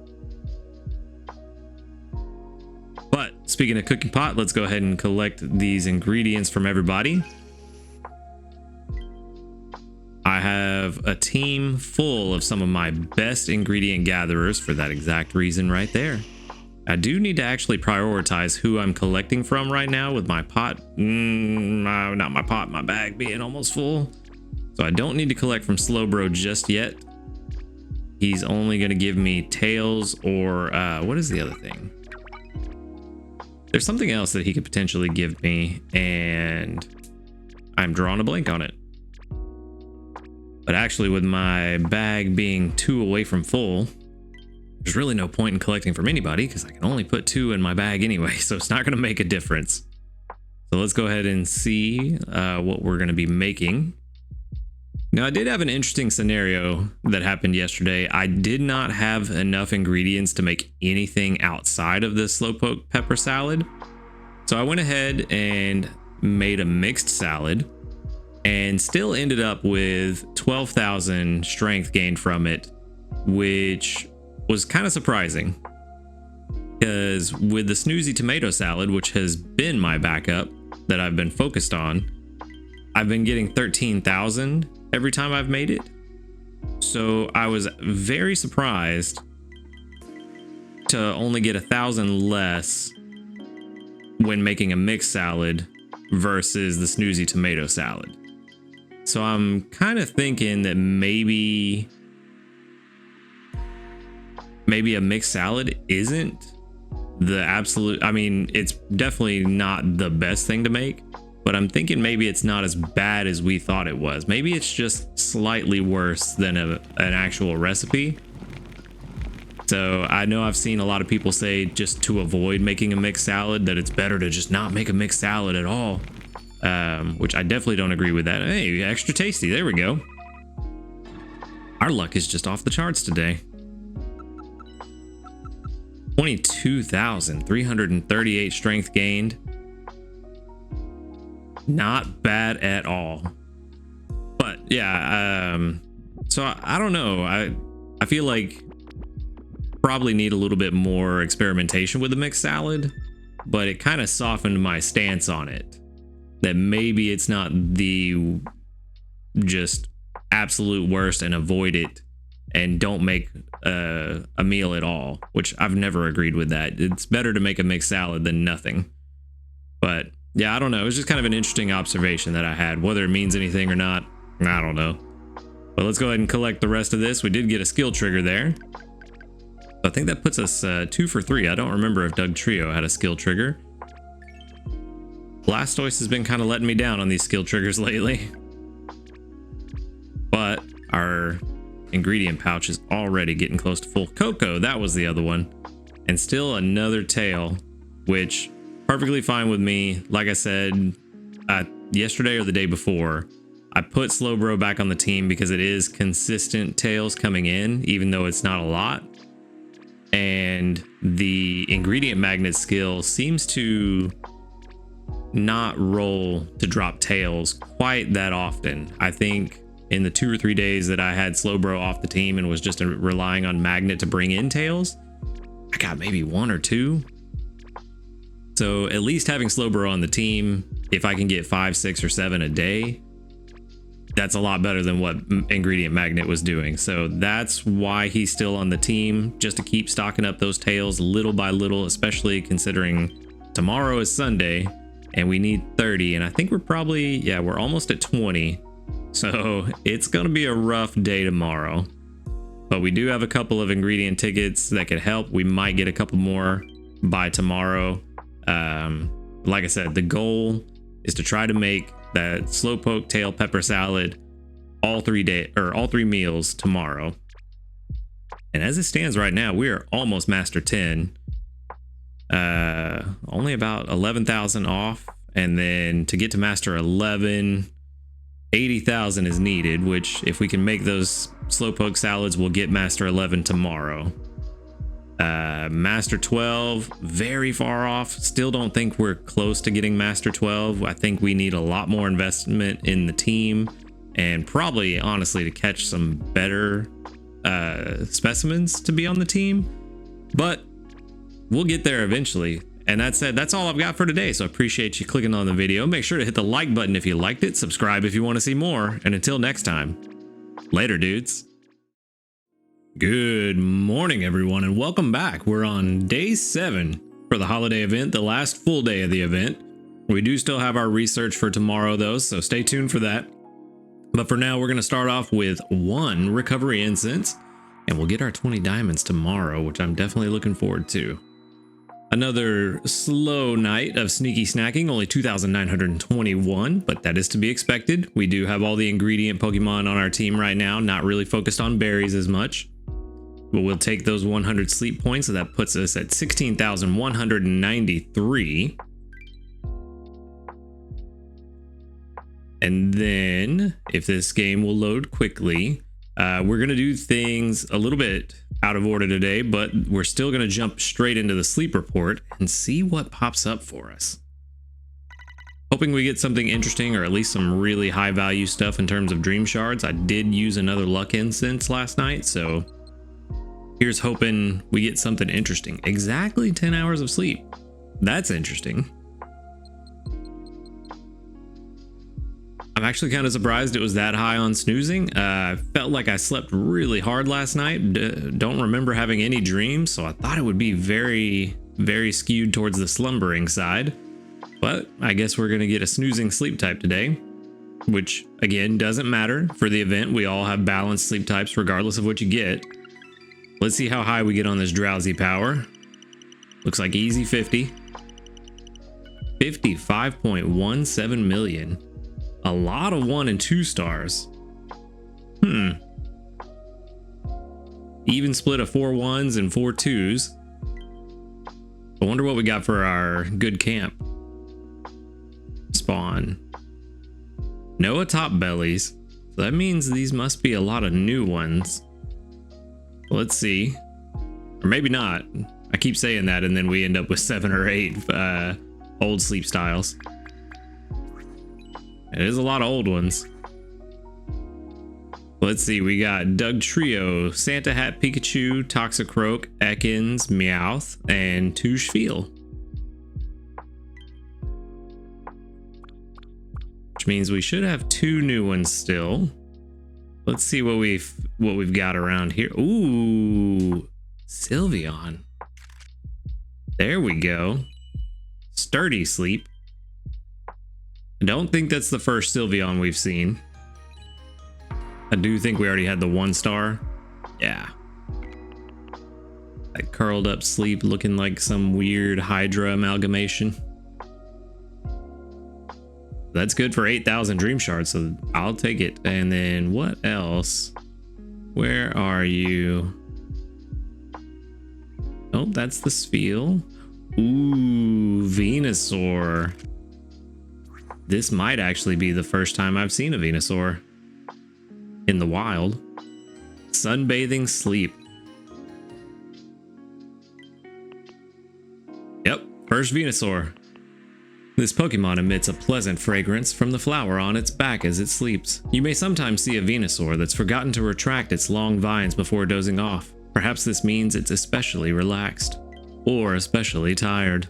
But speaking of cooking pot, let's go ahead and collect these ingredients from everybody. I have a team full of some of my best ingredient gatherers for that exact reason right there. I do need to actually prioritize who I'm collecting from right now with my pot. Not my pot, my bag being almost full. So I don't need to collect from Slowbro just yet. He's only going to give me tails or what is the other thing? There's something else that he could potentially give me and I'm drawing a blank on it. But actually with my bag being 2 away from full, there's really no point in collecting from anybody because I can only put 2 in my bag anyway, so it's not going to make a difference. So let's go ahead and see what we're going to be making. Now, I did have an interesting scenario that happened yesterday. I did not have enough ingredients to make anything outside of the slowpoke pepper salad. So I went ahead and made a mixed salad and still ended up with 12,000 strength gained from it, which was kind of surprising because with the snoozy tomato salad, which has been my backup that I've been focused on, I've been getting 13,000 every time I've made it. So I was very surprised to only get 1,000 less when making a mixed salad versus the snoozy tomato salad. So I'm kind of thinking that maybe a mixed salad isn't the absolute, I mean, it's definitely not the best thing to make, but I'm thinking maybe it's not as bad as we thought it was. Maybe it's just slightly worse than an actual recipe. So I know I've seen a lot of people say just to avoid making a mixed salad that it's better to just not make a mixed salad at all. Which I definitely don't agree with that. Hey, extra tasty. There we go. Our luck is just off the charts today. 22,338 strength gained. Not bad at all. But yeah, so I don't know. I feel like probably need a little bit more experimentation with the mixed salad, but it kind of softened my stance on it. That maybe it's not the just absolute worst and avoid it and don't make a meal at all, which I've never agreed with that. It's better to make a mixed salad than nothing. But yeah, I don't know. It was just kind of an interesting observation that I had. Whether it means anything or not, I don't know. But let's go ahead and collect the rest of this. We did get a skill trigger there. I think that puts us 2 for 3. I don't remember if Doug Trio had a skill trigger. Blastoise has been kind of letting me down on these skill triggers lately. But our ingredient pouch is already getting close to full. Cocoa, that was the other one. And still another tail, which perfectly fine with me. Like I said, yesterday or the day before, I put Slowbro back on the team because it is consistent tails coming in, even though it's not a lot. And the ingredient magnet skill seems to not roll to drop tails quite that often. I think in the 2 or 3 days that I had Slowbro off the team and was just relying on Magnet to bring in tails, I got maybe 1 or 2. So at least having Slowbro on the team, if I can get 5, 6, or 7 a day, that's a lot better than what Ingredient Magnet was doing. So that's why he's still on the team, just to keep stocking up those tails little by little, especially considering tomorrow is Sunday and we need 30. And I think we're probably, yeah, we're almost at 20. So it's going to be a rough day tomorrow. But we do have a couple of ingredient tickets that could help. We might get a couple more by tomorrow. Like I said, the goal is to try to make that slowpoke tail pepper salad all 3 meals tomorrow. And as it stands right now, we are almost master 10. Only about 11,000 off, and then to get to master 11, 80,000 is needed, which if we can make those slowpoke salads, we'll get master 11 tomorrow. Master 12, very far off. Still don't think we're close to getting master 12. I think we need a lot more investment in the team, and probably honestly to catch some better specimens to be on the team, but we'll get there eventually. And that said, that's all I've got for today. So I appreciate you clicking on the video. Make sure to hit the like button if you liked it, subscribe if you want to see more, and until next time, later dudes. Good morning, everyone, and welcome back. We're on day 7 for the holiday event, the last full day of the event. We do still have our research for tomorrow, though, so stay tuned for that. But for now, we're going to start off with 1 recovery incense, and we'll get our 20 diamonds tomorrow, which I'm definitely looking forward to. Another slow night of sneaky snacking, only 2,921, but that is to be expected. We do have all the ingredient Pokemon on our team right now, not really focused on berries as much. But we'll take those 100 sleep points, so that puts us at 16,193. And then, if this game will load quickly, we're going to do things a little bit out of order today, but we're still going to jump straight into the sleep report and see what pops up for us. Hoping we get something interesting, or at least some really high value stuff in terms of dream shards. I did use another luck incense last night, so here's hoping we get something interesting. Exactly 10 hours of sleep. That's interesting. I'm actually kind of surprised it was that high on snoozing. I felt like I slept really hard last night. Don't remember having any dreams, so I thought it would be very, very skewed towards the slumbering side. But I guess we're going to get a snoozing sleep type today, which again doesn't matter for the event. We all have balanced sleep types regardless of what you get. Let's see how high we get on this drowsy power. Looks like easy 50. 55.17 million. A lot of 1 and 2 stars. Even split of 4 1s and 4 2s. I wonder what we got for our good camp. Spawn. No top bellies. So that means these must be a lot of new ones. Let's see. Or maybe not. I keep saying that and then we end up with 7 or 8 old sleep styles. It is a lot of old ones. Let's see, we got Dugtrio, Santa Hat Pikachu, Toxicroak, Ekans, Meowth, and Touchefeel. Which means we should have 2 new ones still. Let's see what we've got around here. Ooh, Sylveon. There we go. Sturdy Sleep. I don't think that's the first Sylveon we've seen. I do think we already had the 1 star. Yeah. That curled up sleep looking like some weird Hydra amalgamation. That's good for 8,000 dream shards, so I'll take it. And then what else? Where are you? Oh, that's the Spheal. Ooh, Venusaur. This might actually be the first time I've seen a Venusaur in the wild. Sunbathing Sleep. Yep, first Venusaur. This Pokemon emits a pleasant fragrance from the flower on its back as it sleeps. You may sometimes see a Venusaur that's forgotten to retract its long vines before dozing off. Perhaps this means it's especially relaxed, or especially tired.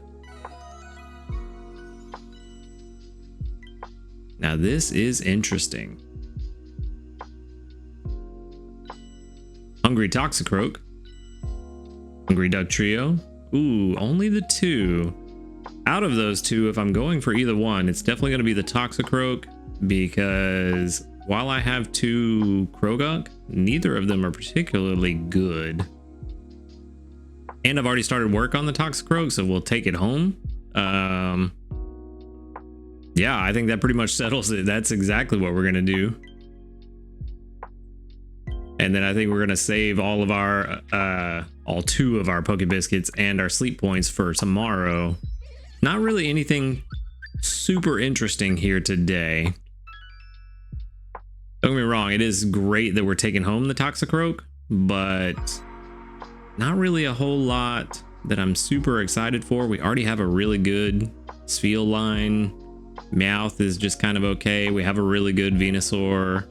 Now this is interesting. Hungry Toxicroak. Hungry Dugtrio. Ooh, only the two. Out of those two, if I'm going for either one, it's definitely going to be the Toxicroak, because while I have two Krogunk, neither of them are particularly good. And I've already started work on the Toxicroak, so we'll take it home. Yeah, I think that pretty much settles it. That's exactly what we're going to do. And then I think we're going to save all of our, all two of our Pokebiscuits and our sleep points for tomorrow. Not really anything super interesting here today. Don't get me wrong, it is great that we're taking home the Toxicroak, but not really a whole lot that I'm super excited for. We already have a really good Spheal line. Meowth is just kind of okay. We have a really good Venusaur.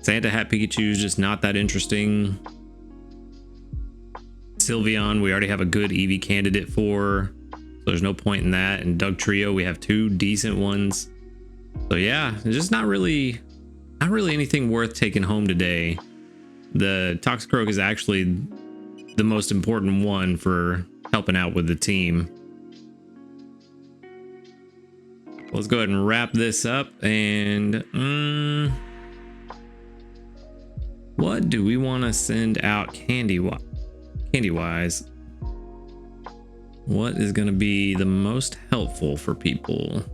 Santa Hat Pikachu is just not that interesting. Sylveon, we already have a good Eevee candidate for, so there's no point in that. And Dugtrio, we have two decent ones. So yeah, it's just not really anything worth taking home today. The Toxicroak is actually the most important one for helping out with the team. Let's go ahead and wrap this up. And what do we want to send out candy-wise? What is going to be the most helpful for people?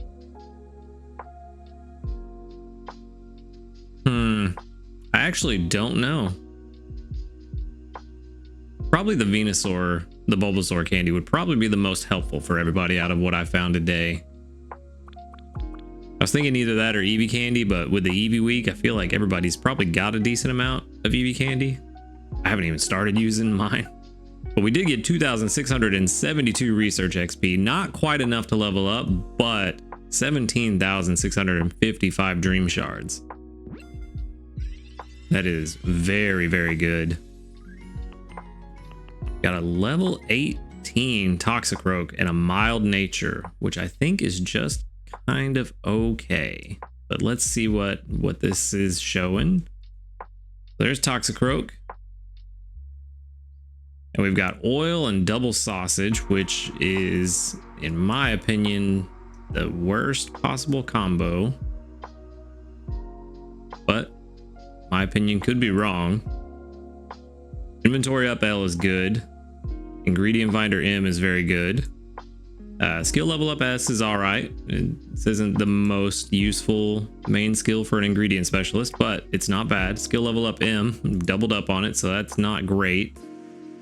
I actually don't know. Probably the Venusaur, the Bulbasaur candy would probably be the most helpful for everybody out of what I found today. I was thinking either that or Eevee candy, but with the Eevee week, I feel like everybody's probably got a decent amount of Eevee candy. I haven't even started using mine. But we did get 2,672 research XP. Not quite enough to level up, but 17,655 dream shards. That is very, very good. Got a level 18 Toxicroak and a mild nature, which I think is just kind of okay. But let's see what this is showing. There's Toxicroak. And we've got oil and double sausage, which is, in my opinion, the worst possible combo. But my opinion could be wrong. Inventory up L is good. Ingredient Finder M is very good. Skill level up S is all right. This isn't the most useful main skill for an ingredient specialist, but it's not bad. Skill level up M, doubled up on it, so that's not great.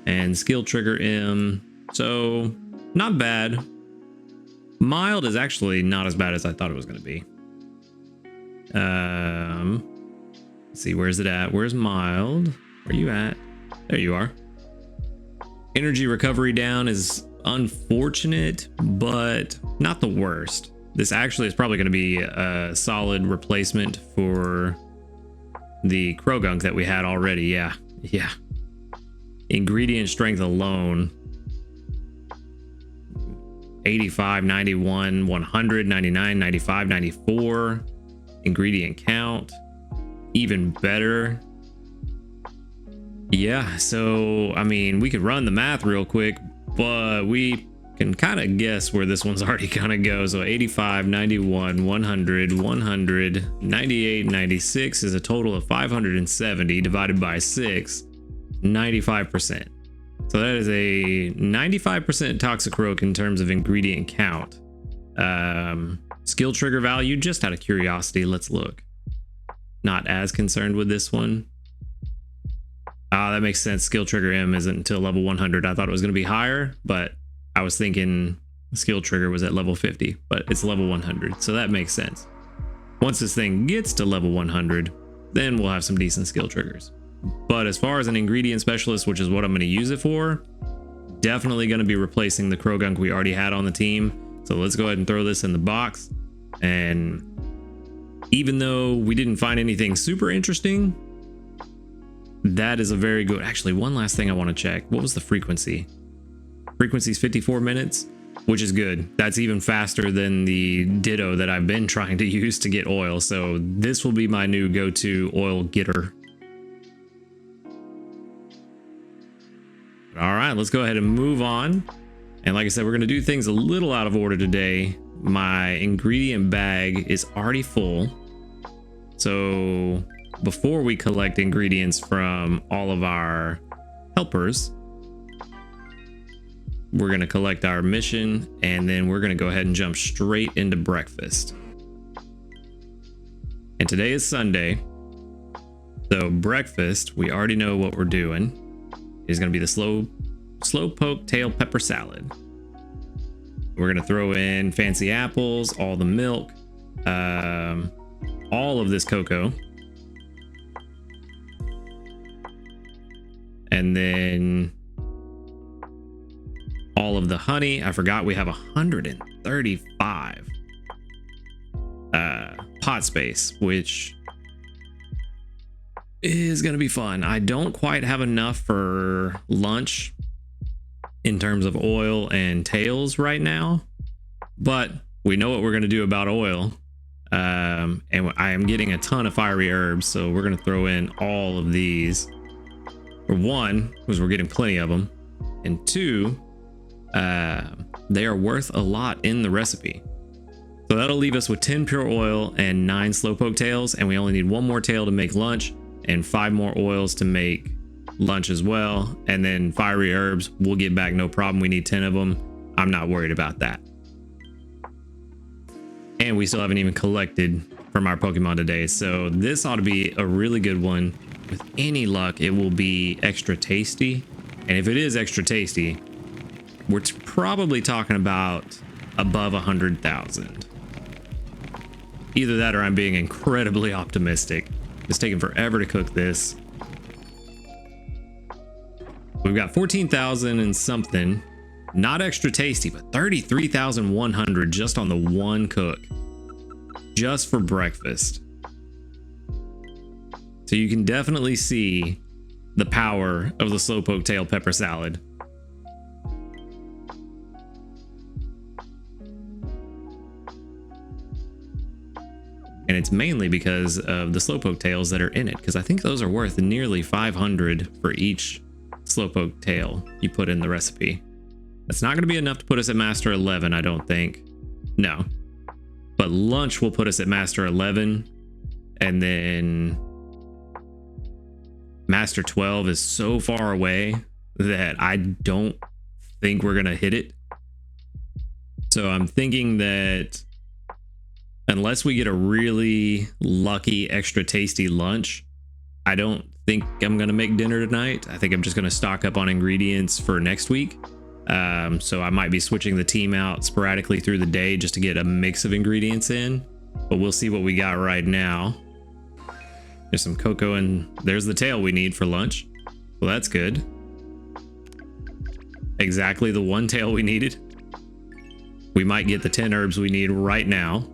And skill trigger M, so not bad. Mild is actually not as bad as I thought it was going to be. Let's see, where's it at? Where's mild? Where are you at? There you are. Energy recovery down is unfortunate, but not the worst. This actually is probably going to be a solid replacement for the Krogunk that we had already. Yeah. Ingredient strength alone, 85, 91, 100, 99, 95, 94. Ingredient count, even better. Yeah, so I mean, we could run the math real quick, but we can kind of guess where this one's already gonna go. So 85, 91, 100, 100, 98, 96 is a total of 570 divided by 6, 95%. So that is a 95% Toxicroak in terms of ingredient count. Skill trigger value, just out of curiosity, let's look. Not as concerned with this one. That makes sense. Skill trigger M isn't until level 100. I thought it was going to be higher, but I was thinking skill trigger was at level 50, but it's level 100. So that makes sense. Once this thing gets to level 100, then we'll have some decent skill triggers. But as far as an ingredient specialist, which is what I'm going to use it for, definitely going to be replacing the Krogunk we already had on the team. So let's go ahead and throw this in the box. And even though we didn't find anything super interesting, that is a very good. Actually, one last thing I want to check. What was the frequency? Frequency is 54 minutes, which is good. That's even faster than the Ditto that I've been trying to use to get oil. So this will be my new go-to oil getter. All right, let's go ahead and move on. And like I said, we're going to do things a little out of order today. My ingredient bag is already full. So before we collect ingredients from all of our helpers, we're going to collect our mission, and then we're going to go ahead and jump straight into breakfast. And today is Sunday. So breakfast, we already know what we're doing. Is going to be the slow poke tail pepper salad. We're going to throw in fancy apples, all the milk, all of this cocoa, and then all of the honey. I forgot we have 135 pot space, which is going to be fun. I don't quite have enough for lunch in terms of oil and tails right now, but we know what we're going to do about oil. And I am getting a ton of fiery herbs, so we're going to throw in all of these. For one, because we're getting plenty of them, and two, they are worth a lot in the recipe. So that'll leave us with 10 pure oil and 9 slowpoke tails, and we only need 1 more tail to make lunch and 5 more oils to make lunch as well. And then fiery herbs we'll get back, no problem. We need 10 of them. I'm not worried about that. And we still haven't even collected from our Pokemon today, so this ought to be a really good one. With any luck, it will be extra tasty, and if it is extra tasty, we're probably talking about above 100,000. Either that or I'm being incredibly optimistic. It's taking forever to cook this. We've got 14,000 and something. Not extra tasty, but 33,100 just on the one cook. Just for breakfast. So you can definitely see the power of the slowpoke tail pepper salad. And it's mainly because of the slowpoke tails that are in it, because I think those are worth nearly 500 for each slowpoke tail you put in the recipe. That's not going to be enough to put us at Master 11, I don't think. No. But lunch will put us at Master 11, and then Master 12 is so far away that I don't think we're going to hit it. So I'm thinking that unless we get a really lucky, extra tasty lunch, I don't think I'm going to make dinner tonight. I think I'm just going to stock up on ingredients for next week. So I might be switching the team out sporadically through the day just to get a mix of ingredients in, but we'll see what we got right now. There's some cocoa, and there's the tail we need for lunch. Well, that's good. Exactly the one tail we needed. We might get the 10 herbs we need right now.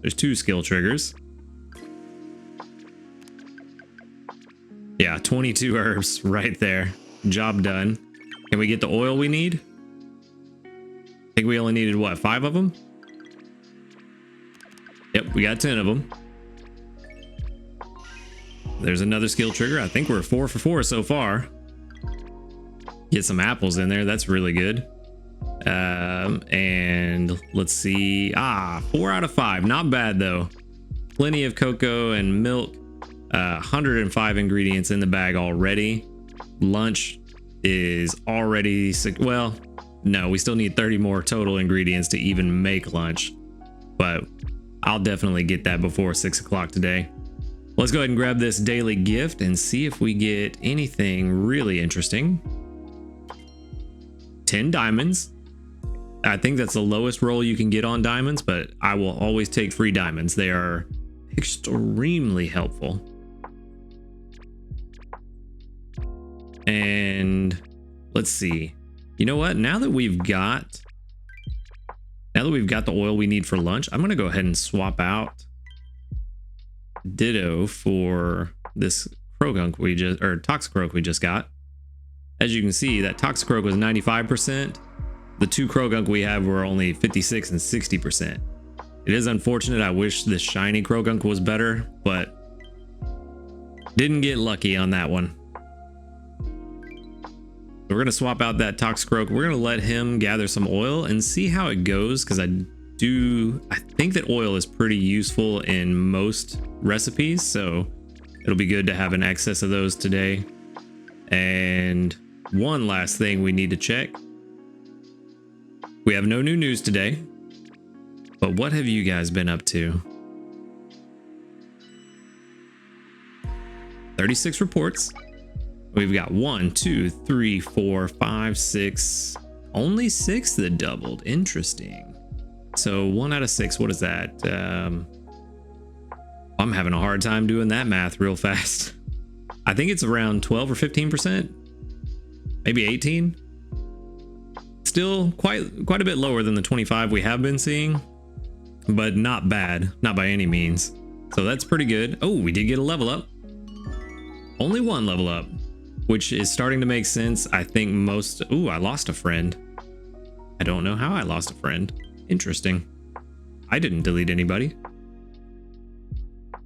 There's 2 skill triggers. Yeah, 22 herbs right there. Job done. Can we get the oil we need? I think we only needed, what, 5 of them? Yep, we got 10 of them. There's another skill trigger. I think we're 4 for 4 so far. Get some apples in there. That's really good. And let's see. 4 out of 5. Not bad, though. Plenty of cocoa and milk. 105 ingredients in the bag already. Lunch is already... Well, no, we still need 30 more total ingredients to even make lunch. But I'll definitely get that before 6 o'clock today. Let's go ahead and grab this daily gift and see if we get anything really interesting. 10 diamonds. I think that's the lowest roll you can get on diamonds, but I will always take free diamonds. They are extremely helpful. And let's see. You know what? Now that we've got Now that we've got the oil we need for lunch, I'm going to go ahead and swap out Ditto for this Krogunk we just, or Toxicroak we just got. As you can see, that Toxicroak was 95%. The 2 Krogunk we have were only 56 and 60%. It is unfortunate. I wish this shiny Krogunk was better, but didn't get lucky on that one. So we're going to swap out that Toxicroak. We're going to let him gather some oil and see how it goes, because I think that oil is pretty useful in most recipes, so it'll be good to have an excess of those today. And one last thing we need to check. We have no new news today, but what have you guys been up to? 36 reports. We've got 1, 2, 3, 4, 5, 6. Only 6 that doubled. Interesting. So 1 out of 6. What is that? I'm having a hard time doing that math real fast. I think it's around 12 or 15%. Maybe 18. Still quite a bit lower than the 25 we have been seeing, but not bad. Not by any means. So that's pretty good. Oh, we did get a level up. Only 1 level up, which is starting to make sense. I think most... Ooh, I lost a friend. I don't know how I lost a friend. Interesting. I didn't delete anybody.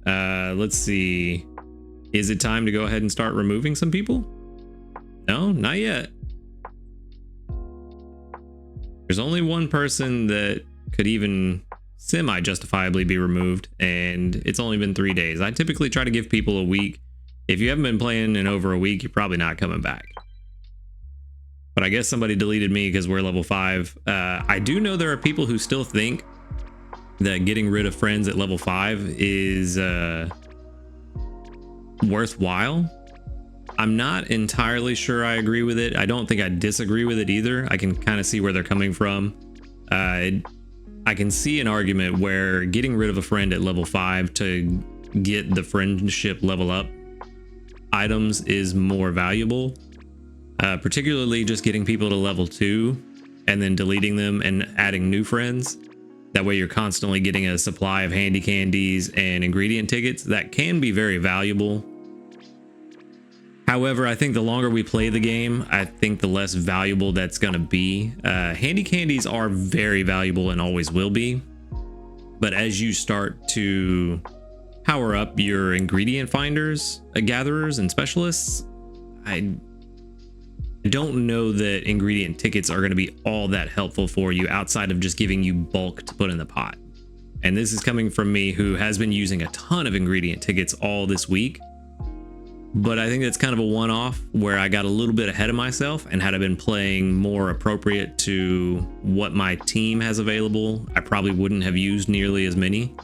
Let's see. Is it time to go ahead and start removing some people? No, not yet. There's only 1 person that could even semi-justifiably be removed, and it's only been 3 days. I typically try to give people a week. If you haven't been playing in over a week, you're probably not coming back. But I guess somebody deleted me because we're level 5. I do know there are people who still think that getting rid of friends at level 5 is worthwhile. I'm not entirely sure I agree with it. I don't think I disagree with it either. I can kind of see where they're coming from. I can see an argument where getting rid of a friend at level 5 to get the friendship level up items is more valuable, particularly just getting people to level 2 and then deleting them and adding new friends. That way you're constantly getting a supply of handy candies and ingredient tickets. That can be very valuable. However, I think the longer we play the game, I think the less valuable that's going to be. Handy candies are very valuable and always will be. But as you start to power up your ingredient finders, gatherers, and specialists, I don't know that ingredient tickets are going to be all that helpful for you outside of just giving you bulk to put in the pot. And this is coming from me, who has been using a ton of ingredient tickets all this week. But I think that's kind of a one-off where I got a little bit ahead of myself, and had I been playing more appropriate to what my team has available, I probably wouldn't have used nearly as many.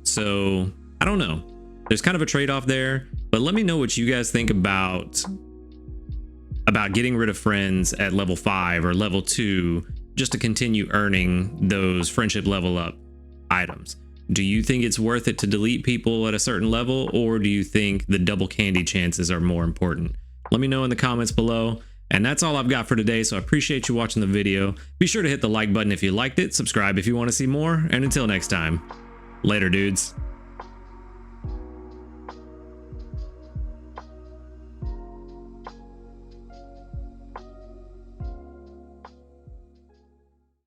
So I don't know. There's kind of a trade-off there, but let me know what you guys think about getting rid of friends at level 5 or level 2 just to continue earning those friendship level up items. Do you think it's worth it to delete people at a certain level, or do you think the double candy chances are more important? Let me know in the comments below. And that's all I've got for today, so I appreciate you watching the video. Be sure to hit the like button if you liked it, subscribe if you want to see more, and until next time, later dudes.